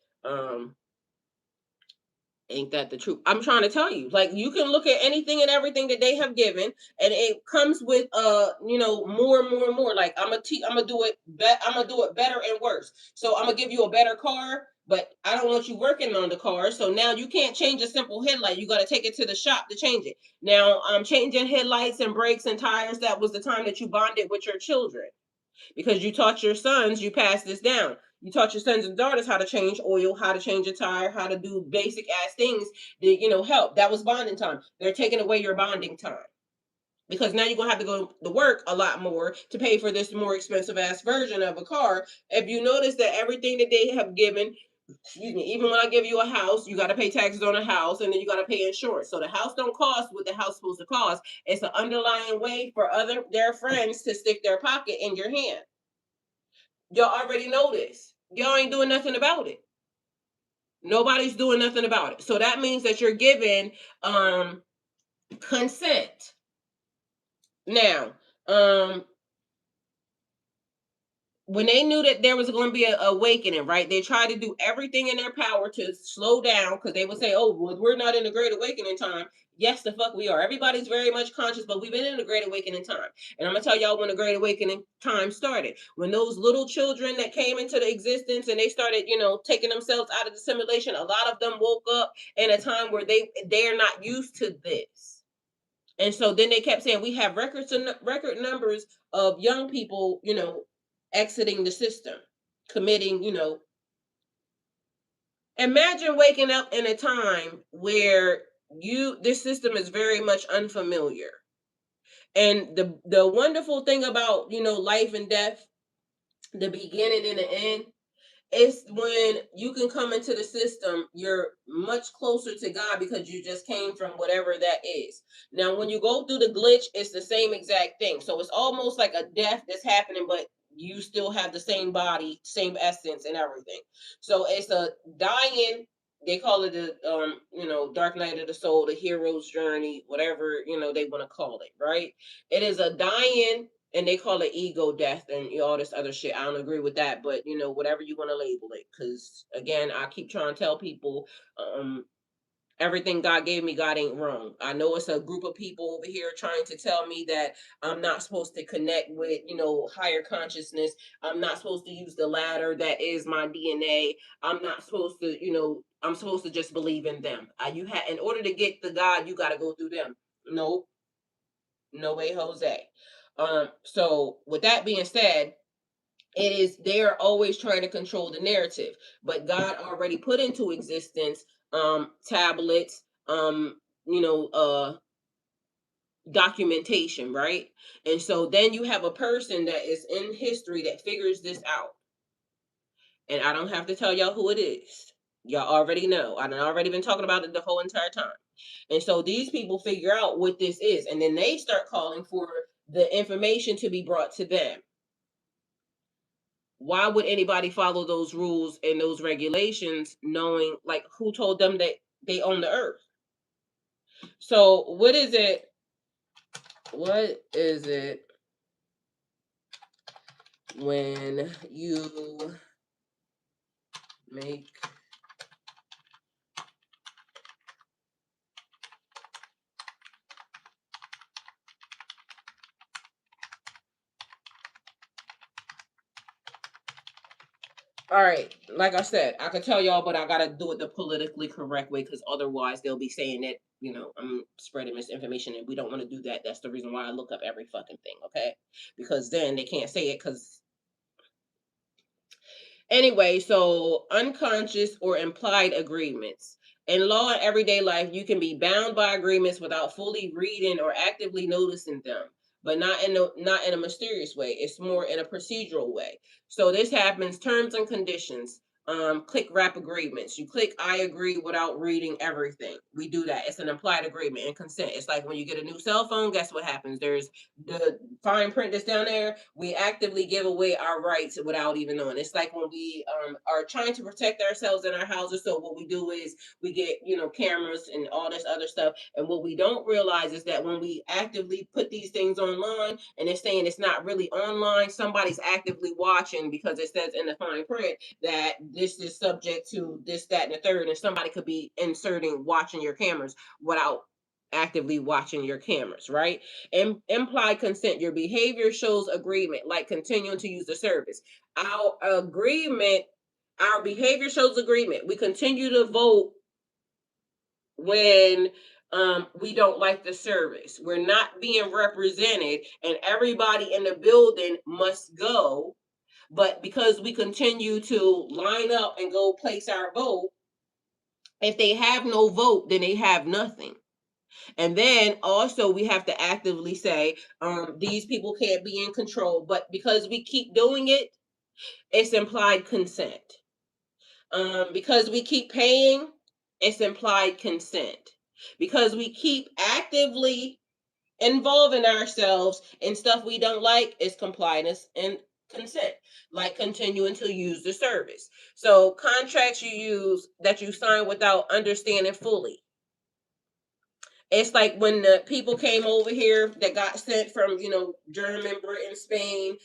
ain't that the truth? I'm trying to tell you, like, you can look at anything and everything that they have given, and it comes with more and more and more. Like, I'm gonna do it better and worse. So I'm gonna give you a better car, but I don't want you working on the car. So now you can't change a simple headlight. You got to take it to the shop to change it. Now, changing headlights and brakes and tires, that was the time that you bonded with your children, because you taught your sons, you passed this down. You taught your sons and daughters how to change oil, how to change a tire, how to do basic ass things that, help. That was bonding time. They're taking away your bonding time, because now you're going to have to go to work a lot more to pay for this more expensive ass version of a car. If you notice that everything that they have given, excuse me, even when I give you a house, you got to pay taxes on a house, and then you got to pay insurance. So the house don't cost what the house is supposed to cost. It's an underlying way for their friends to stick their pocket in your hand. Y'all already know this. Y'all ain't doing nothing about it. Nobody's doing nothing about it. So that means that you're giving consent. Now, when they knew that there was going to be an awakening, right? They tried to do everything in their power to slow down, because they would say, oh, well, we're not in the Great Awakening time. Yes, the fuck we are. Everybody's very much conscious, but we've been in the Great Awakening time. And I'm going to tell y'all when the Great Awakening time started. When those little children that came into the existence and they started, taking themselves out of the simulation, a lot of them woke up in a time where they're not used to this. And so then they kept saying, we have record numbers of young people, exiting the system, committing, imagine waking up in a time where this system is very much unfamiliar. And the wonderful thing about, life and death, the beginning and the end, it's when you can come into the system, you're much closer to God, because you just came from whatever that is. Now, when you go through the glitch, it's the same exact thing. So it's almost like a death that's happening, but you still have the same body, same essence and everything. So it's a dying, they call it the dark night of the soul, the hero's journey, whatever, they want to call it, right? It is a dying, and they call it ego death and all this other shit. I don't agree with that, but whatever you want to label it. Because again, I keep trying to tell people, everything God gave me, God ain't wrong. I know it's a group of people over here trying to tell me that I'm not supposed to connect with, higher consciousness. I'm not supposed to use the ladder that is my DNA. I'm not supposed to, I'm supposed to just believe in them. In order to get the God, you got to go through them. Nope. No way, Jose. So with that being said, they're always trying to control the narrative, but God already put into existence tablets, documentation, right? And so then you have a person that is in history that figures this out. And I don't have to tell y'all who it is. Y'all already know. I've already been talking about it the whole entire time. And so these people figure out what this is, and then they start calling for the information to be brought to them. Why would anybody follow those rules and those regulations, knowing, like, who told them that they own the earth? So what is it when you make all right, like I said, I could tell y'all, but I gotta do it the politically correct way, because otherwise they'll be saying that, I'm spreading misinformation, and we don't want to do that. That's the reason why I look up every fucking thing, okay? Because then they can't say it, because anyway, so unconscious or implied agreements. In law and everyday life, you can be bound by agreements without fully reading or actively noticing them. but not in a mysterious way. It's more in a procedural way. So this happens, terms and conditions. Click wrap agreements. You click I agree without reading everything. We do that. It's an implied agreement and consent. It's like when you get a new cell phone, guess what happens? There's the fine print that's down there. We actively give away our rights without even knowing. It's like when we are trying to protect ourselves in our houses. So what we do is we get, cameras and all this other stuff. And what we don't realize is that when we actively put these things online and it's saying it's not really online, somebody's actively watching because it says in the fine print that this is subject to this, that, and the third, and somebody could be inserting watching your cameras without actively watching your cameras, right? And implied consent, your behavior shows agreement, like continuing to use the service. Our behavior shows agreement. We continue to vote when we don't like the service. We're not being represented, and everybody in the building must go. But because we continue to line up and go place our vote, if they have no vote, then they have nothing. And then also we have to actively say, these people can't be in control. But because we keep doing it, it's implied consent. Because we keep paying, it's implied consent. Because we keep actively involving ourselves in stuff we don't like, is compliance and consent, like continuing to use the service. So contracts you use that you sign without understanding fully. It's like when the people came over here that got sent from, German, Britain, Spain,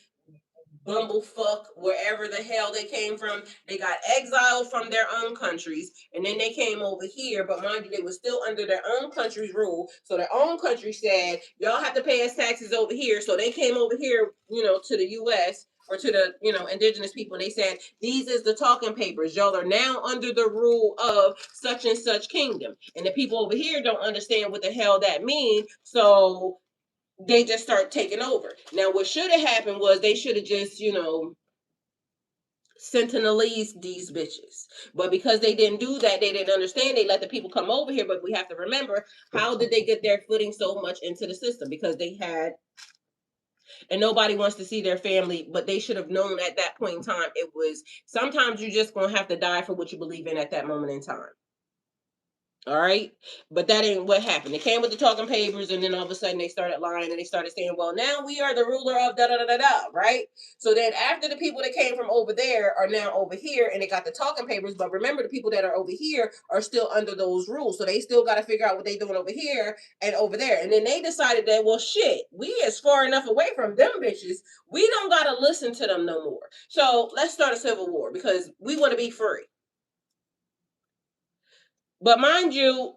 bumblefuck, wherever the hell they came from. They got exiled from their own countries, and then they came over here. But mind you, they were still under their own country's rule. So their own country said, y'all have to pay us taxes over here. So they came over here, to the U.S. or to the, indigenous people. And they said, these is the talking papers. Y'all are now under the rule of such and such kingdom. And the people over here don't understand what the hell that means. So they just start taking over. Now, what should have happened was they should have just, sentinelized these bitches. But because they didn't do that, they didn't understand. They let the people come over here. But we have to remember, how did they get their footing so much into the system? Because they had, and nobody wants to see their family, but they should have known at that point in time, it was, sometimes you're just going to have to die for what you believe in at that moment in time. All right. But that ain't what happened. They came with the talking papers, and then all of a sudden they started lying and they started saying, well, now we are the ruler of da da da da da. Right. So then after the people that came from over there are now over here and they got the talking papers. But remember, the people that are over here are still under those rules. So they still got to figure out what they're doing over here and over there. And then they decided that, well, shit, we is far enough away from them bitches. We don't got to listen to them no more. So let's start a civil war because we want to be free. But mind you,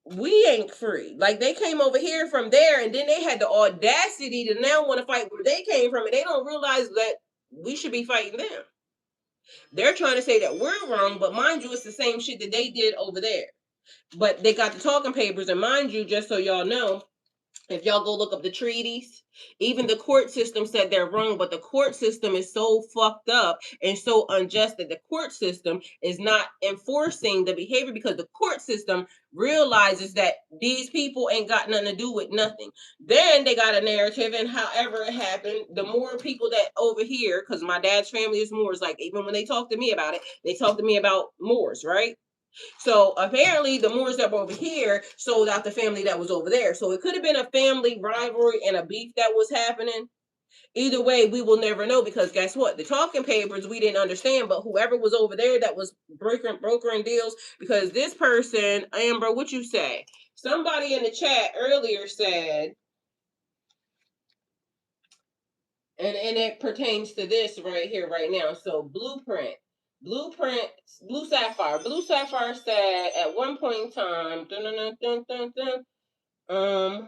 we ain't free. Like, they came over here from there, and then they had the audacity to now want to fight where they came from, and they don't realize that we should be fighting them. They're trying to say that we're wrong, but mind you, it's the same shit that they did over there. But they got the talking papers, and mind you, just so y'all know, if y'all go look up the treaties, even the court system said they're wrong, but the court system is so fucked up and so unjust that the court system is not enforcing the behavior because the court system realizes that these people ain't got nothing to do with nothing. Then they got a narrative, and however it happened, the more people that over here, because my dad's family is Moors, like even when they talk to me about it, they talk to me about Moors, right? So apparently the Moors that were over here sold out the family that was over there. So it could have been a family rivalry and a beef that was happening. Either way, we will never know because guess what? The talking papers, we didn't understand, but whoever was over there that was brokering deals, because this person, Amber, what you say? Somebody in the chat earlier said, and it pertains to this right here, right now. So Blue Sapphire said at one point in time,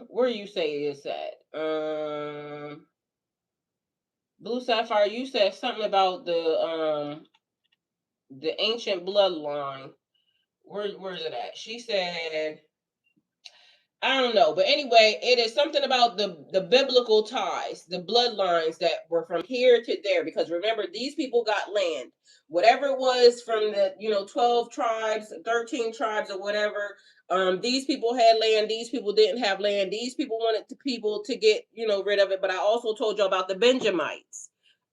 where you say it's at? Blue Sapphire, you said something about the ancient bloodline. Where's it at? She said, I don't know, but anyway, it is something about the biblical ties, the bloodlines that were from here to there. Because remember, these people got land, whatever it was from the 12 tribes, 13 tribes, or whatever. These people had land. These people didn't have land. These people wanted the people to get rid of it. But I also told you about the Benjamites.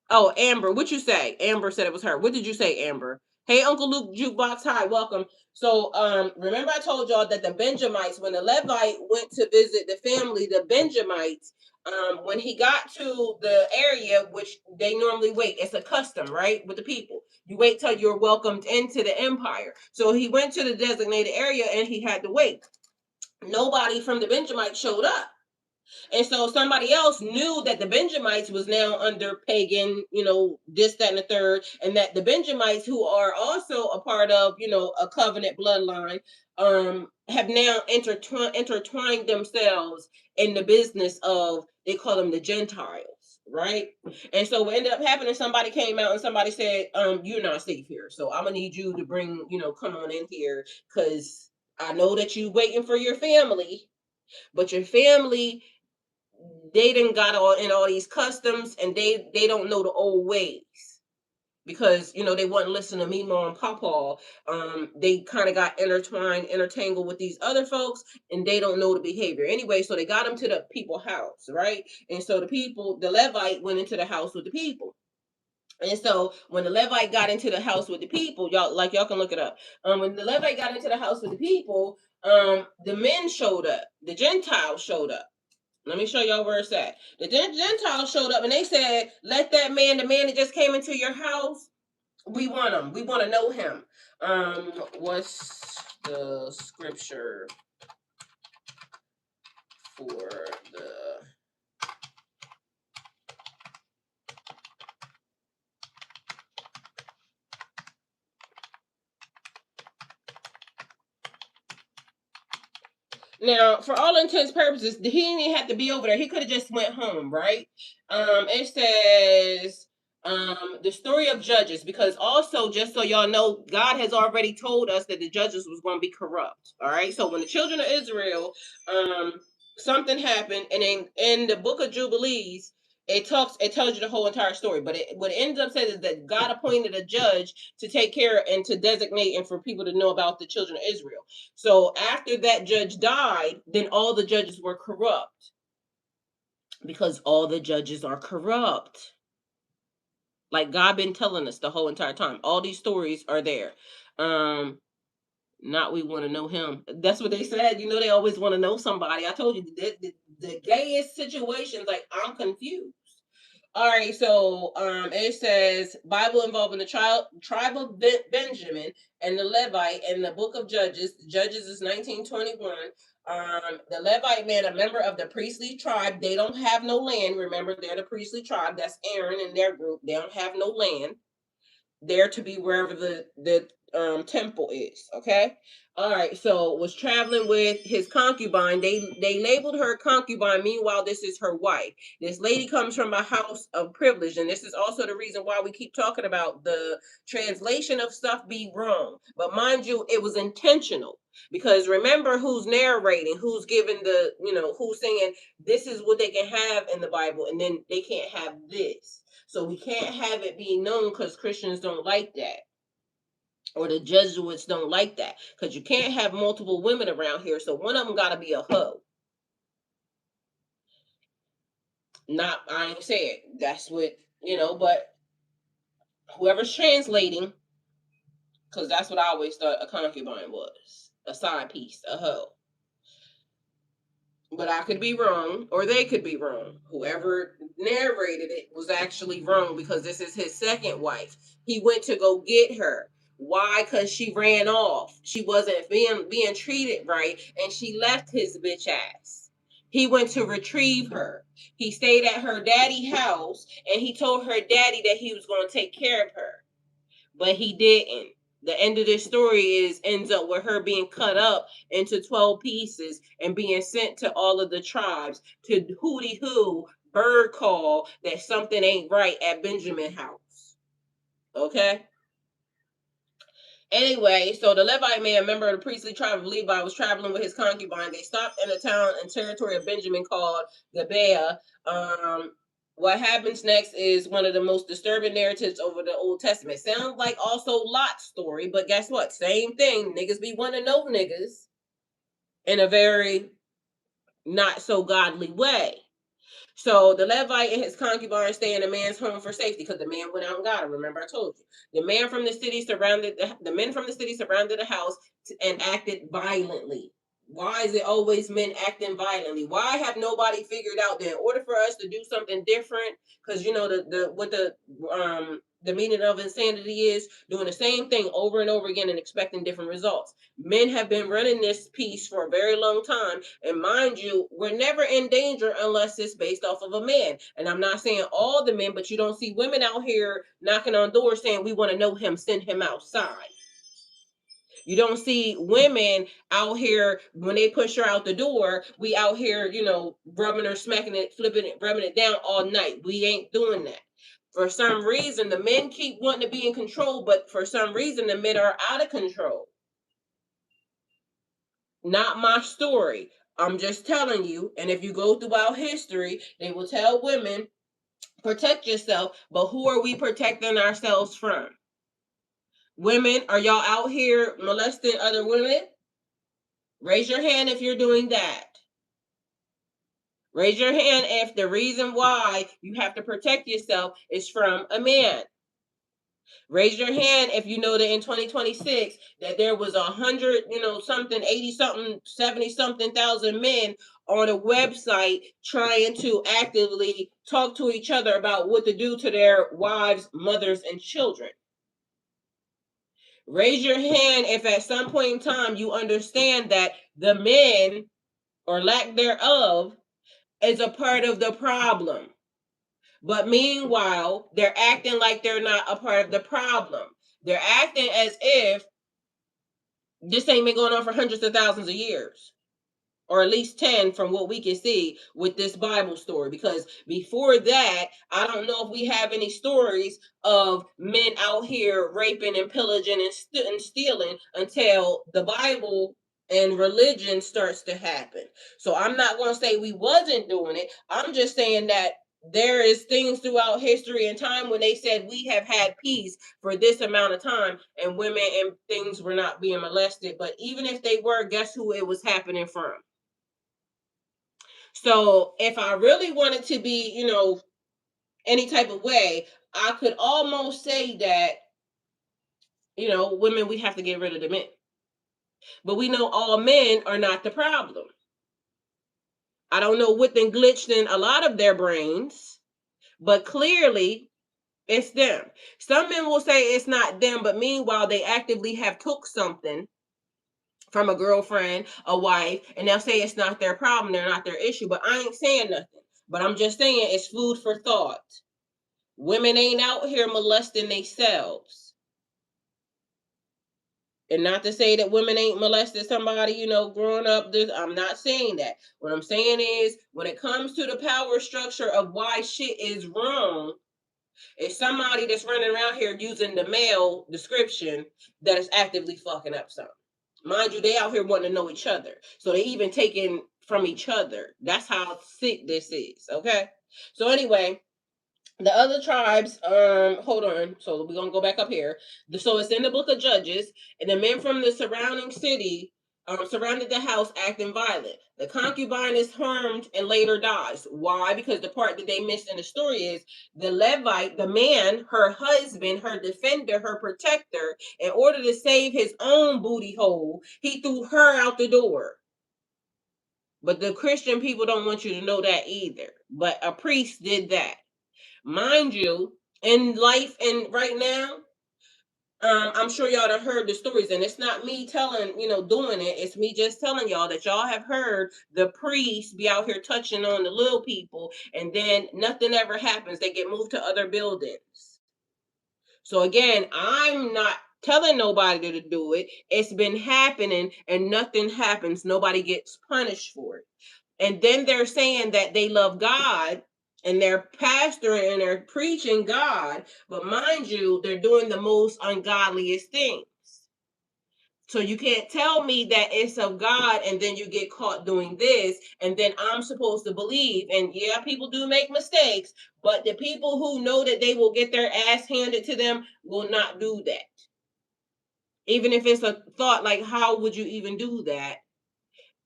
Oh, Amber, what you say? Amber said it was her. What did you say, Amber? Hey, Uncle Luke Jukebox. Hi, welcome. So, remember I told y'all that the Benjamites, when the Levite went to visit the family, the Benjamites, when he got to the area, which they normally wait, it's a custom, right, with the people. You wait till you're welcomed into the empire. So he went to the designated area and he had to wait. Nobody from the Benjamites showed up. And so somebody else knew that the Benjamites was now under pagan, this, that, and the third, and that the Benjamites, who are also a part of, a covenant bloodline, have now intertwined themselves in the business of, they call them the Gentiles, right? And so what ended up happening, somebody came out and somebody said, you're not safe here. So I'm gonna need you to bring, come on in here, because I know that you waiting for your family, but your family, they didn't got all these customs, and they don't know the old ways, because they wouldn't listen to Mima and Papa. They kind of got intertangled with these other folks, and they don't know the behavior anyway. So they got them to the people house, right? And so the Levite went into the house with the people. And so when the Levite got into the house with the people, y'all can look it up. When the Levite got into the house with the people, the men showed up, the Gentiles showed up. Let me show y'all where it's at. The Gentiles showed up and they said, let that man, the man that just came into your house, we want him. We want to know him. What's the scripture for the... Now, for all intents and purposes, he didn't even have to be over there. He could have just went home, right? It says the story of Judges, because also, just so y'all know, God has already told us that the judges was going to be corrupt. All right. So when the children of Israel, something happened, and in the book of Jubilees, it tells you the whole entire story. But what it ends up saying is that God appointed a judge to take care and to designate and for people to know about the children of Israel. So after that judge died, then all the judges were corrupt, because all the judges are corrupt. Like God been telling us the whole entire time. All these stories are there. Not we want to know him. That's what they said. They always want to know somebody. I told you the gayest situations. Like, I'm confused. All right, so it says Bible involving the tribe of Benjamin and the Levite in the book of Judges. Judges is 1921. The Levite man, a member of the priestly tribe, they don't have no land. Remember, they're the priestly tribe. That's Aaron and their group. They don't have no land. They're to be wherever the temple is. Okay. All right. So was traveling with his concubine. They labeled her concubine. Meanwhile, this is her wife. This lady comes from a house of privilege, and this is also the reason why we keep talking about the translation of stuff being wrong. But mind you, it was intentional, because remember who's narrating, who's giving who's saying this is what they can have in the Bible, and then they can't have this. So we can't have it being known, because Christians don't like that, or the Jesuits don't like that, because you can't have multiple women around here. So one of them got to be a hoe. Not, I ain't say it. That's what, but whoever's translating, because that's what I always thought a concubine was, a side piece, a hoe. But I could be wrong, or they could be wrong. Whoever narrated it was actually wrong, because this is his second wife. He went to go get her. Why? Because she ran off. She wasn't being treated right, and she left his bitch ass. He went to retrieve her. He stayed at her daddy's house, and he told her daddy that he was going to take care of her, but he didn't. The end of this story ends up with her being cut up into 12 pieces and being sent to all of the tribes to hooty hoo bird call that something ain't right at Benjamin house. Okay. Anyway, so the Levite man, a member of the priestly tribe of Levi, was traveling with his concubine. They stopped in a town and territory of Benjamin called Gibeah. What happens next is one of the most disturbing narratives over the Old Testament. Sounds like also Lot's story, but guess what? Same thing. Niggas be wanting to know niggas in a very not so godly way. So the Levite and his concubine stay in a man's home for safety because the man went out and got her. Remember, I told you. The men from the city surrounded the house and acted violently. Why is it always men acting violently? Why have nobody figured out that in order for us to do something different, because you know the meaning of insanity is doing the same thing over and over again and expecting different results. Men have been running this piece for a very long time, and mind you, we're never in danger unless it's based off of a man. And I'm not saying all the men, but you don't see women out here knocking on doors saying we want to know him, send him outside. You don't see women out here when they push her out the door. We out here, rubbing her, smacking it, flipping it, rubbing it down all night. We ain't doing that. For some reason, the men keep wanting to be in control, but for some reason, the men are out of control. Not my story. I'm just telling you. And if you go throughout history, they will tell women, protect yourself. But who are we protecting ourselves from? Women, are y'all out here molesting other women? Raise your hand if you're doing that. Raise your hand if the reason why you have to protect yourself is from a man. Raise your hand if you know that in 2026 that there was 100, something, 80 something, 70 something thousand men on a website trying to actively talk to each other about what to do to their wives, mothers, and children. Raise your hand if at some point in time you understand that the men, or lack thereof, is a part of the problem. But meanwhile, they're acting like they're not a part of the problem. They're acting as if this ain't been going on for hundreds of thousands of years, or at least 10 from what we can see with this Bible story. Because before that, I don't know if we have any stories of men out here raping and pillaging and stealing until the Bible and religion starts to happen. So I'm not going to say we wasn't doing it. I'm just saying that there is things throughout history and time when they said we have had peace for this amount of time and women and things were not being molested. But even if they were, guess who it was happening from? So if I really wanted to be, any type of way, I could almost say that, women, we have to get rid of the men. But we know all men are not the problem. I don't know what then glitched in a lot of their brains, but clearly it's them. Some men will say it's not them, but meanwhile they actively have took something from a girlfriend, a wife, and they'll say it's not their problem, they're not their issue. But I ain't saying nothing. But I'm just saying it's food for thought. Women ain't out here molesting themselves. And not to say that women ain't molested somebody, growing up. I'm not saying that. What I'm saying is when it comes to the power structure of why shit is wrong, it's somebody that's running around here using the male description that is actively fucking up something. Mind you, they out here wanting to know each other. So they even taking from each other. That's how sick this is. Okay. So anyway, the other tribes, hold on. So we're gonna go back up here. So it's in the book of Judges, and the men from the surrounding city surrounded the house acting violent. The concubine is harmed and later dies. Why? Because the part that they missed in the story is the Levite, the man, her husband, her defender, her protector, in order to save his own booty hole, he threw her out the door. But the Christian people don't want you to know that either. But a priest did that. Mind you, in life and right now, I'm sure y'all have heard the stories, and it's not me telling, doing it. It's me just telling y'all that y'all have heard the priests be out here touching on the little people, and then nothing ever happens. They get moved to other buildings. So again, I'm not telling nobody to do it. It's been happening, and nothing happens. Nobody gets punished for it. And then they're saying that they love God and they're pastoring and they're preaching God, but mind you, they're doing the most ungodliest things. So you can't tell me that it's of God and then you get caught doing this and then I'm supposed to believe. And yeah, people do make mistakes, but the people who know that they will get their ass handed to them will not do that. Even if it's a thought like, how would you even do that?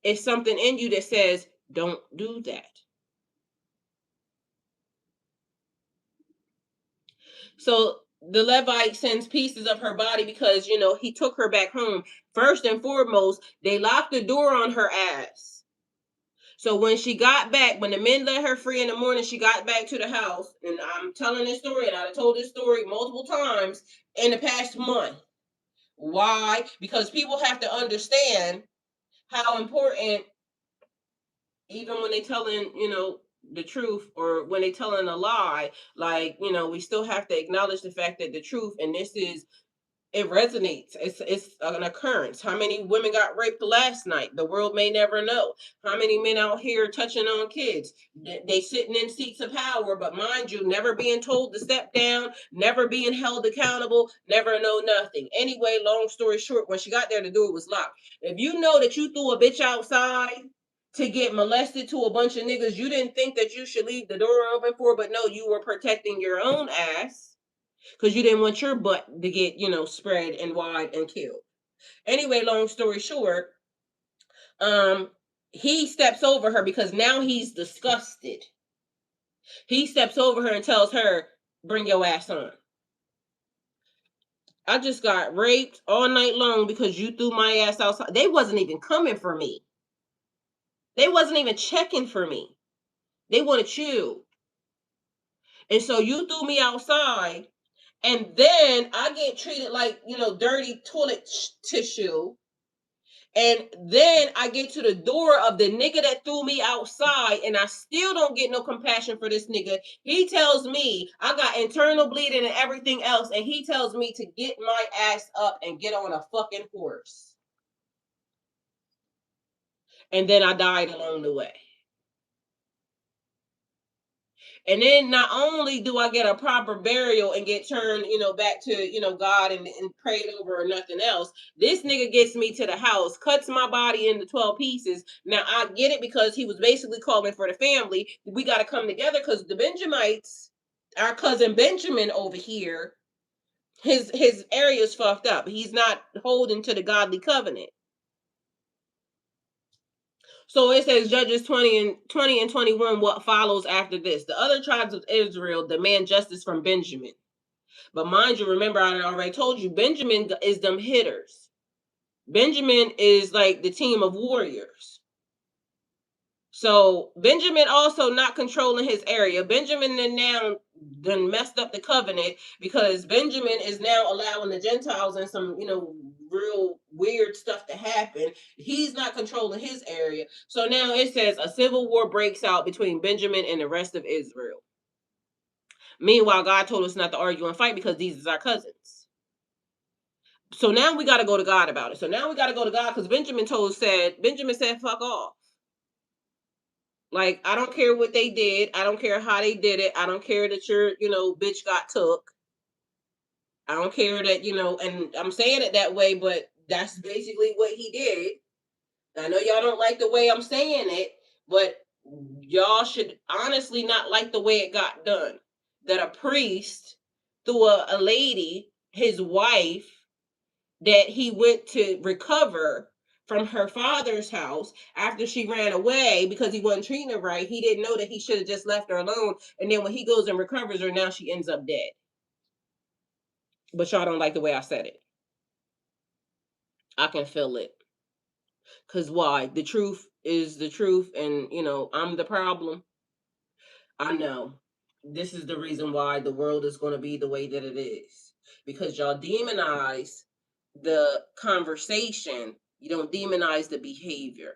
It's something in you that says, don't do that. So the Levite sends pieces of her body because, he took her back home. First and foremost, they locked the door on her ass. So when she got back, when the men let her free in the morning, she got back to the house. And I'm telling this story, and I've told this story multiple times in the past month. Why? Because people have to understand how important, even when they telling, the truth, or when they telling a lie, like, we still have to acknowledge the fact that the truth, and this is, it resonates. It's an occurrence. How many women got raped last night? The world may never know. How many men out here touching on kids? They sitting in seats of power, but mind you, never being told to step down, never being held accountable, never know nothing. Anyway, long story short, when she got there, the door was locked. If you know that you threw a bitch outside to get molested to a bunch of niggas, you didn't think that you should leave the door open for, but no, you were protecting your own ass because you didn't want your butt to get, spread and wide and killed. Anyway, long story short, he steps over her because now he's disgusted. He steps over her and tells her, bring your ass on. I just got raped all night long because you threw my ass outside. They wasn't even coming for me. They wasn't even checking for me. They wanted you. And so you threw me outside, and then I get treated like, dirty toilet tissue. And then I get to the door of the nigga that threw me outside, and I still don't get no compassion for this nigga. He tells me I got internal bleeding and everything else, and he tells me to get my ass up and get on a fucking horse. And then I died along the way. And then not only do I get a proper burial and get turned, back to, God and prayed over or nothing else, this nigga gets me to the house, cuts my body into 12 pieces. Now I get it because he was basically calling for the family. We got to come together because the Benjamites, our cousin Benjamin over here, his area is fucked up. He's not holding to the godly covenant. So it says Judges 20 and 21, what follows after this. The other tribes of Israel demand justice from Benjamin. But mind you, remember I already told you, Benjamin is them hitters. Benjamin is like the team of warriors. So Benjamin also not controlling his area. Benjamin then now done messed up the covenant because Benjamin is now allowing the Gentiles and some, real weird stuff to happen. He's not controlling his area. So now it says a civil war breaks out between Benjamin and the rest of Israel. Meanwhile, God told us not to argue and fight because these are our cousins. So now we got to go to God about it. So now we got to go to God because Benjamin said, fuck off. Like, I don't care what they did. I don't care how they did it. I don't care that your, bitch got took. I don't care that, and I'm saying it that way, but that's basically what he did. I know y'all don't like the way I'm saying it, but y'all should honestly not like the way it got done. That a priest threw a lady, his wife, that he went to recover from her father's house after she ran away because he wasn't treating her right. He didn't know that he should have just left her alone. And then when he goes and recovers her, now she ends up dead. But y'all don't like the way I said it. I can feel it. Because why? The truth is the truth. And, I'm the problem. I know. This is the reason why the world is going to be the way that it is. Because y'all demonize the conversation. You don't demonize the behavior.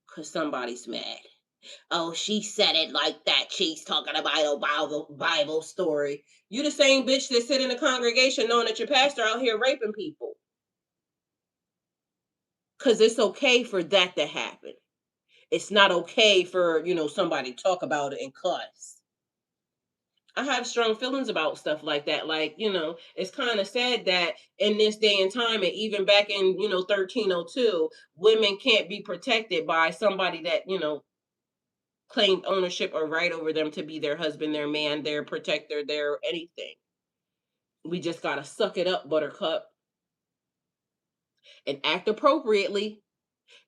Because somebody's mad. Oh, she said it like that. She's talking about a Bible story. You the same bitch that sit in the congregation knowing that your pastor out here raping people. Because it's okay for that to happen. It's not okay for, somebody to talk about it and cuss. I have strong feelings about stuff like that. Like, it's kind of sad that in this day and time, and even back in, 1302, women can't be protected by somebody that, claimed ownership or right over them to be their husband, their man, their protector, their anything. We just got to suck it up, buttercup, and act appropriately.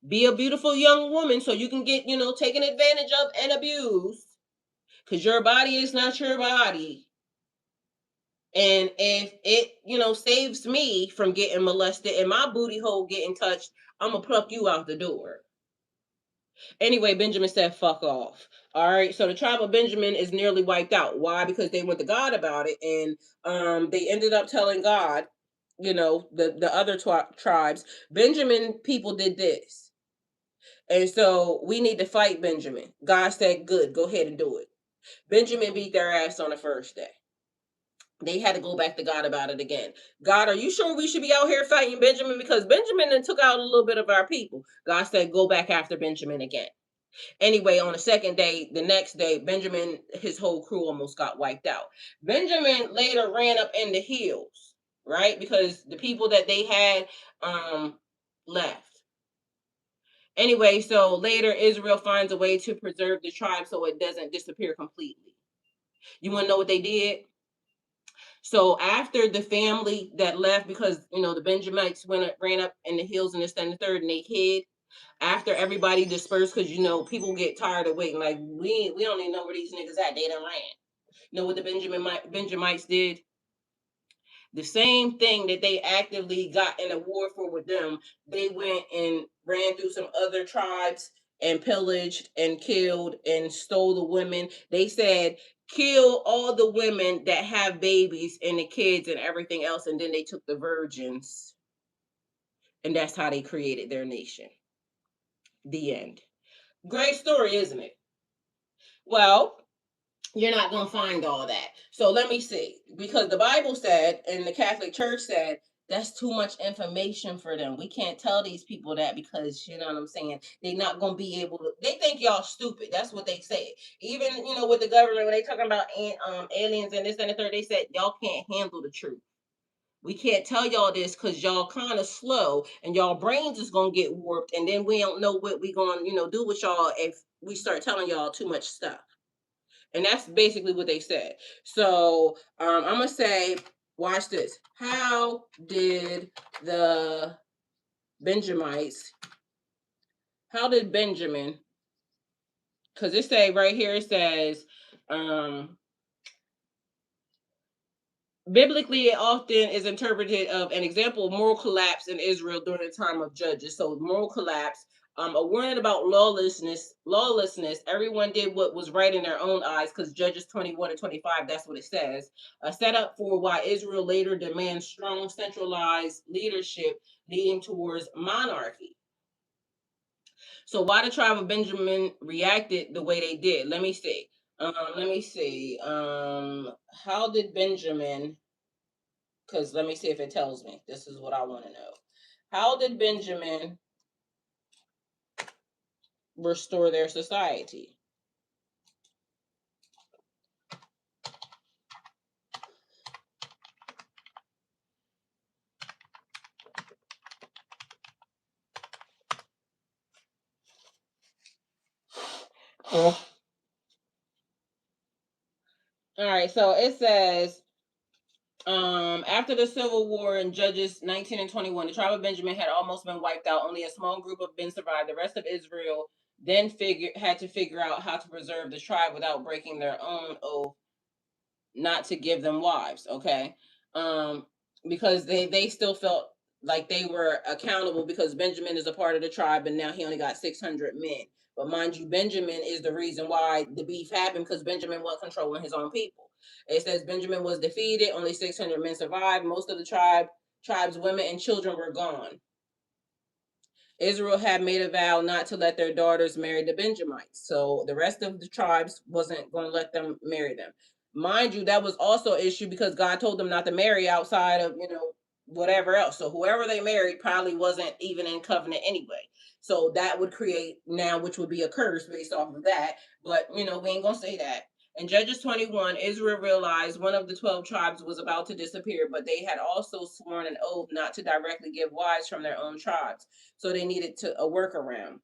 Be a beautiful young woman so you can get, taken advantage of and abused. Because your body is not your body. And if it, saves me from getting molested and my booty hole getting touched, I'm going to pluck you out the door. Anyway, Benjamin said, fuck off. All right. So the tribe of Benjamin is nearly wiped out. Why? Because they went to God about it. And they ended up telling God, the other tribes, Benjamin people did this. And so we need to fight Benjamin. God said, good, go ahead and do it. Benjamin beat their ass on the first day. They had to go back to God about it again. God, are you sure we should be out here fighting Benjamin? Because Benjamin then took out a little bit of our people. God said, go back after Benjamin again. Anyway, on the second day, the next day, Benjamin, his whole crew almost got wiped out. Benjamin later ran up in the hills, right? Because the people that they had left. Anyway, so later Israel finds a way to preserve the tribe so it doesn't disappear completely. You want to know what they did? So after the family that left, because the Benjamites ran up in the hills and this and the third, and they hid. After everybody dispersed, because people get tired of waiting. Like we don't even know where these niggas at. They done ran. You know what the Benjamites did? The same thing that they actively got in a war for with them. They went and ran through some other tribes and pillaged and killed and stole the women. They said, kill all the women that have babies and the kids and everything else. And then they took the virgins. And that's how they created their nation. The end. Great story, isn't it? Well, you're not going to find all that. So let me see. Because the Bible said, and the Catholic Church said, that's too much information for them. We can't tell these people that because, you know what I'm saying, they're not going to be able to. They think y'all stupid. That's what they say. Even, with the government, when they talking about aliens and this and the third, they said, y'all can't handle the truth. We can't tell y'all this because y'all kind of slow and y'all brains is going to get warped. And then we don't know what we going to, do with y'all if we start telling y'all too much stuff. And that's basically what they said. So I'm going to say, watch this. How did Benjamin, because it say right here, it says, biblically, it often is interpreted of an example of moral collapse in Israel during the time of Judges. So moral collapse, a warning about lawlessness. Everyone did what was right in their own eyes, because Judges 21 and 25, that's what it says. A setup for why Israel later demands strong centralized leadership leading towards monarchy. So why the tribe of Benjamin reacted the way they did? Let me see. How did Benjamin... Because let me see if it tells me. This is what I want to know. How did Benjamin restore their society? All right, so it says, after the Civil War in Judges 19 and 21, the tribe of Benjamin had almost been wiped out. Only a small group of men survived. The rest of Israel then had to figure out how to preserve the tribe without breaking their own oath not to give them wives. Okay, because they still felt like they were accountable because Benjamin is a part of the tribe, and now he only got 600 men. But mind you, Benjamin is the reason why the beef happened, because Benjamin was controlling his own people. It says Benjamin was defeated. Only 600 men survived. Most of the tribe's women and children were gone. Israel had made a vow not to let their daughters marry the Benjamites. So the rest of the tribes wasn't going to let them marry them. Mind you, that was also an issue because God told them not to marry outside of, whatever else. So whoever they married probably wasn't even in covenant anyway. So that would create now, which would be a curse based off of that. But, we ain't going to say that. In Judges 21, Israel realized one of the 12 tribes was about to disappear, but they had also sworn an oath not to directly give wives from their own tribes. So they needed a workaround.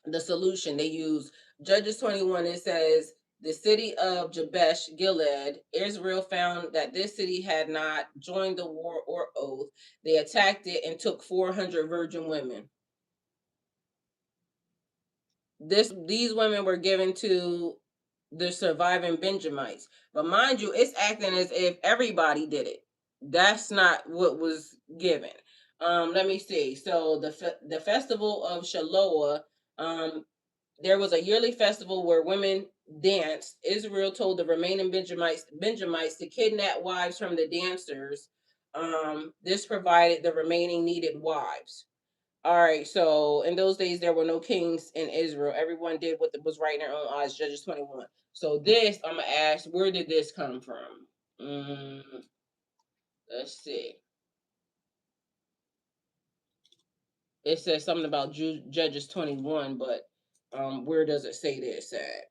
The solution they used, Judges 21, it says, the city of Jabesh Gilead, Israel found that this city had not joined the war or oath. They attacked it and took 400 virgin women. These women were given to the surviving Benjamites. But mind you, it's acting as if everybody did it. That's not what was given. Let me see. So the festival of Shiloh, there was a yearly festival where women danced. Israel told the remaining Benjamites to kidnap wives from the dancers. This provided the remaining needed wives. All right, so in those days there were no kings in Israel. Everyone did what was right in their own eyes. Judges 21. So this, I'm gonna ask, where did this come from? Let's see. It says something about Judges 21, but where does it say this at?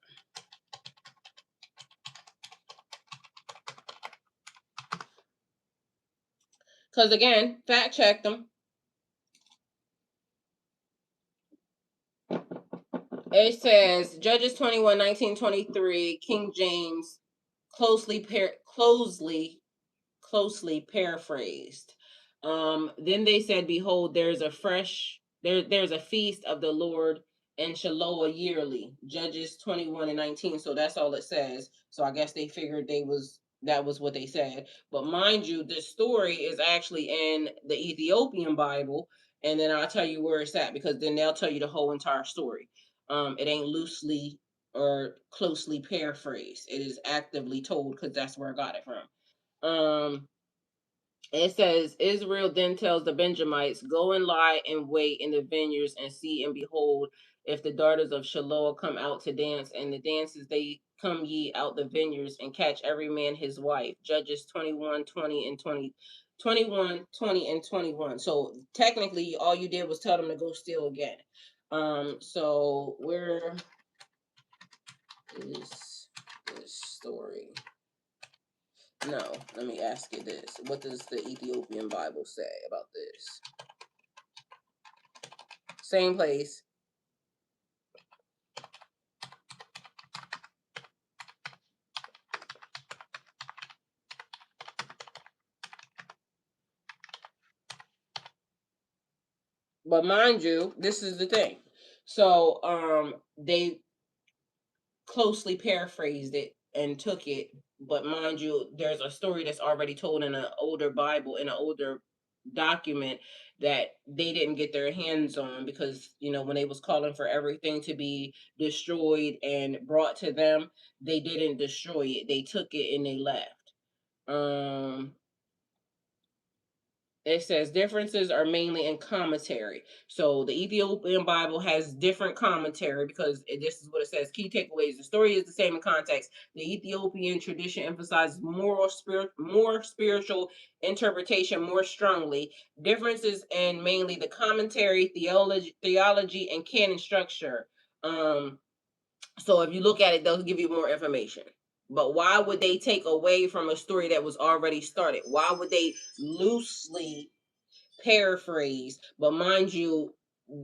Because again, fact check them. It says Judges 21, 1923, King James, closely paraphrased. Then they said, behold, there's a feast of the Lord in Shiloh yearly. Judges 21 and 19. So that's all it says. So I guess they figured that was what they said. But mind you, this story is actually in the Ethiopian Bible, and then I'll tell you where it's at, because then they'll tell you the whole entire story. It ain't loosely or closely paraphrased. It is actively told, because that's where I got it from. It says, Israel then tells the Benjamites, go and lie and wait in the vineyards and see and behold, if the daughters of Shiloh come out to dance, and the dances they come ye out the vineyards, and catch every man his wife. Judges 21, 20 and 20. 21, 20 and 21. So technically all you did was tell them to go steal again. So where is this story? No, let me ask you this. What does the Ethiopian Bible say about this? Same place. But mind you, this is the thing. So they closely paraphrased it and took it, but mind you, there's a story that's already told in an older Bible, in an older document, that they didn't get their hands on, because when they was calling for everything to be destroyed and brought to them, they didn't destroy it. They took it and they left. It says differences are mainly in commentary. So the Ethiopian Bible has different commentary, because this is what it says. Key takeaways. The story is the same in context. The Ethiopian tradition emphasizes more spiritual interpretation more strongly. Differences in mainly the commentary, theology, and canon structure. So if you look at it, they'll give you more information. But why would they take away from a story that was already started? Why would they loosely paraphrase? But mind you,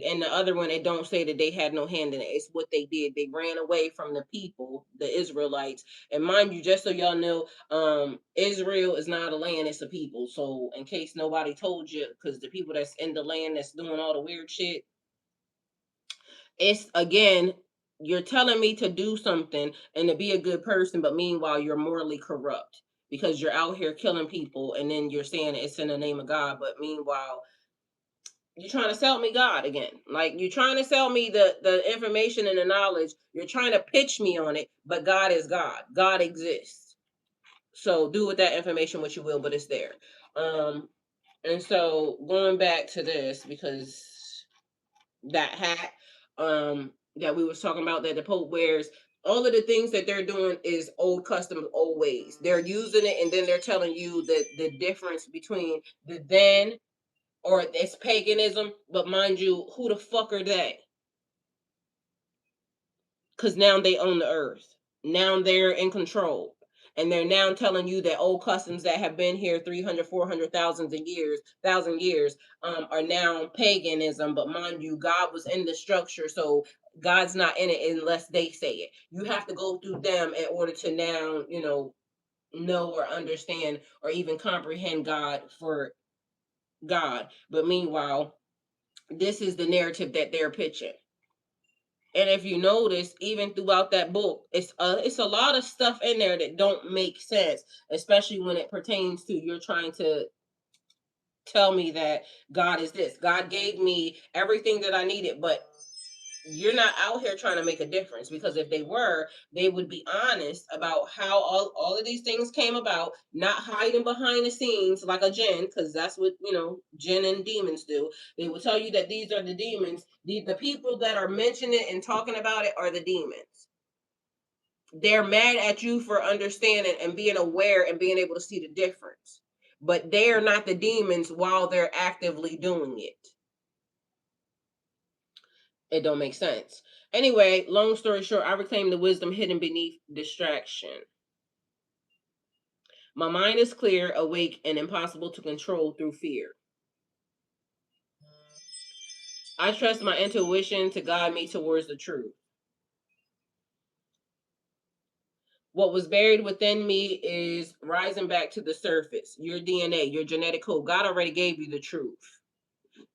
in the other one, it don't say that they had no hand in it. It's what they did. They ran away from the people, the Israelites. And mind you, just so y'all know, Israel is not a land, it's a people. So in case nobody told you, because the people that's in the land that's doing all the weird shit, it's again, you're telling me to do something and to be a good person, but meanwhile you're morally corrupt, because you're out here killing people, and then you're saying it's in the name of God, but meanwhile you're trying to sell me God again. Like, you're trying to sell me the information and the knowledge. You're trying to pitch me on it, but God is God. God exists. So do with that information what you will, but it's there. And so going back to this, because that hat that we was talking about that the Pope wears, all of the things that they're doing is old customs, old ways. They're using it, and then they're telling you that the difference between the then, or it's paganism. But mind you, who the fuck are they? Because now they own the earth. Now they're in control. And they're now telling you that old customs that have been here 300, 1,000 years, are now paganism. But mind you, God was in the structure, so God's not in it unless they say it. You have to go through them in order to now, know or understand or even comprehend God for God. But meanwhile, this is the narrative that they're pitching. And if you notice, even throughout that book, it's a lot of stuff in there that don't make sense, especially when it pertains to you're trying to tell me that God is this. God gave me everything that I needed, but you're not out here trying to make a difference, because if they were, they would be honest about how all of these things came about, not hiding behind the scenes like a jinn, because that's what jinn and demons do. They will tell you that these are the demons. The people that are mentioning it and talking about it are the demons. They're mad at you for understanding and being aware and being able to see the difference, but they are not the demons while they're actively doing it. It don't make sense. Anyway, long story short, I reclaim the wisdom hidden beneath distraction. My mind is clear, awake, and impossible to control through fear. I trust my intuition to guide me towards the truth. What was buried within me is rising back to the surface. Your DNA, your genetic code. God already gave you the truth.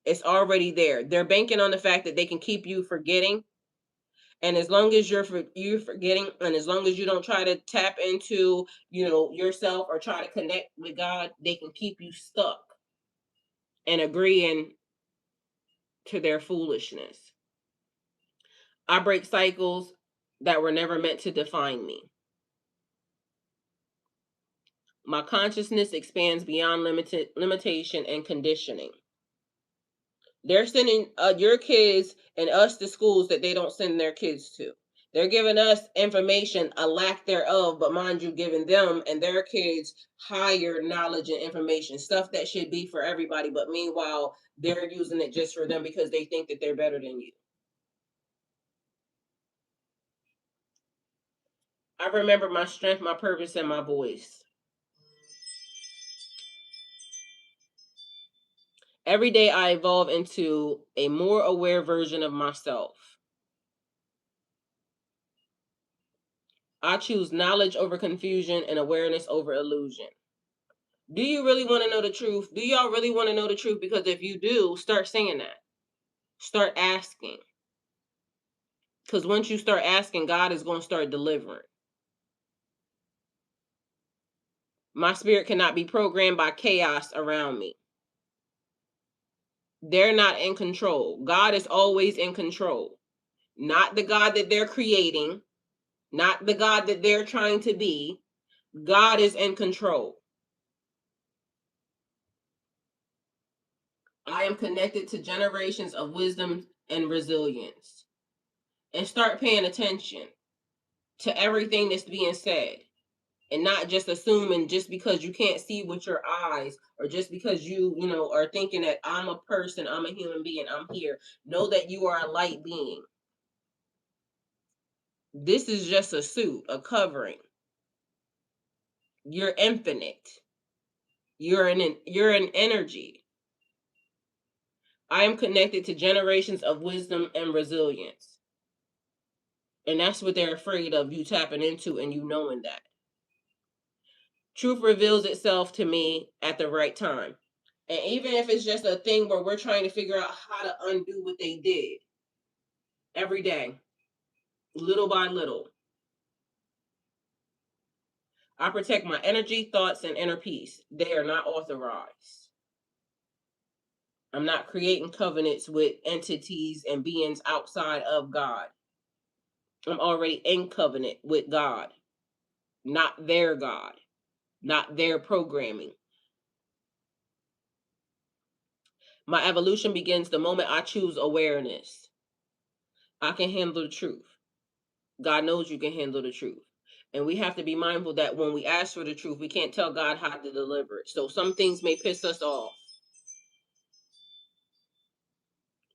It's already there. They're banking on the fact that they can keep you forgetting. And as long as you're forgetting, and as long as you don't try to tap into, yourself or try to connect with God, they can keep you stuck and agreeing to their foolishness. I break cycles that were never meant to define me. My consciousness expands beyond limitation and conditioning. They're sending your kids and us to schools that they don't send their kids to. They're giving us information, a lack thereof, but mind you, giving them and their kids higher knowledge and information, stuff that should be for everybody. But meanwhile, they're using it just for them because they think that they're better than you. I remember my strength, my purpose, and my voice. Every day I evolve into a more aware version of myself. I choose knowledge over confusion and awareness over illusion. Do you really want to know the truth? Do y'all really want to know the truth? Because if you do, start saying that. Start asking. Because once you start asking, God is going to start delivering. My spirit cannot be programmed by chaos around me. They're not in control. God is always in control. Not the God that they're creating, not the God that they're trying to be. God is in control. I am connected to generations of wisdom and resilience. And start paying attention to everything that's being said. And not just assuming just because you can't see with your eyes, or just because you are thinking that I'm a person, I'm a human being, I'm here. Know that you are a light being. This is just a suit, a covering. You're infinite. You're an energy. I am connected to generations of wisdom and resilience. And that's what they're afraid of, you tapping into and you knowing that. Truth reveals itself to me at the right time. And even if it's just a thing where we're trying to figure out how to undo what they did every day, little by little. I protect my energy, thoughts, and inner peace. They are not authorized. I'm not creating covenants with entities and beings outside of God. I'm already in covenant with God, not their God, not their programming. My evolution begins the moment I choose awareness. I can handle the truth. God knows you can handle the truth. And we have to be mindful that when we ask for the truth, we can't tell God how to deliver it. So some things may piss us off,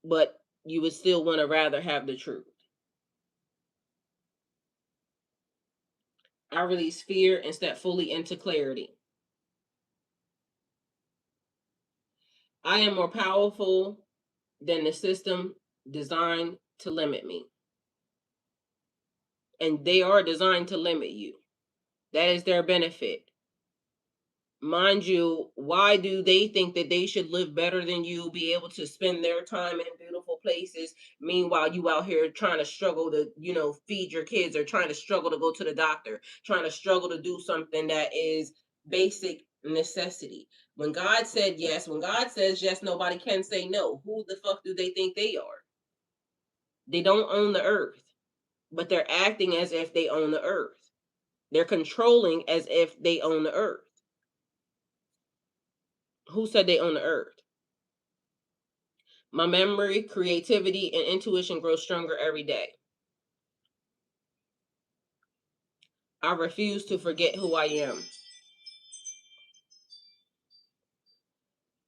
but you would still want to rather have the truth. I release fear and step fully into clarity. I am more powerful than the system designed to limit me. And they are designed to limit you. That is their benefit. Mind you, why do they think that they should live better than you, be able to spend their time in beautiful places? Meanwhile, you out here trying to struggle to, feed your kids, or trying to struggle to go to the doctor, trying to struggle to do something that is basic necessity. When God said yes, when God says yes, nobody can say no. Who the fuck do they think they are? They don't own the earth, but they're acting as if they own the earth. They're controlling as if they own the earth. Who said they own the earth? My memory, creativity, and intuition grow stronger every day. I refuse to forget who I am.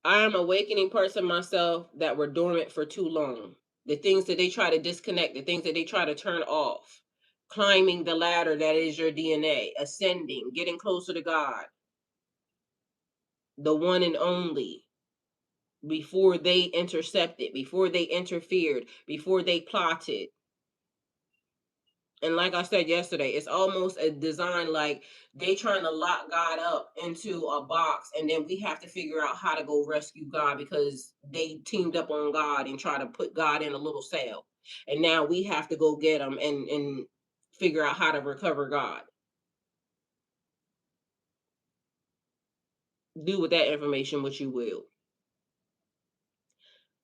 I am awakening parts of myself that were dormant for too long. The things that they try to disconnect, the things that they try to turn off. Climbing the ladder that is your DNA, ascending, getting closer to God, the one and only. Before they intercepted, before they interfered, before they plotted. And like I said yesterday, it's almost a design like they trying to lock God up into a box, and then we have to figure out how to go rescue God because they teamed up on God and try to put God in a little cell. And now we have to go get him and figure out how to recover God. Do with that information what you will.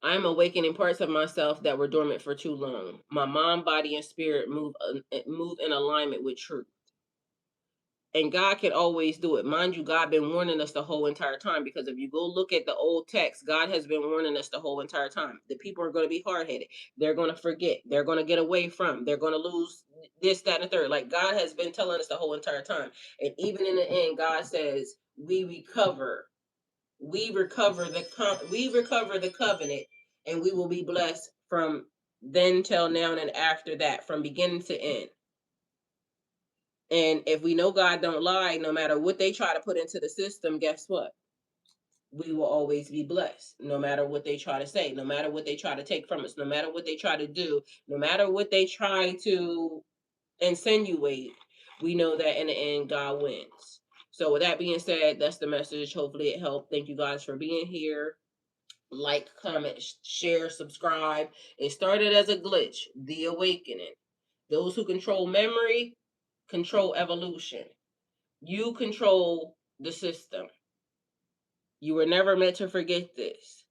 I'm awakening parts of myself that were dormant for too long. My mind, body, and spirit move in alignment with truth. And God can always do it. Mind you, God been warning us the whole entire time, because if you go look at the old text, God has been warning us the whole entire time. The people are going to be hard-headed. They're going to forget. They're going to get away from. They're going to lose this, that, and the third. Like, God has been telling us the whole entire time. And even in the end, God says, we recover. We recover the covenant, and we will be blessed from then till now and after that, from beginning to end. And if we know God don't lie, no matter what they try to put into the system, guess what? We will always be blessed, no matter what they try to say, no matter what they try to take from us, no matter what they try to do, no matter what they try to insinuate. We know that in the end, God wins. So with that being said, that's the message. Hopefully it helped. Thank you guys for being here. Like, comment, share, subscribe. It started as a glitch, the awakening. Those who control memory control evolution. You control the system. You were never meant to forget this.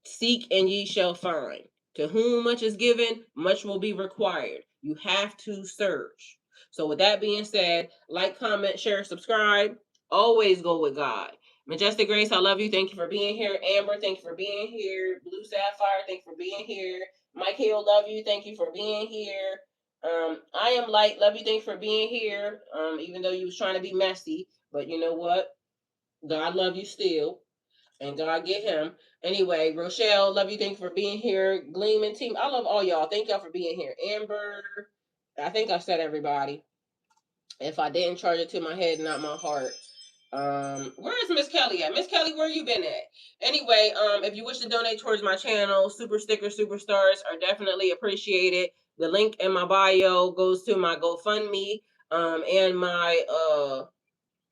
Seek and ye shall find. To whom much is given, much will be required. You have to search. So with that being said, like, comment, share, subscribe. Always go with God. Majestic Grace, I love you. Thank you for being here. Amber, thank you for being here. Blue Sapphire, thank you for being here. Mike Hill, love you. Thank you for being here. I am Light, love you. Thank you for being here. Even though you was trying to be messy, but you know what? God love you still. And God get him. Anyway, Rochelle, love you. Thank you for being here. Gleeman team, I love all y'all. Thank y'all for being here. Amber, I think I said everybody. If I didn't, charge it to my head, not my heart. Where is Miss Kelly at? Miss Kelly, where you been at? Anyway, if you wish to donate towards my channel, super stickers, superstars are definitely appreciated. The link in my bio goes to my GoFundMe, and my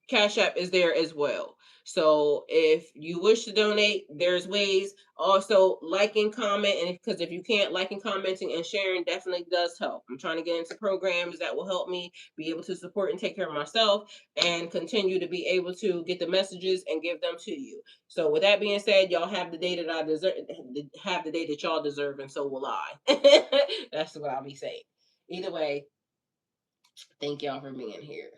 Cash App is there as well. So if you wish to donate, there's ways. Also, like and comment, and because if you can't, liking, commenting, and sharing definitely does help. I'm trying to get into programs that will help me be able to support and take care of myself, and continue to be able to get the messages and give them to you. So with that being said, y'all have the day that I deserve, have the day that y'all deserve, and so will I. That's what I'll be saying. Either way, thank y'all for being here.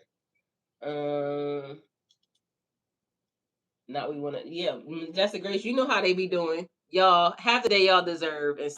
Now we want to, yeah, that's the grace. You know how they be doing. Y'all have the day y'all deserve. And